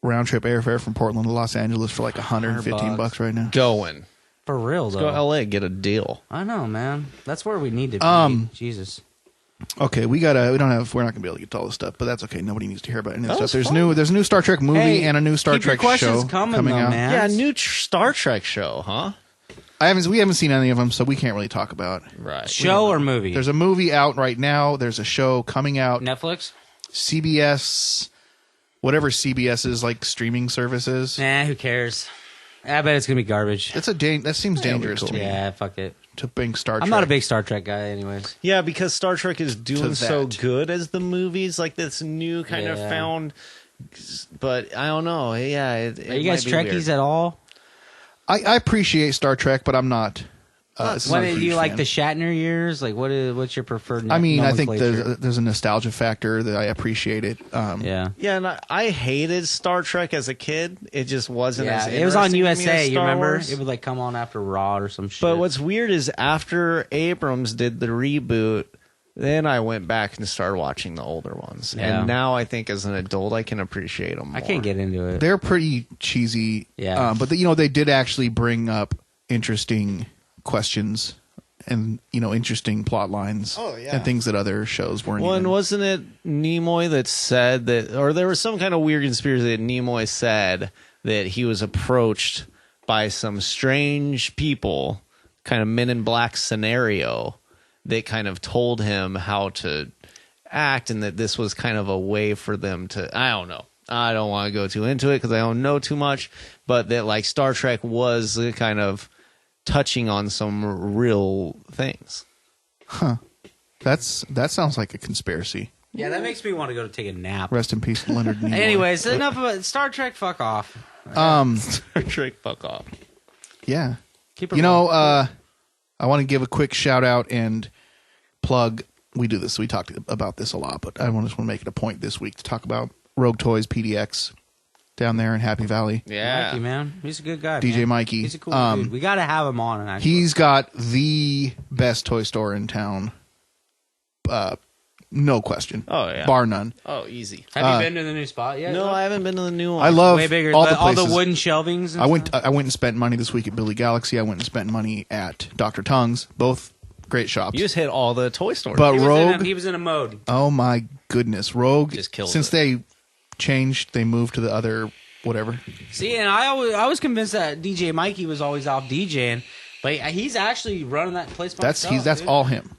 S2: round trip airfare from Portland to Los Angeles for like $115
S1: $100
S2: right now.
S3: Going.
S1: For real,
S3: Go
S1: though.
S3: LA, get a deal.
S1: I know, man. That's where we need to be. Jesus.
S2: Okay, we're not gonna be able to get to all this stuff, but that's okay. Nobody needs to hear about any of this
S3: That
S2: stuff.
S3: was
S2: There's a new Star Trek movie
S1: Hey,
S2: and a new Star
S1: keep your
S2: Trek
S1: questions
S2: show
S1: coming,
S2: coming
S1: though,
S2: out.
S1: man.
S3: Yeah, a new Star Trek show, huh?
S2: We haven't seen any of them, so we can't really talk about.
S3: Right.
S1: Show or movie?
S2: There's a movie out right now. There's a show coming out.
S1: Netflix?
S2: CBS, whatever CBS's like streaming services.
S1: Nah, who cares? I bet it's going to be garbage.
S2: That seems dangerous to me.
S1: Yeah, fuck it.
S2: To bring Star Trek.
S1: I'm not a big Star Trek guy, anyways.
S3: Yeah, because Star Trek is doing so
S2: that.
S3: good as the movies, like this new kind of
S1: Yeah.
S3: found. But I don't know. Yeah,
S1: Are you guys Trekkies at all?
S2: I appreciate Star Trek, but I'm not.
S1: What
S2: a
S1: do
S2: huge
S1: you like
S2: fan.
S1: the Shatner years? Like, what's your preferred?
S2: I mean, I think
S1: nomenclature?
S2: there's a nostalgia factor that I appreciate it.
S1: Yeah.
S3: Yeah, and I hated Star Trek as a kid. It just wasn't
S1: Yeah,
S3: as
S1: it was on
S3: interesting to me as
S1: USA. You
S3: Star
S1: remember?
S3: Wars.
S1: It would like come on after Raw or some shit.
S3: But what's weird is after Abrams did the reboot, then I went back and started watching the older ones.
S1: Yeah.
S3: And now I think as an adult, I can appreciate them more.
S1: I can't get into it.
S2: They're pretty cheesy.
S1: Yeah.
S2: But they did actually bring up interesting questions and interesting plot lines.
S3: Oh, yeah.
S2: And things that other shows weren't.
S3: Well, and
S2: even.
S3: wasn't it Nimoy that said that, or there was some kind of weird conspiracy that Nimoy said that he was approached by some strange people, kind of Men in Black scenario, that kind of told him how to act, and that this was kind of a way for them to, I don't know. I don't want to go too into it because I don't know too much, but that like Star Trek was kind of touching on some real things.
S2: That sounds like a conspiracy.
S1: Yeah, that makes me want to go to take a nap.
S2: Rest in peace, Leonard Nimoy.
S1: Anyways, enough of it. Star Trek. Fuck off.
S3: Star Trek, fuck off.
S2: Yeah.
S1: Keep it rolling.
S2: I want to give a quick shout out and plug. We do this. We talked about this a lot, but I just want to make it a point this week to talk about Rogue Toys PDX down there in Happy Valley.
S3: Yeah.
S1: Mikey, man. He's a good guy.
S2: DJ
S1: man.
S2: Mikey.
S1: He's a cool dude. We got to have him on. Actually.
S2: He's got the best toy store in town. No question.
S3: Oh, yeah.
S2: Bar none.
S3: Oh, easy.
S1: Have you been to the new spot yet?
S3: No, I haven't been to the new one.
S2: I love
S1: Way bigger.
S2: all the
S1: all
S2: places.
S1: the wooden shelvings. And
S2: I went
S1: stuff?
S2: and spent money this week at Billy Galaxy. I went and spent money at Dr. Tongue's. Both great shops.
S3: You just hit all the toy stores.
S2: But
S1: He was
S2: Rogue,
S1: he was in a mode.
S2: oh my goodness, Rogue.
S3: Just killed
S2: since
S3: it.
S2: they changed, they moved to the other whatever.
S1: See, and I was convinced that DJ Mikey was always off DJing, but he's actually running that place by himself,
S2: That's
S1: dude.
S2: all him.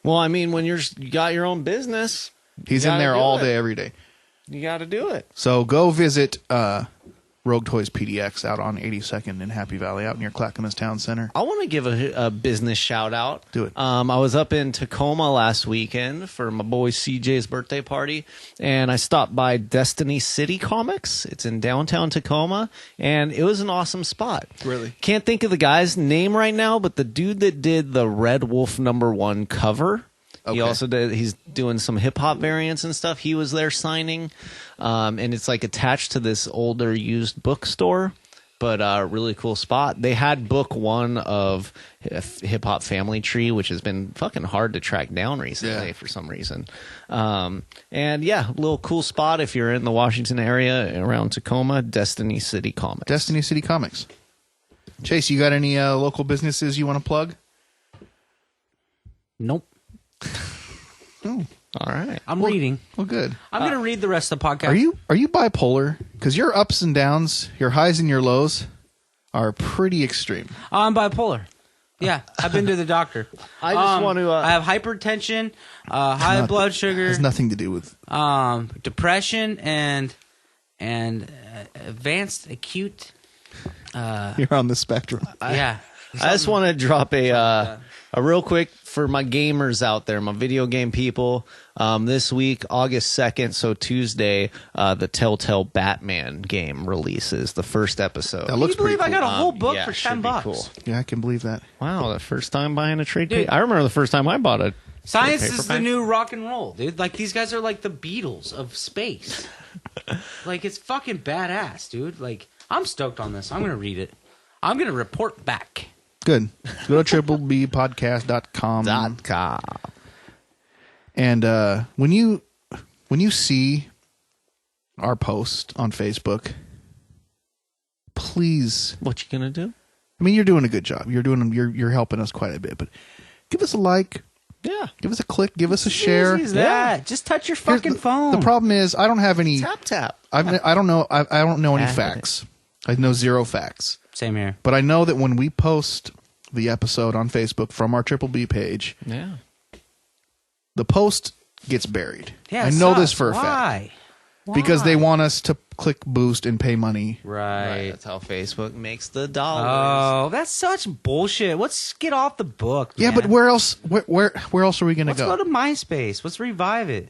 S3: well, I mean, when you got your own business,
S2: He's
S3: You
S2: in
S3: gotta
S2: there
S3: do
S2: all
S3: it.
S2: day, every day.
S3: you got to do it.
S2: So go visit Rogue Toys PDX out on 82nd in Happy Valley, out near Clackamas Town Center.
S3: I want to give a business shout out.
S2: Do it.
S3: I was up in Tacoma last weekend for my boy CJ's birthday party, and I stopped by Destiny City Comics. It's in downtown Tacoma, and it was an awesome spot.
S2: Really?
S3: Can't think of the guy's name right now, but the dude that did the Red Wolf #1 cover. He
S2: Okay.
S3: also did. He's doing some hip hop variants and stuff. He was there signing, and it's like attached to this older used bookstore, but really cool spot. They had book 1 of Hip Hop Family Tree, which has been fucking hard to track down recently
S2: Yeah.
S3: for some reason. And yeah, a little cool spot if you're in the Washington area around Tacoma. Destiny City Comics.
S2: Destiny City Comics. Chase, you got any local businesses you want to plug?
S1: Nope.
S3: All All right.
S1: I'm reading.
S2: Well, good.
S1: I'm going to read the rest of the podcast.
S2: Are you bipolar? Because your ups and downs, your highs and your lows, are pretty extreme.
S1: I'm bipolar. Yeah, I've been to the doctor.
S3: I just want to.
S1: I have hypertension, high blood sugar,
S2: Has nothing to do with.
S1: depression, and advanced acute.
S2: You're on the spectrum.
S1: Yeah.
S3: I just want to drop a real quick for my gamers out there, my video game people. This week, August 2nd, so Tuesday, the Telltale Batman game releases the first episode.
S2: That looks
S1: Can you believe
S2: pretty
S1: I
S2: cool.
S1: got a whole book
S3: yeah,
S1: for
S3: should be
S1: $10?
S3: cool.
S2: Yeah, I can believe that.
S3: Wow, the first time buying a trade
S1: Dude.
S3: paper. I remember the first time I bought a
S1: Science
S3: trade
S1: is the
S3: paperback.
S1: new rock and roll, dude. Like, these guys are like the Beatles of space. Like, it's fucking badass, dude. Like, I'm stoked on this. I'm going to read it. I'm going to report back.
S2: Good. Go to triplebpodcast.com.
S3: .com.
S2: And when you see our post on Facebook, please.
S3: What you gonna do?
S2: I mean, you're doing a good job. You're helping us quite a bit, but give us a like,
S3: Yeah.
S2: give us a click, give us a share.
S1: Easy as that. Just touch your
S2: Here's
S1: fucking phone.
S2: The problem is, I don't have any.
S3: Tap.
S2: I don't know. I don't know any
S3: Add it.
S2: facts. I know zero facts,
S1: Same here.
S2: but I know that when we post the episode on Facebook from our Triple B page,
S3: Yeah.
S2: the post gets buried.
S1: Yeah,
S2: I
S1: it
S2: know this
S1: sucks.
S2: for a fact
S1: Why?
S2: because they
S1: Why?
S2: want us to click boost and pay money.
S1: Right.
S3: That's how Facebook makes the dollars.
S1: Oh, that's such bullshit. Let's get off the book.
S2: Yeah,
S1: man.
S2: but where else? Where else are we going to
S1: Let's
S2: go?
S1: go to MySpace. Let's revive it.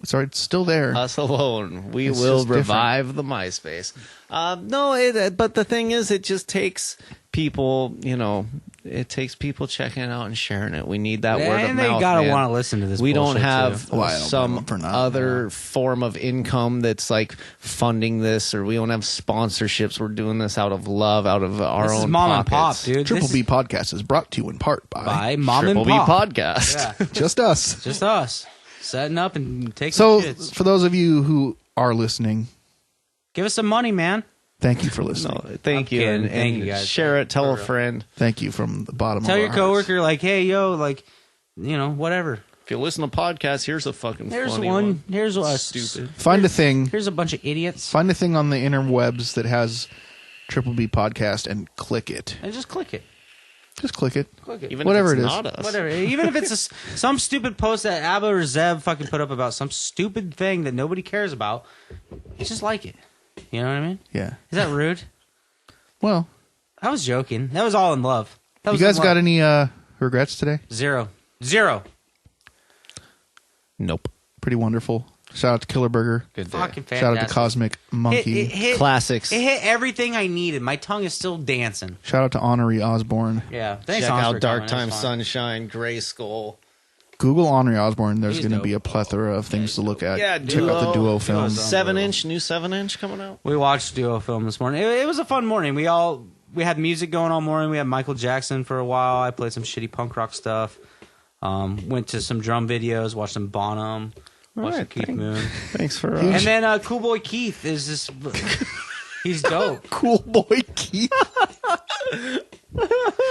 S2: Sorry, it's still there.
S3: Us alone. We
S2: It's
S3: will
S2: just different.
S3: revive the MySpace. But the thing is, it just takes people, it takes people checking it out and sharing it. We need that word of
S1: And
S3: mouth.
S1: they gotta
S3: man.
S1: want to listen to this.
S3: We don't
S1: bullshit,
S3: have
S1: too.
S2: Well, I don't blame
S3: some
S2: them for not.
S3: other form of income that's like funding this, or we don't have sponsorships. We're doing this out of love, out of our
S1: This
S3: own
S1: is mom
S3: pockets.
S1: and pop, dude.
S2: Triple
S1: This
S2: B podcast is brought to you in part
S1: by mom
S3: Triple
S1: and
S3: B
S1: pop.
S3: podcast.
S1: Yeah,
S2: just us.
S1: just us setting up and taking
S2: So,
S1: shits.
S2: for those of you who are listening,
S1: Give us some money, man.
S2: thank you for listening.
S3: No, thank
S1: I'm
S3: you,
S1: kidding.
S3: and
S1: Thank you, guys.
S3: share it. Tell
S1: For
S3: a
S1: real.
S3: friend.
S2: Thank you from the bottom
S1: Tell
S2: of
S1: your
S2: our hearts.
S1: coworker, like, hey, yo, like, whatever.
S3: If you listen to podcasts, here's a fucking
S1: Here's
S3: funny
S1: one. Here's a
S3: Stupid.
S2: Find a thing.
S1: Here's a bunch of idiots.
S2: Find a thing on the interwebs that has Triple B podcast and click it.
S1: And just click it.
S2: Just click it.
S1: Click it.
S3: Even
S2: Whatever
S3: if it's
S2: it is.
S3: not us.
S1: Whatever. Even if it's some stupid post that Abba or Zeb fucking put up about some stupid thing that nobody cares about, just like it. You know what I mean?
S2: Yeah.
S1: Is that rude?
S2: Well,
S1: I was joking. That was all in love. That
S2: you
S1: was
S2: guys
S1: in
S2: got
S1: love.
S2: any regrets today?
S1: Zero.
S3: Nope.
S2: Pretty wonderful. Shout out to Killer Burger.
S3: Good day.
S1: Fucking fantastic.
S2: Shout out to Cosmic Monkey.
S1: It hit,
S3: Classics.
S1: It hit everything I needed. My tongue is still dancing.
S2: Shout out to Onry Ozzborn.
S1: Yeah. Thanks,
S3: Check
S1: Hans,
S3: out
S1: for
S3: Dark
S1: coming.
S3: Time
S1: It was fun.
S3: Sunshine, Gray Skull.
S2: Google Onry Ozzborn. There's
S1: He's
S2: going to
S1: dope.
S2: be a plethora of things to look at.
S3: Yeah,
S2: Check out the Duo film.
S1: Duo's
S3: 7-inch, new 7-inch coming out.
S1: We watched Duo film this morning. It was a fun morning. We had music going all morning. We had Michael Jackson for a while. I played some shitty punk rock stuff. Went to some drum videos. Watched some Bonham. Watched some
S3: Alright,
S1: Keith Moon.
S3: Thanks for.
S1: And then Cool Boy Keith is just he's dope.
S2: Cool Boy Keith.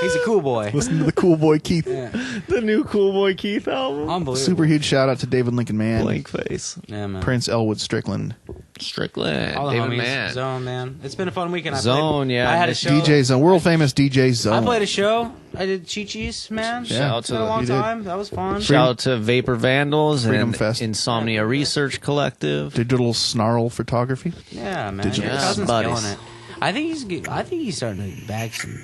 S1: He's a cool boy.
S2: Listen to the Cool Boy Keith.
S3: the new Cool Boy Keith album.
S1: Unbelievable.
S2: Super huge shout out to David Lincoln Mann,
S3: Blank face.
S1: Yeah, man.
S2: Prince Elwood Strickland,
S3: Strickland.
S1: All the
S3: David
S1: homies.
S3: Mann.
S1: Zone, man. It's been a fun weekend.
S3: Zone, yeah.
S1: I had a
S3: Miss
S1: show.
S2: DJ Zone, world famous DJ Zone.
S1: I played a show. I did Chi-Chi's, man.
S2: Yeah.
S3: Shout out
S1: It's
S3: to
S1: been a long
S2: you did.
S1: time. That was fun.
S3: Shout out to Vapor Vandals
S2: Freedom
S3: and
S2: Fest.
S3: Insomnia Research Collective.
S2: Digital Snarl Photography.
S1: Yeah, man.
S2: Digital
S1: Your cousin's
S3: buddies.
S1: killing it. I think he's starting to bag some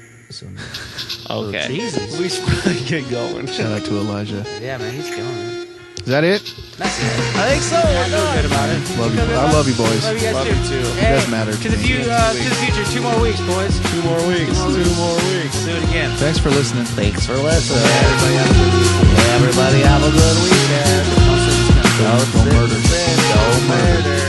S3: Okay.
S1: Jesus.
S3: We should probably get going.
S2: Shout out to Elijah.
S1: Yeah, man. He's killing it.
S2: Is that it?
S1: That's it.
S3: I think so.
S1: I feel good about it.
S2: Love you. I love you, boys.
S1: Love you guys
S3: Love
S1: too.
S3: you too.
S1: Hey,
S2: You guys matter
S1: To
S2: to
S1: the,
S2: me.
S1: to the future. 2 more weeks, boys.
S3: 2 more weeks. 2 more weeks.
S1: Do it again.
S2: Thanks for listening.
S3: Thanks for listening. Everybody have a good weekend.
S2: Don't murder.
S3: Don't murder.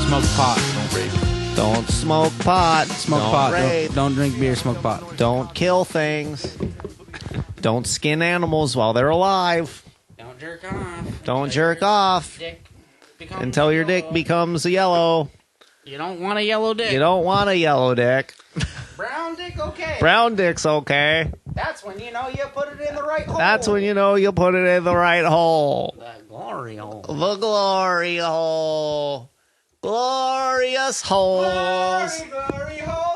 S1: Smoke pot. Don't rape.
S3: Don't smoke pot.
S1: Smoke
S3: Don't
S1: pot.
S3: rape.
S1: Don't drink beer. Smoke pot.
S3: Don't kill things. Don't skin animals while they're alive.
S1: Don't jerk off.
S3: Don't jerk off
S1: Dick becomes
S3: until your dick
S1: yellow.
S3: becomes yellow.
S1: You don't want a yellow dick.
S3: You don't want a yellow dick.
S1: Brown dick, okay.
S3: Brown dick's okay.
S1: That's when you know you put it in the right hole.
S3: That's when you know you put it in the right hole.
S1: That Glory hole.
S3: The glory hole. Glorious holes.
S1: Glory hole.